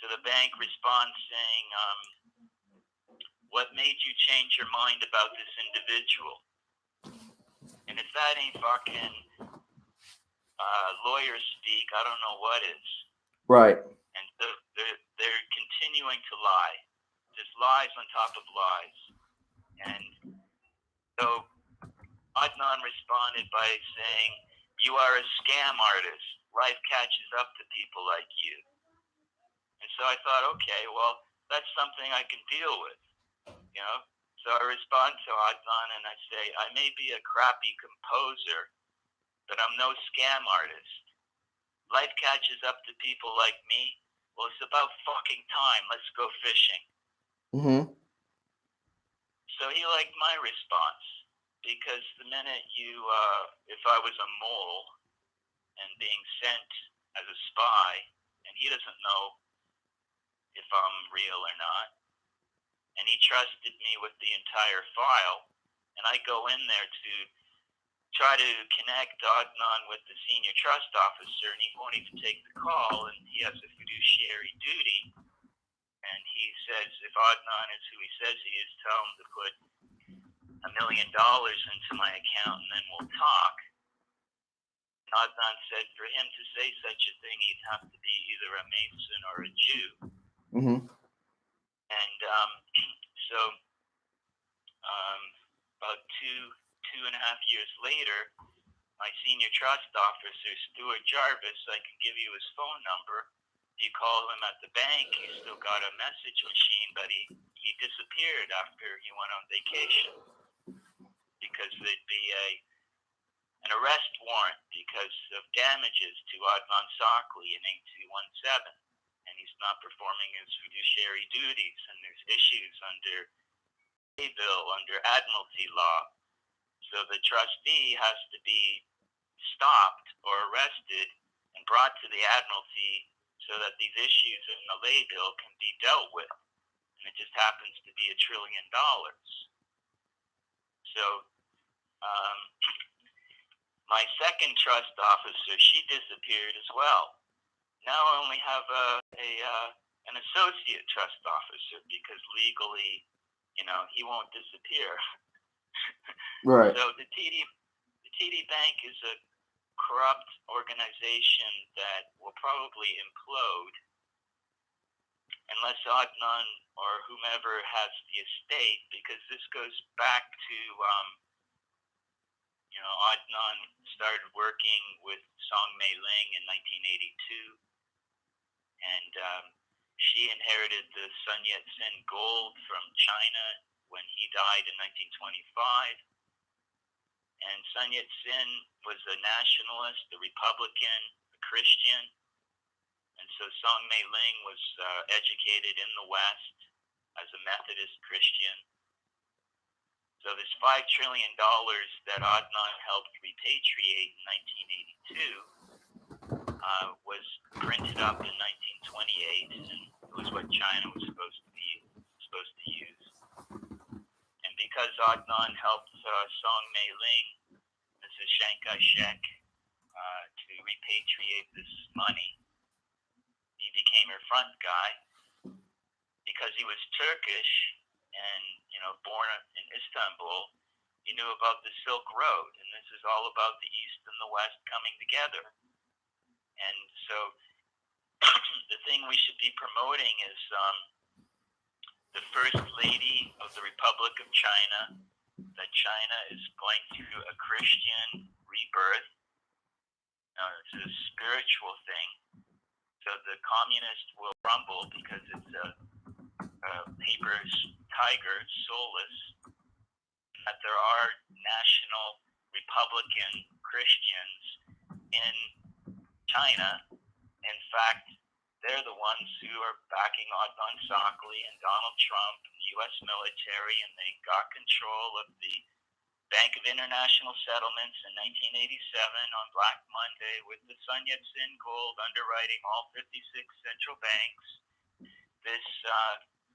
[SPEAKER 4] so the bank responds saying, what made you change your mind about this individual? And if that ain't fucking lawyer speak, I don't know what is.
[SPEAKER 1] Right.
[SPEAKER 4] And so they're continuing to lie. Just lies on top of lies. And so Adnan responded by saying, you are a scam artist. Life catches up to people like you. And so I thought, okay, well, that's something I can deal with, you know? So I respond to Adnan and I say, I may be a crappy composer, but I'm no scam artist. Life catches up to people like me. Well, it's about fucking time. Let's go fishing.
[SPEAKER 1] Mm-hmm.
[SPEAKER 4] So he liked my response, because the minute you, if I was a mole and being sent as a spy, and he doesn't know if I'm real or not, and he trusted me with the entire file, and I go in there to try to connect Adnan with the senior trust officer, and he won't even take the call, and he has a fiduciary duty, and he says, if Adnan is who he says he is, tell him to put $1 million into my account, and then we'll talk. Adnan said for him to say such a thing, he'd have to be either a Mason or a Jew.
[SPEAKER 1] Mm-hmm.
[SPEAKER 4] And so about two and a half years later, my senior trust officer, Stuart Jarvis, I can give you his phone number. You call him at the bank, he's still got a message machine, but he disappeared after he went on vacation, because there'd be an arrest warrant because of damages to Adnan Sakali in 8217, and he's not performing his fiduciary duties, and there's issues under a bill, under admiralty law. So the trustee has to be stopped or arrested and brought to the admiralty so that these issues in the lay bill can be dealt with. And it just happens to be $1 trillion. So my second trust officer, she disappeared as well. Now I only have an associate trust officer, because legally, you know, he won't disappear.
[SPEAKER 1] Right.
[SPEAKER 4] So the TD Bank is a corrupt organization that will probably implode unless Adnan or whomever has the estate, because this goes back to, you know, Adnan started working with Song Mei Ling in 1982, and she inherited the Sun Yat-sen gold from China when he died in 1925. And Sun Yat-sen was a nationalist, a Republican, a Christian. And so Song Mei Ling was educated in the West as a Methodist Christian. So this $5 trillion that Adnan helped repatriate in 1982 was printed up in 1928, and it was what China was supposed to use. And because Adnan helped Song Mei Ling, Mrs. Chiang Kai-shek, to repatriate this money, he became her front guy. Because he was Turkish and, you know, born in Istanbul, he knew about the Silk Road, and this is all about the East and the West coming together. And so the thing we should be promoting is the First Lady of the Republic of China, that China is going through a Christian rebirth. It's a spiritual thing. So the communists will crumble because it's a paper tiger, soulless. That there are national Republican Christians in China. In fact, they're the ones who are backing Adnan Sakali and Donald Trump and the U.S. military, and they got control of the Bank of International Settlements in 1987 on Black Monday with the Sun Yat-sen gold underwriting all 56 central banks. This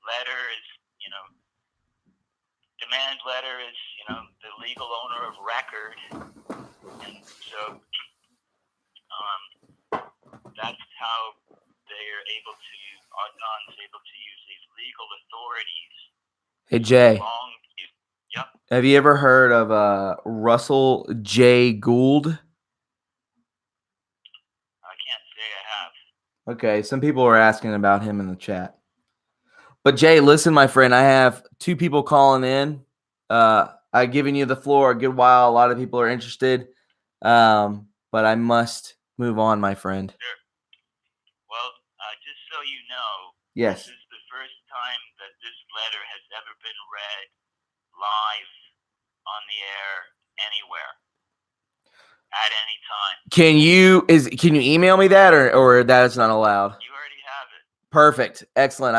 [SPEAKER 4] letter is, you know, demand letter is, the legal owner of record, and so that's how Adnan's able to use these legal authorities.
[SPEAKER 1] Hey, Jay.
[SPEAKER 4] Long view. Yep.
[SPEAKER 1] Have you ever heard of Russell J. Gould?
[SPEAKER 4] I can't say I have.
[SPEAKER 1] Okay, some people are asking about him in the chat. But Jay, listen, my friend, I have 2 people calling in. I've given you the floor a good while. A lot of people are interested, but I must move on, my friend.
[SPEAKER 4] Sure. Well, just so you know,
[SPEAKER 1] Yes.
[SPEAKER 4] this is the first time that this letter has ever been read live on the air anywhere at any time.
[SPEAKER 1] Can you email me that or that is not allowed?
[SPEAKER 4] You already have it.
[SPEAKER 1] Perfect. Excellent.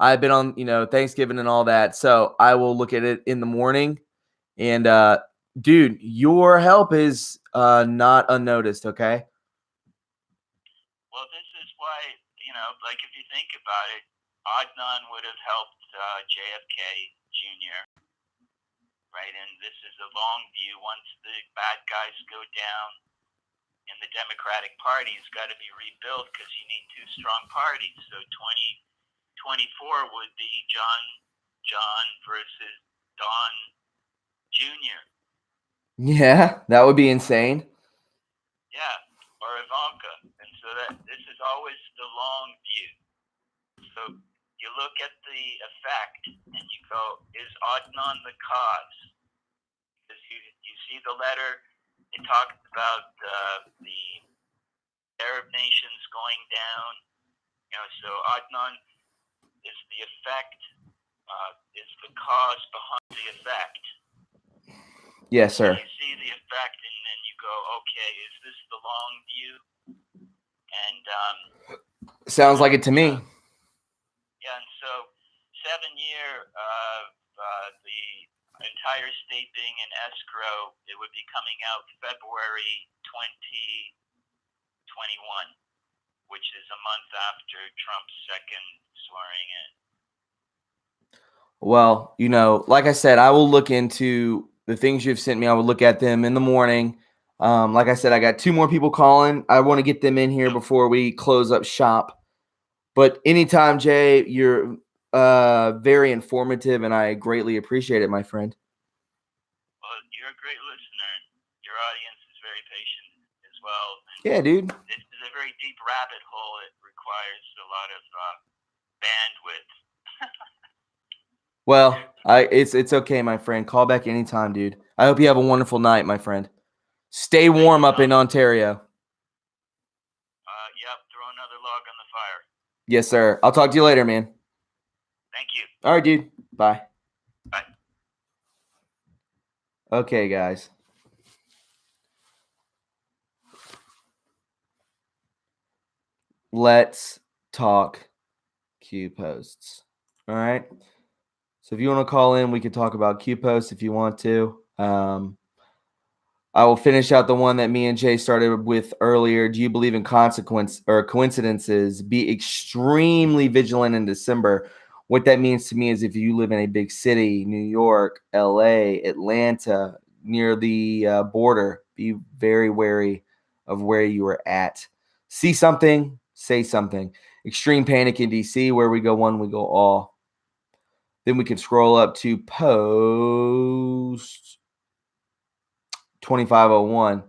[SPEAKER 1] I've been on, Thanksgiving and all that, so I will look at it in the morning. And dude, your help is not unnoticed, okay?
[SPEAKER 4] Well, this is why, like if you think about it, Adnan would have helped JFK Jr., right? And this is a long view. Once the bad guys go down in the Democratic Party, it's got to be rebuilt because you need 2 strong parties. So 2024 would be John versus Don Jr.
[SPEAKER 1] Yeah, that would be insane.
[SPEAKER 4] Yeah, or Ivanka. And so this is always the long view. So you look at the effect and you go, is Adnan the cause? Because you see the letter, it talks about the Arab nations going down. So Adnan is the effect, is the cause behind the effect.
[SPEAKER 1] Yes, sir.
[SPEAKER 4] You see the effect, and then you go, okay, is this the long view? And
[SPEAKER 1] sounds like it to me.
[SPEAKER 4] Yeah, and so 7-year the entire state being in escrow, it would be coming out February 2021, which is a month after Trump's second swearing in.
[SPEAKER 1] Well, like I said, I will look into the things you've sent me. I will look at them in the morning. Like I said, I got 2 more people calling. I want to get them in here before we close up shop. But anytime, Jay, you're very informative, and I greatly appreciate it, my friend.
[SPEAKER 4] Well, you're a great listener. Your audience is very patient as well.
[SPEAKER 1] Yeah, dude.
[SPEAKER 4] This is a very deep rabbit hole. It requires a lot of bandwidth.
[SPEAKER 1] Well, it's okay, my friend. Call back anytime, dude. I hope you have a wonderful night, my friend. Stay warm up in Ontario.
[SPEAKER 4] Yep, throw another log on the fire.
[SPEAKER 1] Yes, sir. I'll talk to you later, man.
[SPEAKER 4] Thank you.
[SPEAKER 1] All right, dude. Bye.
[SPEAKER 4] Bye.
[SPEAKER 1] Okay, guys. Let's talk Q posts. All right. So if you want to call in, we can talk about Q posts if you want to. I will finish out the one that me and Jay started with earlier. Do you believe in consequence or coincidences? Be extremely vigilant in December. What that means to me is if you live in a big city, New York, LA, Atlanta, near the border, be very wary of where you are at. See something, say something. Extreme panic in DC, where we go one, we go all. Then we can scroll up to post 2501.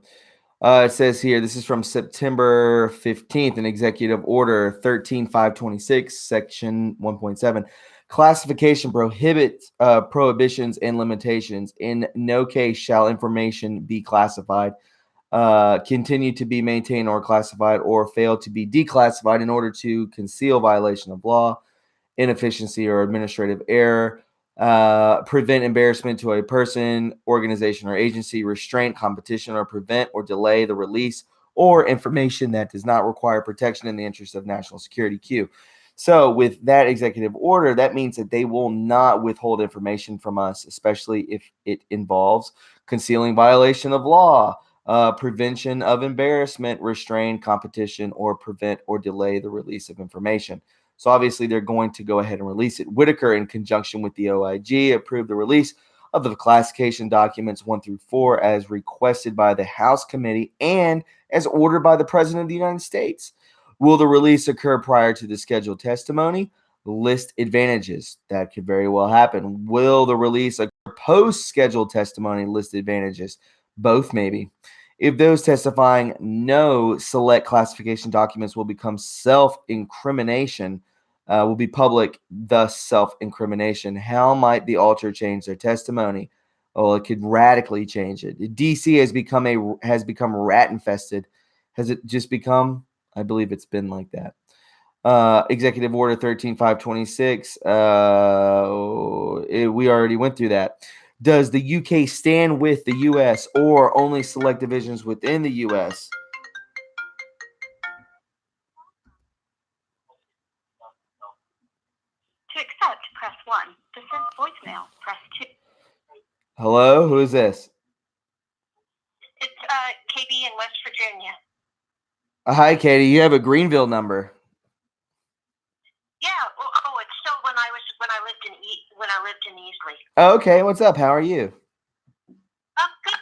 [SPEAKER 1] It says here, this is from September 15th, an executive order 13526, section 1.7. Classification prohibits prohibitions and limitations. In no case shall information be classified, continue to be maintained or classified, or fail to be declassified in order to conceal violation of law, inefficiency, or administrative error, prevent embarrassment to a person, organization, or agency, restraint, competition, or prevent or delay the release or information that does not require protection in the interest of national security. Q. So with that executive order, that means that they will not withhold information from us, especially if it involves concealing violation of law, prevention of embarrassment, restrain competition, or prevent or delay the release of information. So obviously they're going to go ahead and release it. Whitaker, in conjunction with the OIG, approved the release of the classification documents 1 through 4 as requested by the House committee and as ordered by the President of the United States. Will the release occur prior to the scheduled testimony? List advantages. That could very well happen. Will the release occur post-scheduled testimony? List advantages. Both, maybe. If those testifying no, select classification documents will become self-incrimination, will be public, thus self-incrimination. How might the alter change their testimony? Well, it could radically change it. DC has become rat infested. Has it just become? I believe it's been like that. Executive Order 13526. We already went through that. Does the UK stand with the US or only select divisions within the US?
[SPEAKER 6] To accept, press 1. To send voicemail, press 2.
[SPEAKER 1] Hello, who is this?
[SPEAKER 6] It's KB in West Virginia.
[SPEAKER 1] Hi, Katie. You have a Greenville number.
[SPEAKER 6] Yeah. Oh, it's still when I lived in Easley.
[SPEAKER 1] Okay, what's up? How are you?
[SPEAKER 6] Good.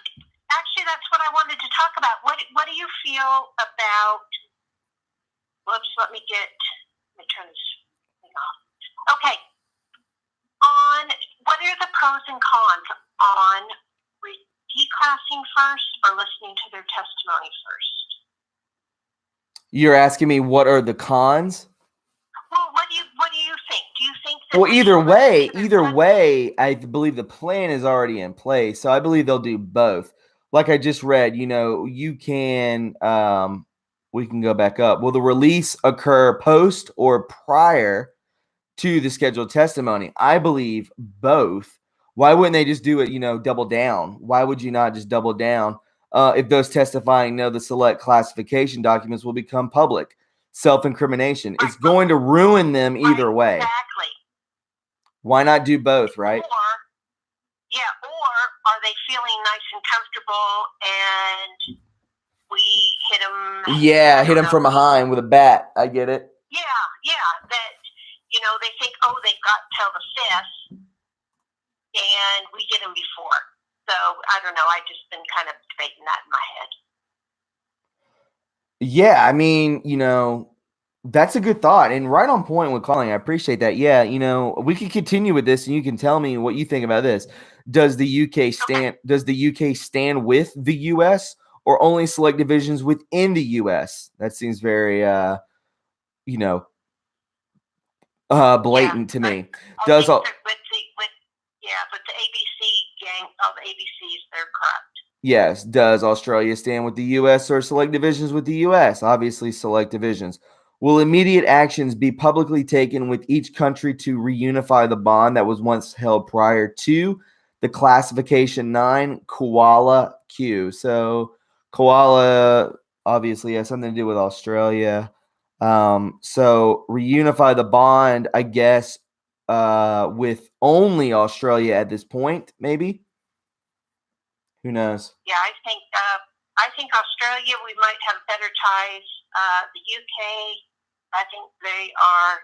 [SPEAKER 6] Actually, that's what I wanted to talk about. What do you feel about? Whoops. Let me turn this thing off. Okay. What are the pros and cons on declassing first or listening to their testimony first?
[SPEAKER 1] You're asking me what are the cons?
[SPEAKER 6] Well, what do you think? Do you think that?
[SPEAKER 1] Well, either way, I believe the plan is already in place. So I believe they'll do both. Like I just read, you can we can go back up. Will the release occur post or prior to the scheduled testimony? I believe both. Why wouldn't they just do it, double down? Why would you not just double down? If those testifying know the select classification documents will become public. Self-incrimination. It's going to ruin them either way.
[SPEAKER 6] Exactly.
[SPEAKER 1] Why not do both, right?
[SPEAKER 6] Or are they feeling nice and comfortable and we hit them?
[SPEAKER 1] Yeah, hit them from behind with a bat. I get it.
[SPEAKER 6] Yeah, that, they think, oh, they've got till the 5th and we get them before. So, I don't know. I've just been kind of debating that in my head.
[SPEAKER 1] Yeah, I mean, that's a good thought and right on point with calling. I appreciate that. Yeah, we can continue with this and you can tell me what you think about this. Does the UK stand with the US or only select divisions within the US? That seems very blatant to me.
[SPEAKER 6] But the ABC gang, all the ABCs, they're corrupt.
[SPEAKER 1] Yes. Does Australia stand with the U.S. or select divisions with the U.S.? Obviously, select divisions. Will immediate actions be publicly taken with each country to reunify the bond that was once held prior to the classification 9 Koala Q? So Koala obviously has something to do with Australia. So reunify the bond, I guess, with only Australia at this point, maybe. Who knows?
[SPEAKER 6] Yeah, I think Australia, we might have better ties. The UK, I think they are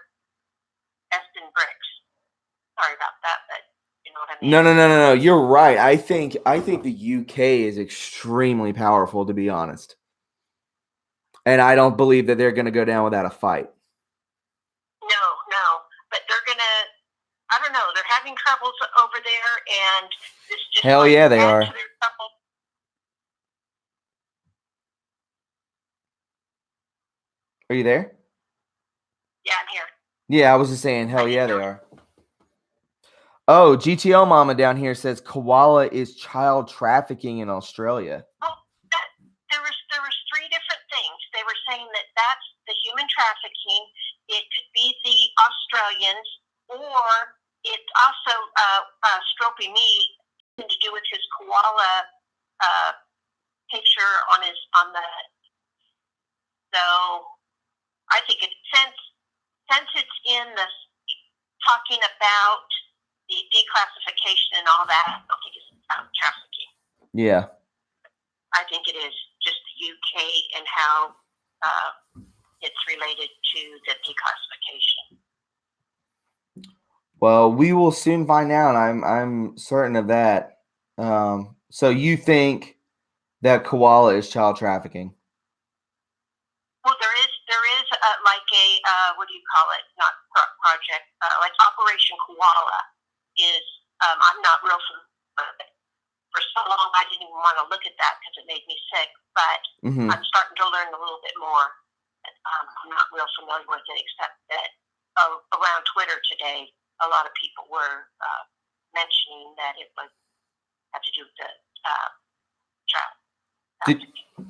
[SPEAKER 6] best in bricks. Sorry about that, but you know what I mean.
[SPEAKER 1] No. You're right. I think the UK is extremely powerful, to be honest. And I don't believe that they're going to go down without a fight.
[SPEAKER 6] No, but they're going to. I don't know. They're having troubles over there, and this just
[SPEAKER 1] hell yeah, they are. Are you there?
[SPEAKER 6] Yeah, I'm here.
[SPEAKER 1] Yeah, I was just saying, hell yeah, they are. Oh, GTO Mama down here says koala is child trafficking in Australia.
[SPEAKER 6] Well, there was 3 different things. They were saying that that's the human trafficking. It could be the Australians, or it's also Stropey Me to do with his koala picture on the. So I think since it's in the talking about the declassification and all that, I don't think it's about trafficking.
[SPEAKER 1] Yeah.
[SPEAKER 6] I think it is just the UK and how it's related to the declassification.
[SPEAKER 1] Well, we will soon find out. I'm certain of that. So you think that koala is child trafficking?
[SPEAKER 6] Well, there is like a what do you call it? Not project, like Operation Koala is. I'm not real familiar with it. For so long, I didn't even want to look at that because it made me sick. But
[SPEAKER 1] Mm-hmm.
[SPEAKER 6] I'm starting to learn a little bit more. I'm not real familiar with it, except that around Twitter today, a lot of people were mentioning that it was had to do with the child.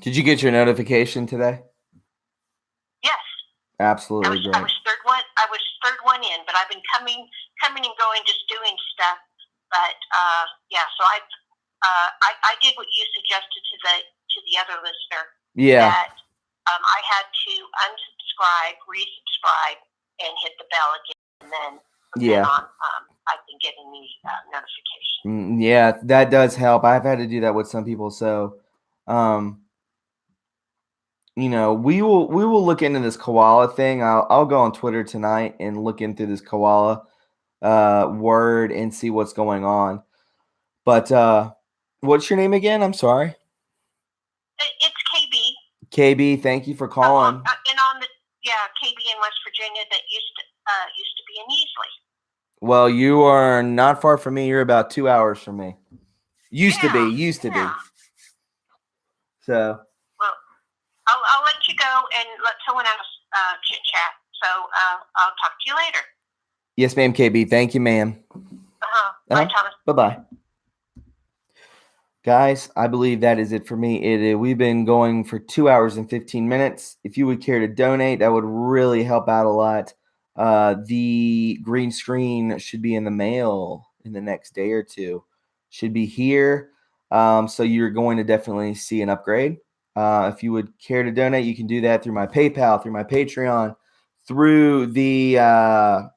[SPEAKER 1] Did you get your notification today?
[SPEAKER 6] Yes.
[SPEAKER 1] Absolutely
[SPEAKER 6] I
[SPEAKER 1] great.
[SPEAKER 6] was third one in, but I've been coming and going, just doing stuff. But yeah, so I did what you suggested to the other listener.
[SPEAKER 1] Yeah.
[SPEAKER 6] That I had to unsubscribe, resubscribe, and hit the bell again, and then from then on, I've been getting the notification.
[SPEAKER 1] Yeah, that does help. I've had to do that with some people. So, you know, we will look into this koala thing. I'll go on Twitter tonight and look into this koala word and see what's going on. But what's your name again? I'm sorry.
[SPEAKER 6] It's KB.
[SPEAKER 1] KB, thank you for calling.
[SPEAKER 6] And on the KB in West Virginia that used to be in Easley.
[SPEAKER 1] Well, you are not far from me. You're about 2 hours from me. Used to be. So.
[SPEAKER 6] Well, I'll let you go and let someone else chit chat. So I'll talk to you later.
[SPEAKER 1] Yes, ma'am, KB. Thank you, ma'am.
[SPEAKER 6] Bye, Thomas.
[SPEAKER 1] Bye-bye. Guys, I believe that is it for me. We've been going for 2 hours and 15 minutes. If you would care to donate, that would really help out a lot. The green screen should be in the mail in the next day or two. Should be here. So you're going to definitely see an upgrade. If you would care to donate, you can do that through my PayPal, through my Patreon, through the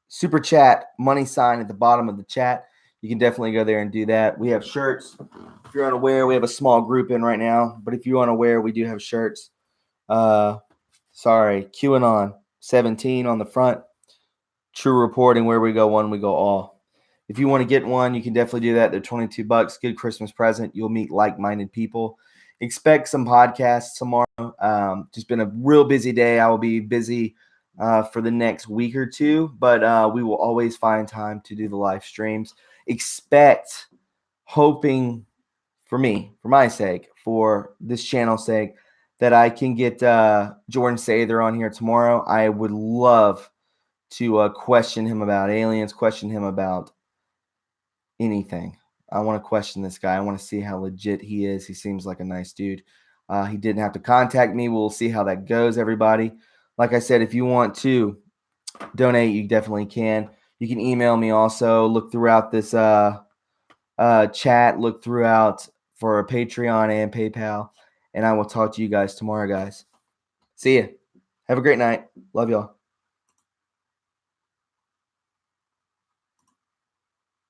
[SPEAKER 1] super chat money sign at the bottom of the chat. You can definitely go there and do that. We have shirts. If you're unaware, we have a small group in right now. But if you're unaware, we do have shirts. Sorry, QAnon 17 on the front. True reporting, where we go one, we go all. If you want to get one, you can definitely do that. They're $22. Good Christmas present. You'll meet like-minded people. Expect some podcasts tomorrow. Just been a real busy day. I will be busy for the next week or two, but we will always find time to do the live streams. Expect, hoping for me, for my sake, for this channel's sake, that I can get Jordan Sather on here tomorrow. I would love to question him about aliens, question him about anything. I want to question this guy. I want to see how legit he is. He seems like a nice dude. He didn't have to contact me. We'll see how that goes, everybody. Like I said, if you want to donate, you definitely can. You can email me also. Look throughout this chat. Look throughout for Patreon and PayPal. And I will talk to you guys tomorrow, guys. See ya. Have a great night. Love y'all.